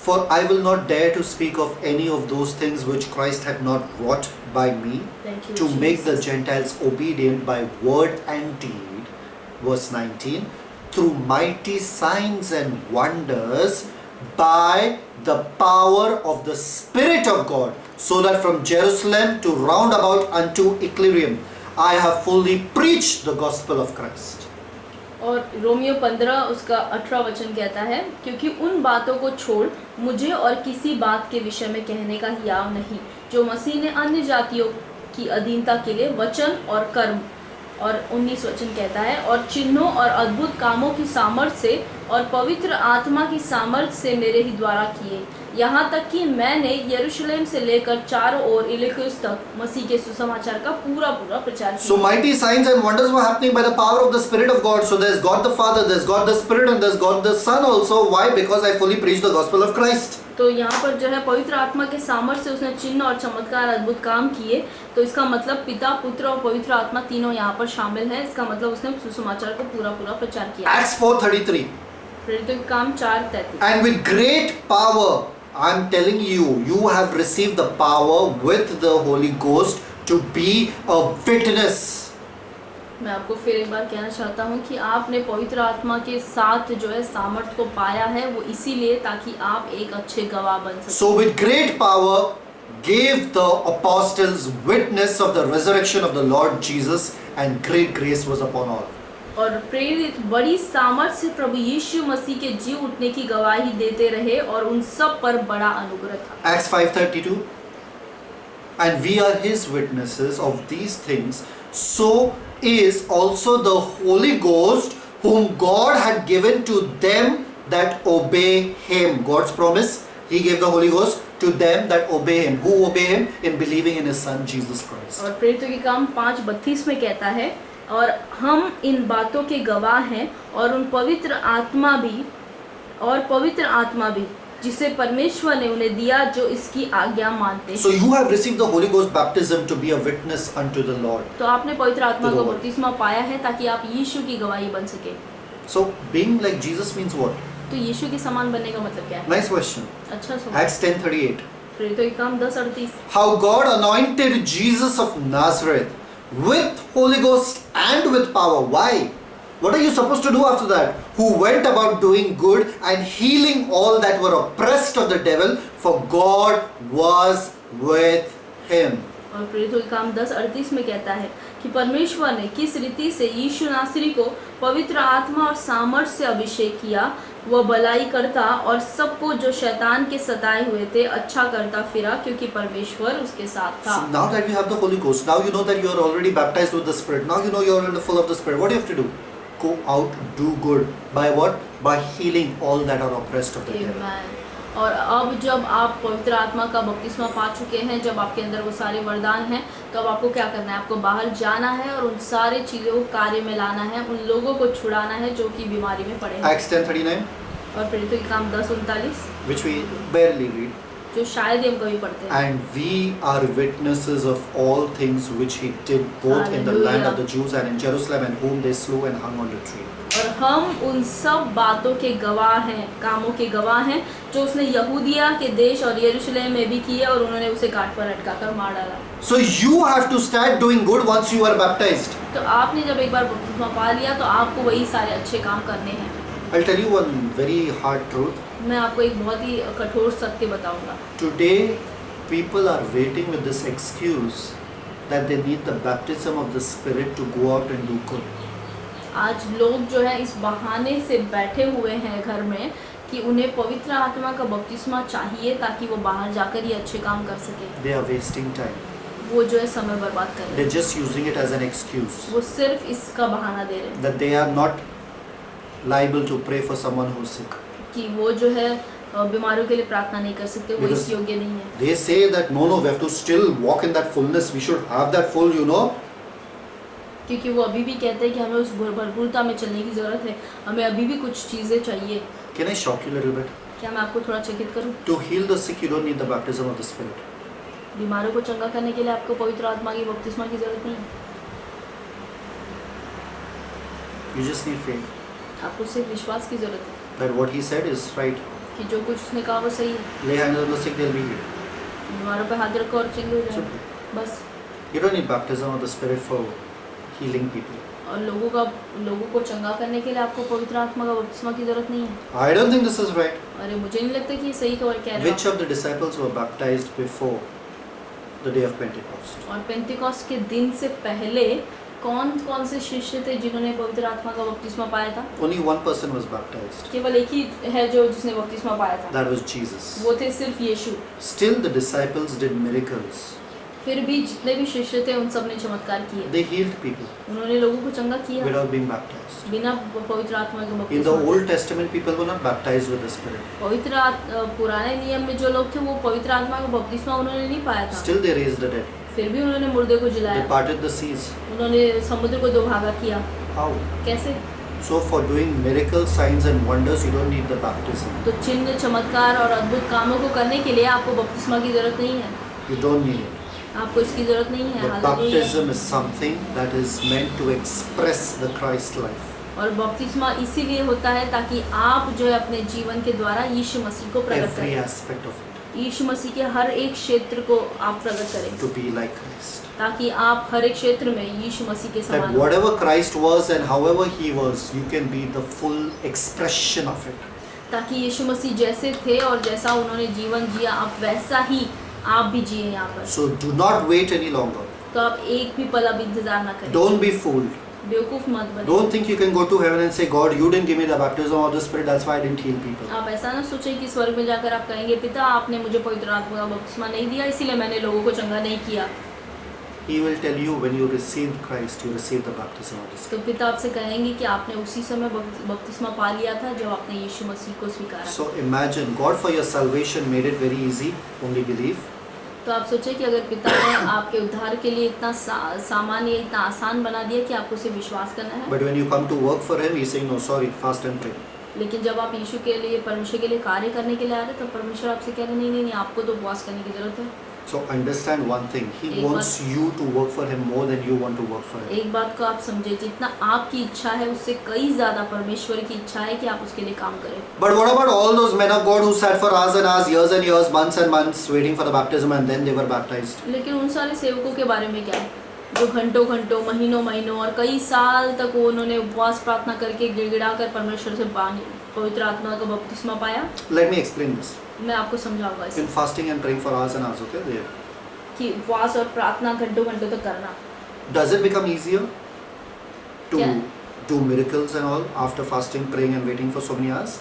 For I will not dare to speak of any of those things which Christ had not wrought by me, Thank you, to make the Jesus. Gentiles obedient by word and deed. Verse 19. Through mighty signs and wonders by the power of the Spirit of God, so that from Jerusalem to round about unto Iconium I have fully preached the gospel of Christ. और Romeo 15 उसका 18 वचन कहता है, क्योंकि उन बातों को छोड़ मुझे और किसी बात के विषय में कहने का हियाव नहीं जो मसीह ने अन्य जातियों की अधीनता के लिए वचन और कर्म, और 19 वचन कहता है, और चिन्हों और अद्भुत कामों की सामर्थ्य से और पवित्र आत्मा की सामर्थ्य से मेरे ही द्वारा किए, यहाँ तक कि मैंने यरूशलेम से लेकर चारों ओर इलिकुस तक मसीह के सुसमाचार का पूरा प्रचार So किया। mighty signs and wonders were happening by the power of the Spirit of God. So there's God the Father, there's God the Spirit, and there's God the Son also. Why? Because I fully preach the gospel of Christ. तो यहाँ पर जो है पवित्र आत्मा के सामर्थ्य से उसने चिन्ह और चमत्कार अद्भुत काम किए। तो इसका मतलब पिता, पुत्र और पवित्र आत्मा तीनों यहाँ पर शामिल हैं। इसका मतलब उसने सुसमाचार को पूरा प्रचार किया। Acts 4:33. प्रेरितों के काम 4:33। And with great power, I'm telling you, you have received the power with the Holy Ghost to be a witness. मैं आपको फिर एक बार कहना चाहता हूँ कि आपने पवित्र आत्मा के साथ जो है सामर्थ्य को पाया है, वो इसीलिए ताकि आप एक अच्छे गवाह बन सकें। So with great power gave the apostles witness of the resurrection of the Lord Jesus, and great grace was upon all. और प्रेरित बड़ी सामर्थ्य से प्रभु यीशु मसीह के जी उठने की गवाही देते रहे और उन सब पर बड़ा अनुग्रह था। Acts 5:32. And we are his witnesses of these things, so is also the Holy Ghost whom God had given to them that obey him. God's promise, he gave the Holy Ghost to them that obey him. Who obey him? In believing in his son Jesus Christ. और प्रेरितों के काम 5:32 में कहता है, और हम इन बातों के गवाह हैं और पवित्र आत्मा भी जिसे परमेश्वर ने उन्हें दिया जो इसकी आज्ञा मानते हैं। So you have received the Holy Ghost baptism to be a witness unto the Lord. तो आपने पवित्र आत्मा To का the Lord. बपतिस्मा पाया है ताकि आप यीशु की गवाही बन सके। So being like Jesus means what? तो यीशु के समान बनने का मतलब क्या है? Nice question. अच्छा सवाल। Acts 10:38. प्रेरितों के काम 10:38। How God anointed Jesus of Nazareth with Holy Ghost and with power. Why? What are you supposed to do after that? Who went about doing good and healing all that were oppressed of the devil, for God was with him. और प्रेरितों के काम 10:38 में कहता है कि परमेश्वर ने किस रीति से यीशु नासरी को पवित्र आत्मा और सामर्थ्य से अभिषेक किया, वह भलाई करता और सबको जो शैतान के सताए हुए थे अच्छा करता फिरा, क्योंकि परमेश्वर उसके साथ था। So now that you have the Holy Ghost, now you know that you are already baptized with the Spirit. Now you know you are in the full of the Spirit. What do you have to do? Go out, do good. By what? By healing all that are oppressed of the devil. Amen. और अब जब आप पवित्र आत्मा का बपतिस्मा पा चुके हैं, जब आपके अंदर वो सारे वरदान हैं, तो अब आपको क्या करना है? आपको बाहर जाना है और उन सारी चीज़ों को कार्य में लाना है, उन लोगों को छुड़ाना है जो कि बीमारी में पड़े हैं। Acts 10:39, और प्रेरितों के काम 10:39, which we barely read. जो शायद ही हम कभी पढ़ते हैं। And we are witnesses of all things which he did, both in the land of the Jews and in Jerusalem, and whom they slew and hung on the tree. और हम उन सब बातों के गवाह हैं, कामों के गवाह हैं जो उसने यहूदिया के देश और यरूशलेम में भी किए और उन्होंने उसे काट पर लटकाकर मार डाला। So you have to start doing good once you are baptized. तो आपने जब एक बार बपतिस्मा पा लिया तो आपको वही सारे अच्छे काम करने हैं। I'll tell you one very hard truth. मैं आपको एक बहुत ही कठोर सत्य बताऊंगा। Today, people are waiting with this excuse that they need the baptism of the Spirit to go out and do good. आज लोग जो है इस बहाने से बैठे हुए हैं घर में कि उन्हें पवित्र आत्मा का बपतिस्मा चाहिए ताकि वो बाहर जाकर ये अच्छे काम कर सके। They are wasting time. वो जो है समय बर्बाद कर रहे They're हैं, just using it as an excuse वो सिर्फ इसका बहाना दे रहे हैं that they are not liable to pray for someone who's sick. कि वो जो है बीमारियों के लिए प्रार्थना नहीं कर सकते, वो इस Because योग्य नहीं है। They say that no, we have to still walk in that fullness. We should have that full, क्योंकि वो अभी भी कहते हैं कि हमें उस भरपूरता में चलने की ज़रूरत है, हमें अभी भी कुछ चीज़ें चाहिए। Can I shock you a little bit? क्या मैं आपको थोड़ा चकित करूं? To heal the sick, you don't need the baptism of the Spirit. बीमारों को चंगा करने के लिए आपको पवित्र आत्मा की बपतिस्मा की ज़रूरत नहीं है, You just need faith आपको सिर्फ विश्वास की ज़रूरत है that what he said is right. कि जो कुछ उसने कहा वो सही है। Lay hands on the sick, they'll be healed. बीमारों पे हाथ रखो और चंगे हो जाएंगे, बस। You don't need baptism of the Spirit for healing people. और लोगों को चंगा करने के लिए आपको पवित्र आत्मा का बपतिस्मा की ज़रूरत नहीं है। I don't think this is right. अरे मुझे नहीं लगता कि ये सही कह रहे हैं Which of the disciples were baptized before the day of Pentecost? और पेंटिकॉस्ट के दिन से पहले कौन कौन से शिष्य थे जिन्होंने पवित्र आत्मा का बपतिस्मा पाया था? Only one person was baptized. केवल एक ही है जो जिसने बपतिस्मा पाया था, That was Jesus. वो थे सिर्फ यीशु। Still the disciples did miracles. फिर भी जितने भी शिष्य थे उन सब ने चमत्कार किए, They healed people उन्होंने लोगों को चंगा किया without being baptized. बिना पवित्र आत्मा के In the बपतिस्मा। Old Testament, people were not baptized with the Spirit. पुराने नियम में जो लोग थे वो पवित्र आत्मा का बपतिस्मा उन्होंने नहीं पाया था। Still they raised the dead. फिर भी उन्होंने मुर्दे को They जिलाया, parted the seas. उन्होंने समुद्र को दो भागा किया। How? कैसे? So for doing miracles, signs and wonders, you don't need the baptism. तो चिन्ह चमत्कार और अद्भुत कामों को करने के लिए आपको बपतिस्मा की जरूरत नहीं है, You don't need it. आपको इसकी जरूरत नहीं है। The hallelujah. baptism is something that is meant to express the Christ life. और बपतिस्मा इसीलिए होता है ताकि आप जो है अपने जीवन के द्वारा यीशु मसीह को प्रकट Every करें, aspect of it. यीशु मसीह के हर एक क्षेत्र को आप प्रकट करें, To be like Christ. ताकि आप हर एक क्षेत्र में यीशु मसीह के That समान हो। whatever Christ was and however he was, you can be the full expression of it. ताकि यीशु मसीह जैसे थे और जैसा उन्होंने जीवन जिया, आप वैसा ही आप भी जिए यहाँ पर। So do not wait any longer. तो आप एक भी पल अब इंतजार ना करें, Don't be fooled. बेवकूफ मत बने। Don't think you can go to heaven and say, God, you didn't give me the baptism of the Spirit, that's why I didn't heal people. आप ऐसा ना सोचें कि स्वर्ग में जाकर आप कहेंगे पिता आपने मुझे पवित्र आत्मा का बपतिस्मा नहीं दिया इसीलिए मैंने लोगों को चंगा नहीं किया। He will tell you when you received Christ, you received the baptism of the Spirit. तो पिता आपसे कहेंगे कि आपने उसी समय बपतिस्मा पा लिया था जब आपने यीशु मसीह को स्वीकारा। So imagine, God for your salvation made it very easy, only believe. तो आप सोचें कि अगर पिता ने आपके उद्धार के लिए इतना सामान्य इतना आसान बना दिया कि आपको सिर्फ विश्वास करना है, But when you come to work for Him, He's saying, no, sorry, fast and pray. लेकिन जब आप यीशु के लिए परमेश्वर के लिए कार्य करने के लिए आ रहे तब परमेश्वर आपसे कह रहे नहीं आपको तो उपवास करने की जरूरत है। So understand one thing, He एक wants you to work for Him more than you want to work for Him. एक बात को आप समझे, जितना आपकी इच्छा है उससे कई ज्यादा परमेश्वर की इच्छा है कि आप उसके लिए काम करें। But what about all those men of God who sat for hours and hours, years and years, months and months waiting for the baptism and then they were baptized? लेकिन उन सारे सेवकों के बारे में क्या है जो घंटों घंटों महीनों महीनों और कई साल तक वो उन्होंने उपवास प्रार्थना करके गिड़गिड़ा कर परमेश्वर से पवित्र आत्मा का बपतिस्मा पाया। Let me explain this. मैं आपको समझाऊंगा In इसे fasting and praying for hours and hours, okay? There. कि उपवास और प्रार्थना घंटों घंटों तक करना, Does it become easier to Yeah. do miracles and all after fasting, praying and waiting for so many hours?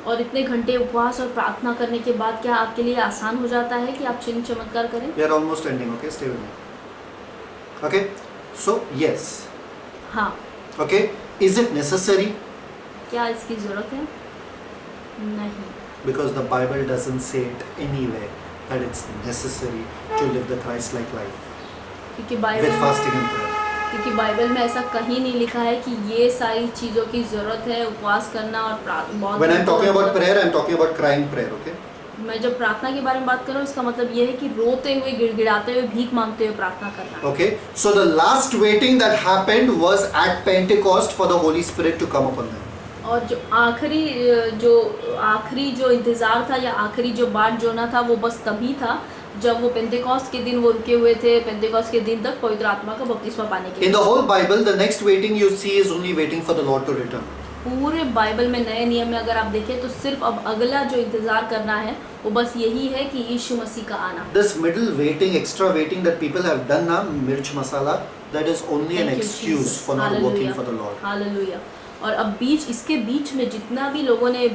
और इतने घंटे उपवास और प्रार्थना करने के बाद क्या आपके लिए आसान हो जाता है कि आप चिन्ह चमत्कार करें? We are almost ending, okay? Stay with me. Okay? So, yes. हाँ, Okay? Is it necessary? क्या इसकी जरूरत है? नहीं, Because the Bible doesn't say it anywhere that it's necessary to live the Christ-like life क्योंकि with Bible fasting and prayer. क्योंकि Bible में ऐसा कहीं नहीं लिखा है कि ये सारी चीज़ों की ज़रूरत है, उपवास करना और बहुत When I'm talking about prayer, I'm talking about crying prayer, okay? मैं जब प्रार्थना के बारे में बात कर रहा हूँ इसका मतलब ये है कि रोते हुए गिड़गिड़ाते हुए भीख मांगते हुए प्रार्थना करना। Okay? So the last waiting that happened was at Pentecost for the Holy Spirit to come upon them. और जो आखिरी जो इंतज़ार था या आखिरी जो बाट जोना था वो बस तभी था जब वो पेंटेकोस्ट के दिन वो रुके हुए थे, पेंटेकोस्ट के दिन तक पवित्र आत्मा का बपतिस्मा पाने के In the लिए। whole Bible, the next waiting you see is only waiting for the Lord to return. पूरे बाइबल में नए नियम में अगर आप देखें तो सिर्फ अब अगला जो इंतज़ार करना है वो बस यही है कि यीशु मसीह का आना। This middle waiting, extra waiting that people have done now, mirch masala, that is only an Thank you, excuse Jesus. for not Hallelujah. working for the Lord. Hallelujah. और अब इसके बीच में जितना भी लोगों ने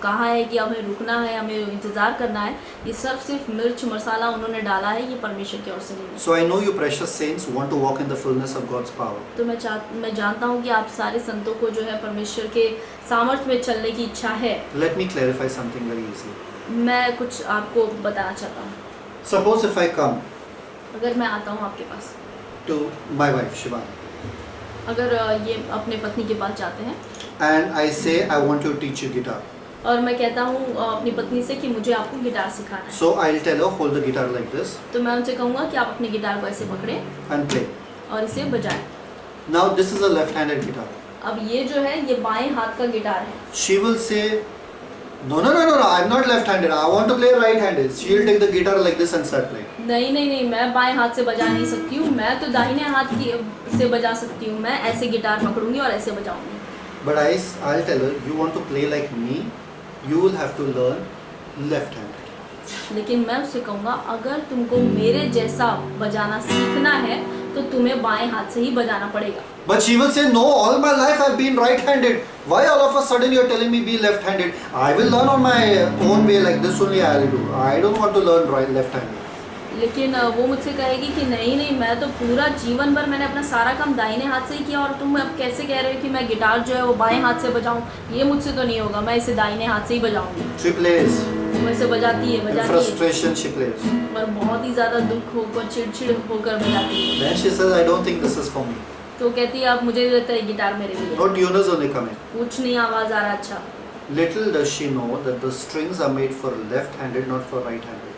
कहा है कि हमें रुकना है, हमें इंतज़ार करना है, ये सब सिर्फ मिर्च मसाला उन्होंने डाला है, ये परमेश्वर की ओर से नहीं है। So I know you precious saints want to walk in the fullness of God's power. तो मैं जानता हूँ कि आप सारे संतों को जो है परमेश्वर के सामर्थ्य में चलने की इच्छा है। Let me clarify something very easily. मैं कुछ आपको बताना चाहता हूँ। Suppose if I come अगर मैं आता हूँ आपके पास, to my wife Shivani अगर ये अपने पत्नी के पास जाते हैं and I say I want to teach you guitar. और मैं कहता हूँ अपनी पत्नी से कि मुझे आपको गिटार सिखाना है, So I'll tell her hold the guitar like this तो मैं उनसे कहूँगा कि आप अपनी गिटार को ऐसे पकड़ें and play. और इसे बजाएं। Now this is a left-handed guitar. अब ये जो है ये बाएं हाथ का गिटार है। She will say, no, I'm not left-handed. I want to play right-handed. She'll take the guitar like this and start playing. नहीं, मैं बाएं हाथ से बजा नहीं सकती हूँ, मैं तो दाहिने हाथ की से बजा सकती हूँ, मैं ऐसे गिटार पकड़ूंगी और ऐसे बजाऊंगी। But I'll tell her, you want to play like me, you will have to learn left-handed. लेकिन मैं उससे कहूँगा अगर तुमको मेरे जैसा बजाना सीखना है तो तुम्हें बाएं हाथ से ही बजाना पड़ेगा। But she will say, no, all my life I've been right-handed. Why all of a sudden you're telling me be left-handed? I will learn on my own way, like this only I'll do. I don't want to learn left-handed. लेकिन वो मुझसे कहेगी कि नहीं नहीं, मैं तो पूरा जीवन भर मैंने अपना सारा काम दाहिने हाथ से ही किया और तुम अब कैसे कह रहे हो कि मैं गिटार जो है वो बाएं हाथ से बजाऊं? ये मुझसे तो नहीं होगा, मैं इसे दाहिने हाथ से ही बजाऊंगी। She plays. वो इसे बजाती है In frustration she plays. पर बहुत ही ज़्यादा दुख होकर चिड़चिड़ होकर बजाती है। Then she says, I don't think this is for me. तो कहती है अब मुझे नहीं लगता है गिटार मेरे लिए। No tuners only coming. कुछ नहीं आवाज़ आ रहा अच्छा। Little does she know that the strings are made for left-handed, not for right-handed.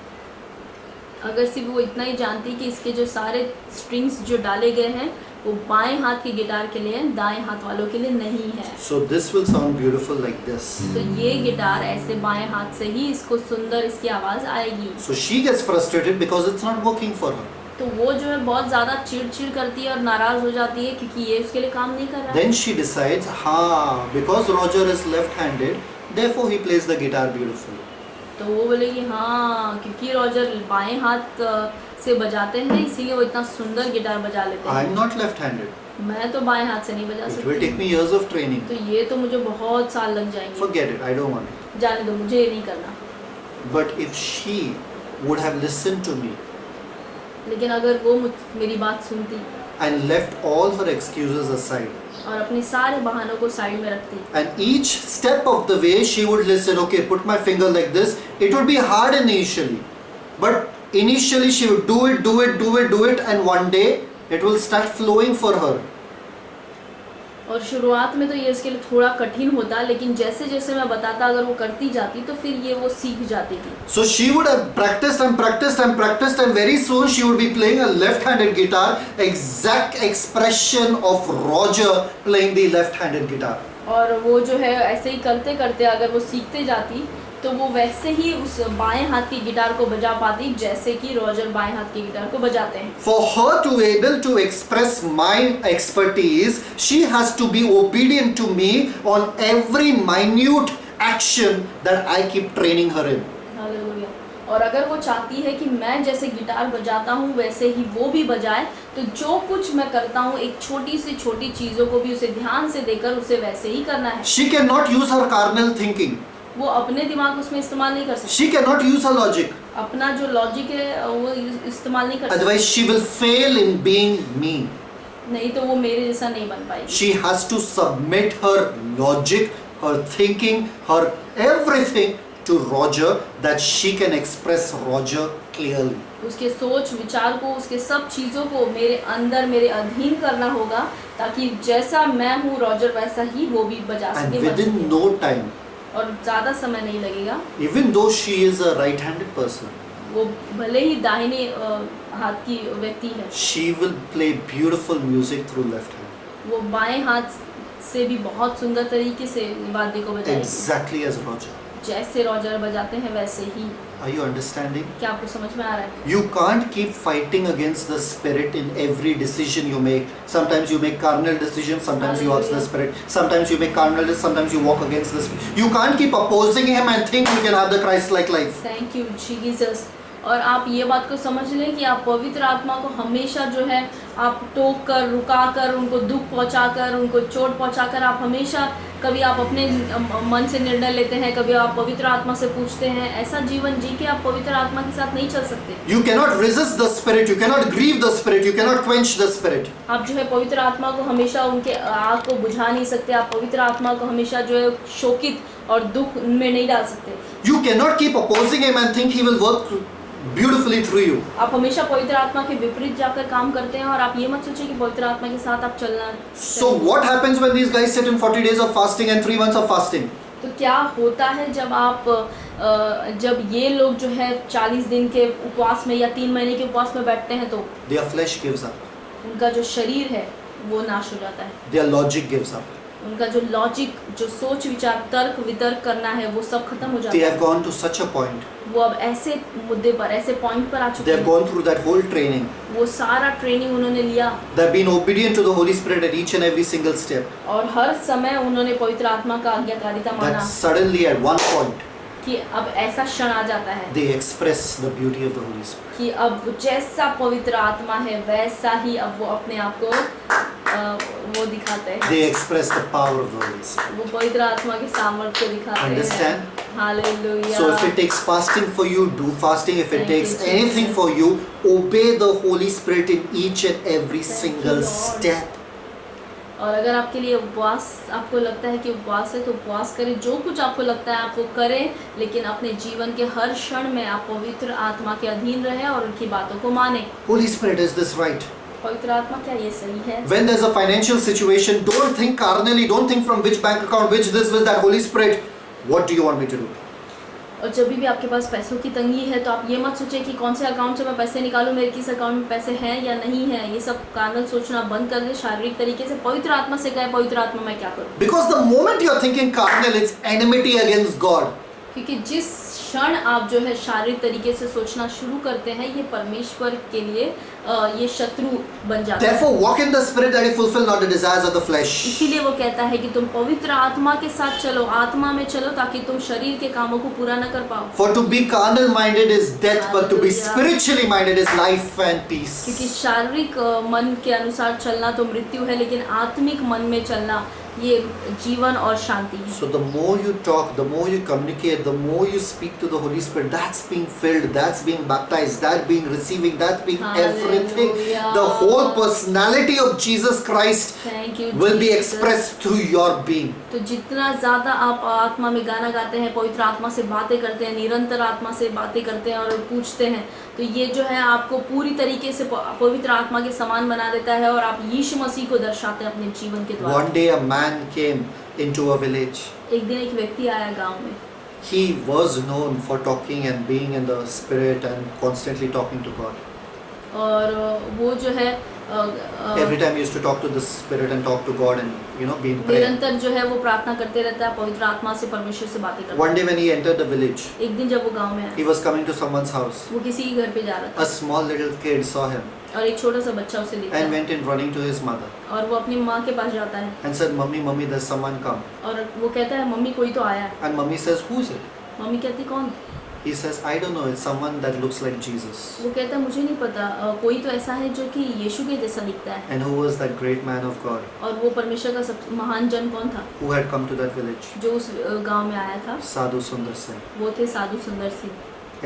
अगर सिर्फ वो इतना ही जानती कि इसके जो सारे स्ट्रिंग्स जो डाले गए हैं वो बाएं हाथ के गिटार के लिए हैं, दाएं हाथ वालों के लिए नहीं है। So this will sound beautiful like this. तो ये गिटार ऐसे बाएं हाथ से ही इसको सुंदर इसकी आवाज़ आएगी। So she gets frustrated because it's not working for her. तो वो जो है बहुत ज़्यादा चिड़चिड़ करती है और नाराज़ हो जाती है क्योंकि ये उसके लिए काम नहीं कर रहा है। Then she decides, because Roger is left-handed, therefore he plays the guitar beautifully. तो वो बोलेगी हाँ क्योंकि रॉजर बाएं हाथ से बजाते हैं इसीलिए वो इतना सुंदर गिटार बजा लेते हैं। I'm not left-handed. मैं तो बाएं हाथ से नहीं बजा It will सकती। take me years of training. तो ये तो मुझे बहुत साल लग जाएंगे। Forget it. I don't want it. जाने दो, मुझे ये नहीं करना। But if she would have listened to me लेकिन अगर वो मेरी बात सुनती and left all her excuses aside, और अपने सारे बहानों को साइड में रखती and each step of the way she would listen, okay, put my finger like this. It would be hard initially, but initially she would do it, and one day it will start flowing for her. और शुरुआत में तो ये इसके लिए थोड़ा कठिन होता, लेकिन जैसे जैसे मैं बताता अगर वो करती जाती तो फिर ये वो सीख जाती थी। So she would have practiced, and very soon she would be playing a left-handed guitar, exact expression of Roger playing the left-handed guitar. और वो जो है ऐसे ही करते करते अगर वो सीखते जाती तो वो वैसे ही उस बाएं हाथ की गिटार को बजा पाती जैसे कि रॉजर बाएं हाथ की गिटार को बजाते हैं। For her to able to express my expertise, she has to be obedient to me on every minute action that I keep training her in. Hallelujah. और अगर वो चाहती है कि मैं जैसे गिटार बजाता हूँ वैसे ही वो भी बजाए, तो जो कुछ मैं करता हूँ एक छोटी से छोटी चीज़ों को भी उसे ध्यान से देकर उसे वैसे ही करना है। She cannot use her carnal thinking. वो अपने दिमाग उसमें इस्तेमाल नहीं कर सकती। She cannot use her logic. अपना जो लॉजिक है वो इस्तेमाल नहीं कर सकती। Otherwise, she will fail in being me. नहीं तो वो मेरे जैसा नहीं बन पाएगी। She has to submit her logic, her thinking, her everything to Roger, that she can express Roger clearly. उसके सोच विचार को, उसके सब चीज़ों को मेरे अंदर मेरे अधीन करना होगा ताकि जैसा मैं हूँ रॉजर वैसा ही वो भी बजा And सके। within no time, और ज़्यादा समय नहीं लगेगा। even though she is a right-handed person, वो भले ही दाहिने हाथ की व्यक्ति है, she will play beautiful music through left hand, वो बाएं हाथ से भी बहुत सुंदर तरीके से वाद्य को बजाएगी। exactly as Roger. जैसे रॉजर बजाते हैं वैसे ही। Are you understanding? क्या आपको समझ में आ रहा है? You can't keep fighting against the spirit in every decision you make. Sometimes you make carnal decisions, sometimes you ask the spirit. Sometimes you make carnal decisions, sometimes you walk against the spirit. You can't keep opposing him and think you can have the Christ-like life. Thank you Jesus. और आप ये बात को समझ लें कि आप पवित्र आत्मा को हमेशा जो है आप टोक कर, रुका कर, उनको दुख पहुंचा कर, उनको चोट पहुंचा कर, आप हमेशा कभी आप अपने मन से निर्णय लेते हैं, कभी आप पवित्र आत्मा से पूछते हैं। ऐसा जीवन जी के आप पवित्र आत्मा के साथ नहीं चल सकते। You cannot resist the spirit, you cannot grieve the spirit, you cannot quench the spirit. आप जो है पवित्र आत्मा को हमेशा उनके आग को बुझा नहीं सकते। आप पवित्र आत्मा को हमेशा जो है शोकित और दुख में नहीं डाल सकते। You cannot keep opposing him and think he will work beautifully through you. आप हमेशा पवित्र आत्मा के विपरीत जाकर काम करते हैं और आप ये मत सोचिए कि पवित्र आत्मा के साथ आप चलना। So what happens when these guys sit in 40 days of fasting and 3 months of fasting? तो क्या होता है जब आप जब ये लोग जो है 40 दिन के उपवास में या 3 महीने के उपवास में बैठते हैं तो Their flesh gives up, उनका जो शरीर है वो नाश हो जाता है। their logic gives up. उनका जो लॉजिक, जो सोच विचार, तर्क वितर्क करना है वो सब खत्म हो They जाता have है। gone to such a point, वो अब ऐसे मुद्दे पर, ऐसे पॉइंट पर आ चुके they have हैं। gone through that whole training, वो सारा ट्रेनिंग उन्होंने लिया they have been obedient to the Holy Spirit at each and every single step, और हर समय उन्होंने पवित्र आत्मा का आज्ञाकारिता that माना suddenly at one point, कि अब ऐसा क्षण आ जाता है they express the beauty of the Holy Spirit. कि अब जैसा पवित्र आत्मा है वैसा ही अब वो अपने आप को वो दिखाते हैं, They express the power of the Holy Spirit. वो पवित्र आत्मा के सामर्थ्य को दिखाते हैं। Understand? Hallelujah. So if it takes fasting for you, do fasting. If it Thank you, takes Jesus. anything for you, obey the Holy Spirit in each and every Thank you, single Lord. step. और अगर आपके लिए उपवास, आपको लगता है कि उपवास है तो उपवास करें, जो कुछ आपको लगता है आपको करें, लेकिन अपने जीवन के हर क्षण में आप पवित्र आत्मा के अधीन रहें और उनकी बातों को मानें। Holy Spirit, is this right? पवित्र आत्मा, क्या ये सही है? When there's a financial situation, don't think carnally, don't think from which bank account, which this, which that. Holy Spirit, what do you want me to do? और जब भी आपके पास पैसों की तंगी है तो आप ये मत सोचें कि कौन से अकाउंट से मैं पैसे निकालूं, मेरे किस अकाउंट में पैसे हैं या नहीं है। ये सब कार्नल सोचना बंद कर दें, शारीरिक तरीके से पवित्र आत्मा से कहें, पवित्र आत्मा मैं क्या करूं? Because the moment you're thinking carnal, it's enmity against God. क्योंकि जिस क्षण आप जो है शारीरिक तरीके से सोचना शुरू करते हैं, ये परमेश्वर के लिए ये शत्रु बन जाता है। Therefore, walk in the Spirit that you fulfill not the desires of the flesh. इसीलिए वो कहता है कि तुम पवित्र आत्मा के साथ चलो, आत्मा में चलो, ताकि तुम शरीर के कामों को पूरा न कर पाओ। For to be carnal minded is death, but to be Hallelujah. spiritually minded is life and peace. क्योंकि शारीरिक मन के अनुसार चलना तो मृत्यु है, लेकिन आत्मिक मन में चलना ये जीवन और शांति है। So the more you talk, the more you communicate, the more you speak to the Holy Spirit, that's being filled, that's being baptized, that's being receiving, that's being everything. Hallelujah. The whole personality of Jesus Christ Thank you, will be Jesus. expressed through your being. तो जितना ज़्यादा आप आत्मा में गाना गाते हैं, पवित्र आत्मा से बातें करते हैं, निरंतर आत्मा से बातें करते हैं और पूछते हैं, तो ये जो है आपको पूरी तरीके से पवित्र आत्मा के समान बना देता है और आप यीशु मसीह को दर्शाते हैं अपने जीवन के द्वारा। One day a man came into a village. एक दिन एक व्यक्ति आया गांव में, He was known for talking and being in the Spirit and constantly talking to God. और वो जो है Every time he used to talk to the Spirit and talk to God and be in prayer. निरंतर जो है वो प्रार्थना करते रहता है, पवित्र आत्मा से, परमेश्वर से बातें करता One day when he entered the village, है। एक दिन जब वो गांव में आया, he was coming to someone's house. वो किसी के घर पे जा रहा A small little kid saw him था और एक छोटा सा बच्चा उसे देखा and went in running to his mother और वो अपनी माँ के पास जाता है and said, "Mummy, mummy, there's someone come." और वो कहता है, मम्मी कोई तो आया है। And mummy says, "Who's it?" Mummy कहती, कौन? He says, "I don't know. It's someone that looks like Jesus." वो कहता है, मुझे नहीं पता, कोई तो ऐसा है जो कि यीशु के जैसा दिखता है। And who was that great man of God और वो परमेश्वर का सब महान जन कौन था who had come to that village? जो उस गांव में आया था? Sadhu Sundar Singh. वो थे साधु सुंदर Singh.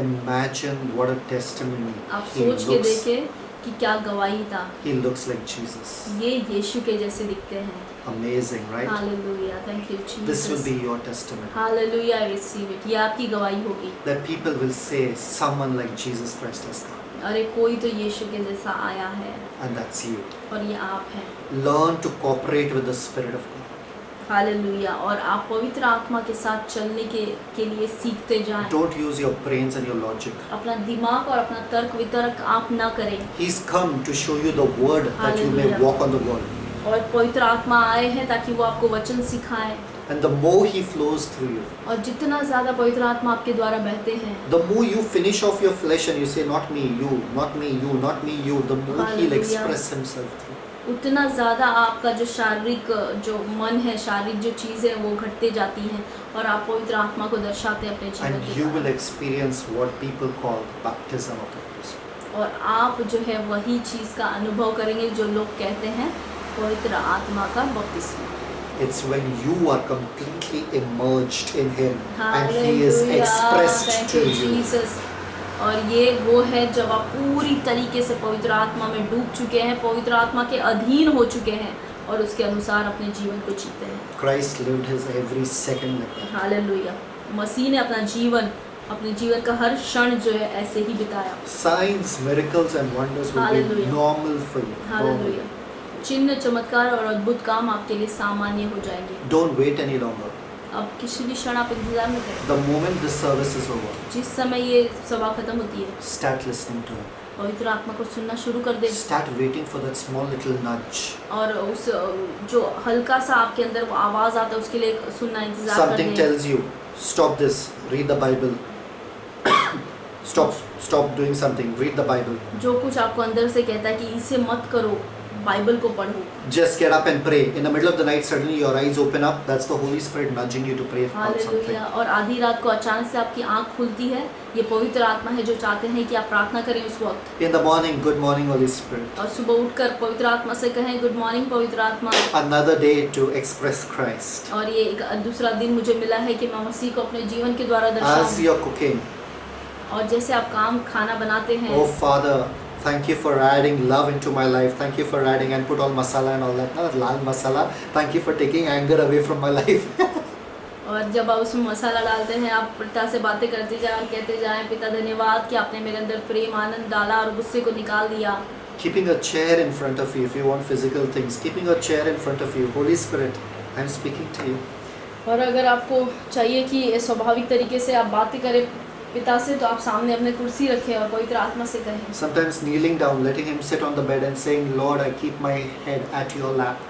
Imagine what a testimony. आप He सोच के looks, देखे कि क्या गवाही था। he looks like Jesus. ये यीशु के जैसे दिखते हैं। Amazing, right? Hallelujah, thank you This will Jesus. be your testimony. Hallelujah, I receive it. ये आपकी गवाही होगी। That people will say, someone like Jesus Christ has come. अरे कोई तो यीशु के जैसा आया है And that's you. और ये आप हैं। Learn to cooperate with the Spirit of God. Hallelujah. और आप पवित्र आत्मा के साथ चलने के लिए सीखते जाएं। Don't use your brains and your logic. अपना दिमाग और अपना तर्क वितर्क आप ना करें। He's come to show you the word that you may Hallelujah. walk on the word. और पवित्र आत्मा आए हैं ताकि वो आपको वचन सिखाए। And the more he flows through you, और जितना ज़्यादा पवित्र आत्मा आपके द्वारा बहते हैं, the more you finish off your flesh and you say, not me, you, not me, you, not me, you, the more he'll Hallelujah. express himself through. उतना ज़्यादा आपका जो शारीरिक जो मन है, शारीरिक जो चीज़ें वो घटते जाती हैं और आप पवित्र आत्मा को दर्शाते हैं अपने जीवन And के you will द्वारा। experience what people call baptism of the Holy Spirit. और आप जो है वही चीज़ का अनुभव करेंगे जो लोग कहते हैं पवित्र आत्मा का बपतिस्मा। It's when you are completely immersed in him and he is Hallelujah. expressed Thank to you, you. Jesus. और ये वो है जब आप पूरी तरीके से पवित्र आत्मा में डूब चुके हैं, पवित्र आत्मा के अधीन हो चुके हैं और उसके अनुसार अपने जीवन को जीते हैं। Christ lived his every second like that. Hallelujah. मसीह ने अपने जीवन का हर क्षण जो है ऐसे ही बिताया। Signs, miracles and wonders will be Hallelujah. normal for you. Hallelujah. चिन्ह, चमत्कार और अद्भुत काम आपके लिए सामान्य हो जाएंगे। Don't wait any longer. अब किसी भी क्षण आप इंतजार न करें। The moment this service is over, जिस समय ये सभा खत्म होती है, start listening to him. पवित्र आत्मा को सुनना शुरू कर दे Start waiting for that small little nudge. और उस जो हल्का सा आपके अंदर वो आवाज आता है उसके लिए सुनना, इंतजार कर Something they. tells you, stop this, read the Bible. Stop doing something, read the Bible. जो कुछ आपको अंदर से कहता है कि इसे मत करो, बाइबल को पढूं। Just get up and pray. In the middle of the night, suddenly your eyes open up. That's the Holy Spirit nudging you to pray about something. Hallelujah. और आधी रात को अचानक से आपकी आंख खुलती है, ये पवित्र आत्मा है जो चाहते हैं कि आप प्रार्थना करें उस वक्त। In the morning, good morning, Holy Spirit. और सुबह उठकर पवित्र आत्मा से कहें गुड मॉर्निंग पवित्र आत्मा। Another day to express Christ. और ये एक दूसरा दिन मुझे मिला है कि मैं मसीह को अपने जीवन के द्वारा As दर्शाऊं। you're cooking, और जैसे आप खाना बनाते हैं, oh Father, thank you for adding love into my life. Thank you for adding and put all masala and all that. No, lal masala. Thank you for taking anger away from my life. और जब आप उसमें मसाला डालते हैं, आप पिता से बातें करते जाएं और कहते जाएं, पिता धन्यवाद कि आपने मेरे अंदर प्रेम आनंद डाला और गुस्से को निकाल दिया। Keeping a chair in front of you if you want physical things. Keeping a chair in front of you. Holy Spirit, I'm speaking to you. और अगर आपको चाहिए कि स्वाभाविक तरीके से आप बातें करें पिता से, तो आप सामने अपने कुर्सी रखें और पवित्र आत्मा से कहें। Sometimes kneeling down, letting him sit on the bed and saying, Lord, I keep my head at your lap.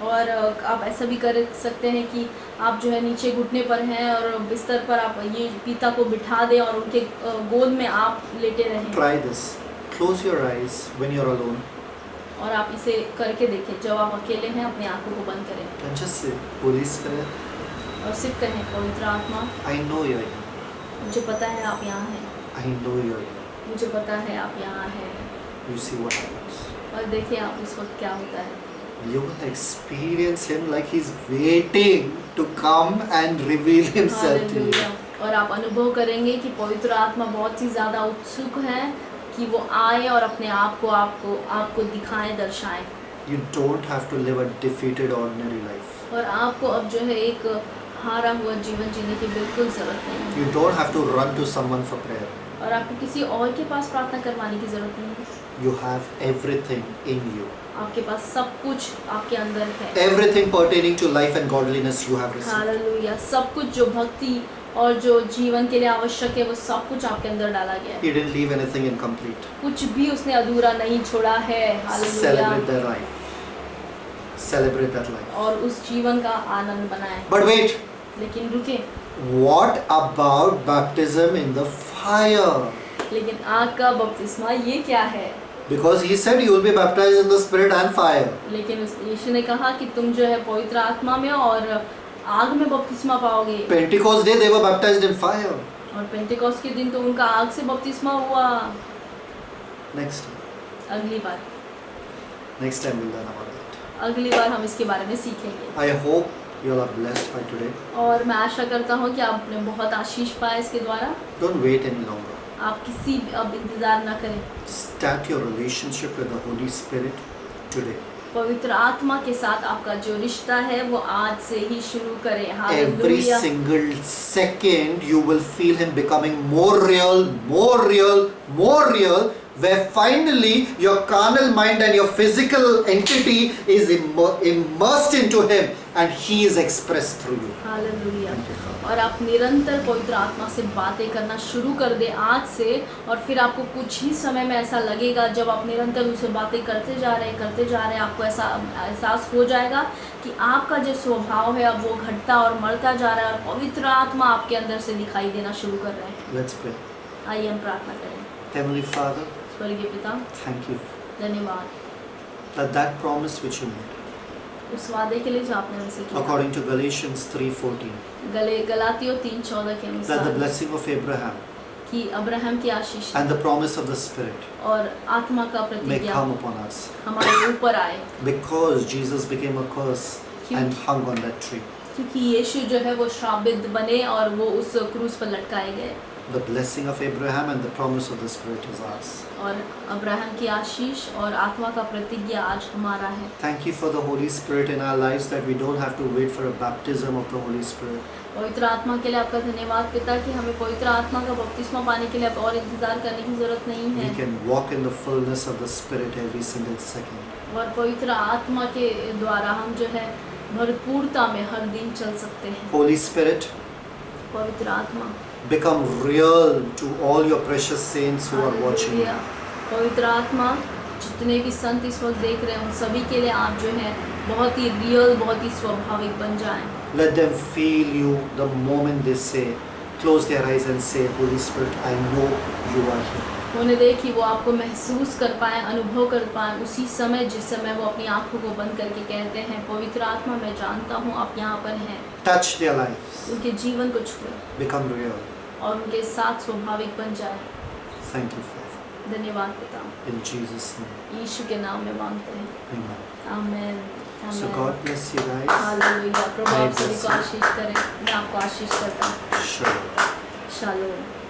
और आप ऐसा भी कर सकते हैं कि आप जो है नीचे घुटने पर हैं और बिस्तर पर आप ये पिता को बिठा दें और उनके गोद में आप लेटे रहें। Try this. Close your eyes when you're alone और आप इसे करके देखें, जब आप अकेले हैं अपनी आंखों को बंद करें and just say, Holy Spirit, और सिर्फ कहें पवित्र आत्मा, I know you're here. मुझे पता है आप यहाँ हैं, I know you're here. मुझे पता है आप यहाँ हैं। You see what happens. और देखिए आप उस वक्त क्या होता है। You will experience him like he's waiting to come and reveal himself to you. Hallelujah. और आप अनुभव करेंगे कि पवित्र आत्मा बहुत ही ज़्यादा उत्सुक है कि वो आए और अपने आप को आपको दिखाएं, दर्शाएं। You don't have to live a defeated ordinary life. और आपको अब जो है एक हारा हुआ जीवन जीने की बिल्कुल ज़रूरत नहीं है। You don't have to run to someone for prayer. और आपको किसी और के पास प्रार्थना करवाने की ज़रूरत नहीं है। You have everything in you. आपके पास सब कुछ आपके अंदर है। Everything pertaining to life and godliness you have received. Hallelujah. सब कुछ जो भक्ति और जो जीवन के लिए आवश्यक है वो सब कुछ आपके अंदर डाला गया है। He didn't leave anything incomplete. कुछ भी उसने अधूरा नहीं छोड़ा है। Hallelujah. Celebrate their life. Celebrate that life. और उस जीवन का आनंद बनाएं। But wait, लेकिन रुके, what about baptism in the fire? लेकिन आग का बपतिस्मा ये क्या है? Because he said you will be baptized in the spirit and fire. लेकिन यीशु ने कहा कि तुम जो है पवित्र आत्मा में और आग में बपतिस्मा पाओगे। Pentecost day they were baptized in fire. और पेंटेकोस्ट के दिन तो उनका आग से बपतिस्मा हुआ। Next time. अगली बार We'll learn about that. अगली बार हम इसके बारे में सीखेंगे। I hope you all are blessed by today. और मैं आशा करता हूँ कि आपने बहुत आशीष पाया इसके द्वारा। Don't wait any longer. आप किसी अब इंतज़ार ना करें। Start your relationship with the Holy Spirit today. पवित्र आत्मा के साथ आपका जो रिश्ता है वो आज से ही शुरू करें। Every hallelujah. single second you will feel him becoming more real, more real, more real, where finally your carnal mind and your physical entity is immersed into him and he is expressed through you. Hallelujah. Thank you, Father. और आप निरंतर पवित्र आत्मा से बातें करना शुरू कर दें आज से, और फिर आपको कुछ ही समय में ऐसा लगेगा जब आप निरंतर उनसे बातें करते जा रहे हैं, आपको ऐसा एहसास हो जाएगा कि आपका जो स्वभाव है अब वो घटता और मरता जा रहा है और पवित्र आत्मा आपके अंदर से दिखाई देना शुरू कर रहे हैं। Let's pray. आइए हम प्रार्थना करें। Heavenly Father, स्वर्गीय पिता, thank you धन्यवाद that promise which you made, उस वादे के लिए जो आपने हमसे किया। according to Galatians 3:14, गलातियों 3:14 के that the अनुसार blessing of Abraham कि अब्राहम की आशीष and the promise of the Spirit और आत्मा का may प्रतिज्ञा come upon us हमारे ऊपर आए, because Jesus became a curse and hung on that tree. क्योंकि यीशु जो है वो श्रापित बने और वो उस क्रूस पर लटकाए गए। The blessing of Abraham and the promise of the Spirit is ours. और अब्राहम की आशीष और आत्मा का प्रतिज्ञा आज हमारा है। Thank you for the Holy Spirit in our lives, that we don't have to wait for a baptism of the Holy Spirit. पवित्र आत्मा के लिए आपका धन्यवाद पिता कि हमें पवित्र आत्मा का बपतिस्मा पाने के लिए अब और इंतजार करने की जरूरत नहीं We है, can walk in the fullness of the Spirit every single second. और पवित्र आत्मा के द्वारा हम जो है भरपूरता में हर दिन चल सकते हैं। Holy Spirit, पवित्र आत्मा, become real to all your precious saints who are watching. Hallelujah. पवित्र आत्मा, जितने भी संत इस वक्त देख रहे हैं उन सभी के लिए आप जो है बहुत ही रियल, बहुत ही स्वाभाविक बन जाएं। Let them feel you the moment they say, close their eyes and say, Holy Spirit, I know you are here. उन्हें दे कि वो आपको महसूस कर पाए, अनुभव कर पाए उसी समय जिस समय वो अपनी आंखों को बंद करके कहते हैं, पवित्र आत्मा मैं जानता हूँ आप यहाँ पर हैं। Touch their lives. उनके जीवन को छुए Become real. और उनके साथ स्वाभाविक बन जाए। Thank you, Father. धन्यवाद पिता, In Jesus' name. यीशु के नाम में मांगते हैं, Amen. Amen. So God bless you guys. Hallelujah. प्रभु आप God सभी bless को you. आशीष करे। मैं आपको आशीष करता हूँ। Sure. शालोम।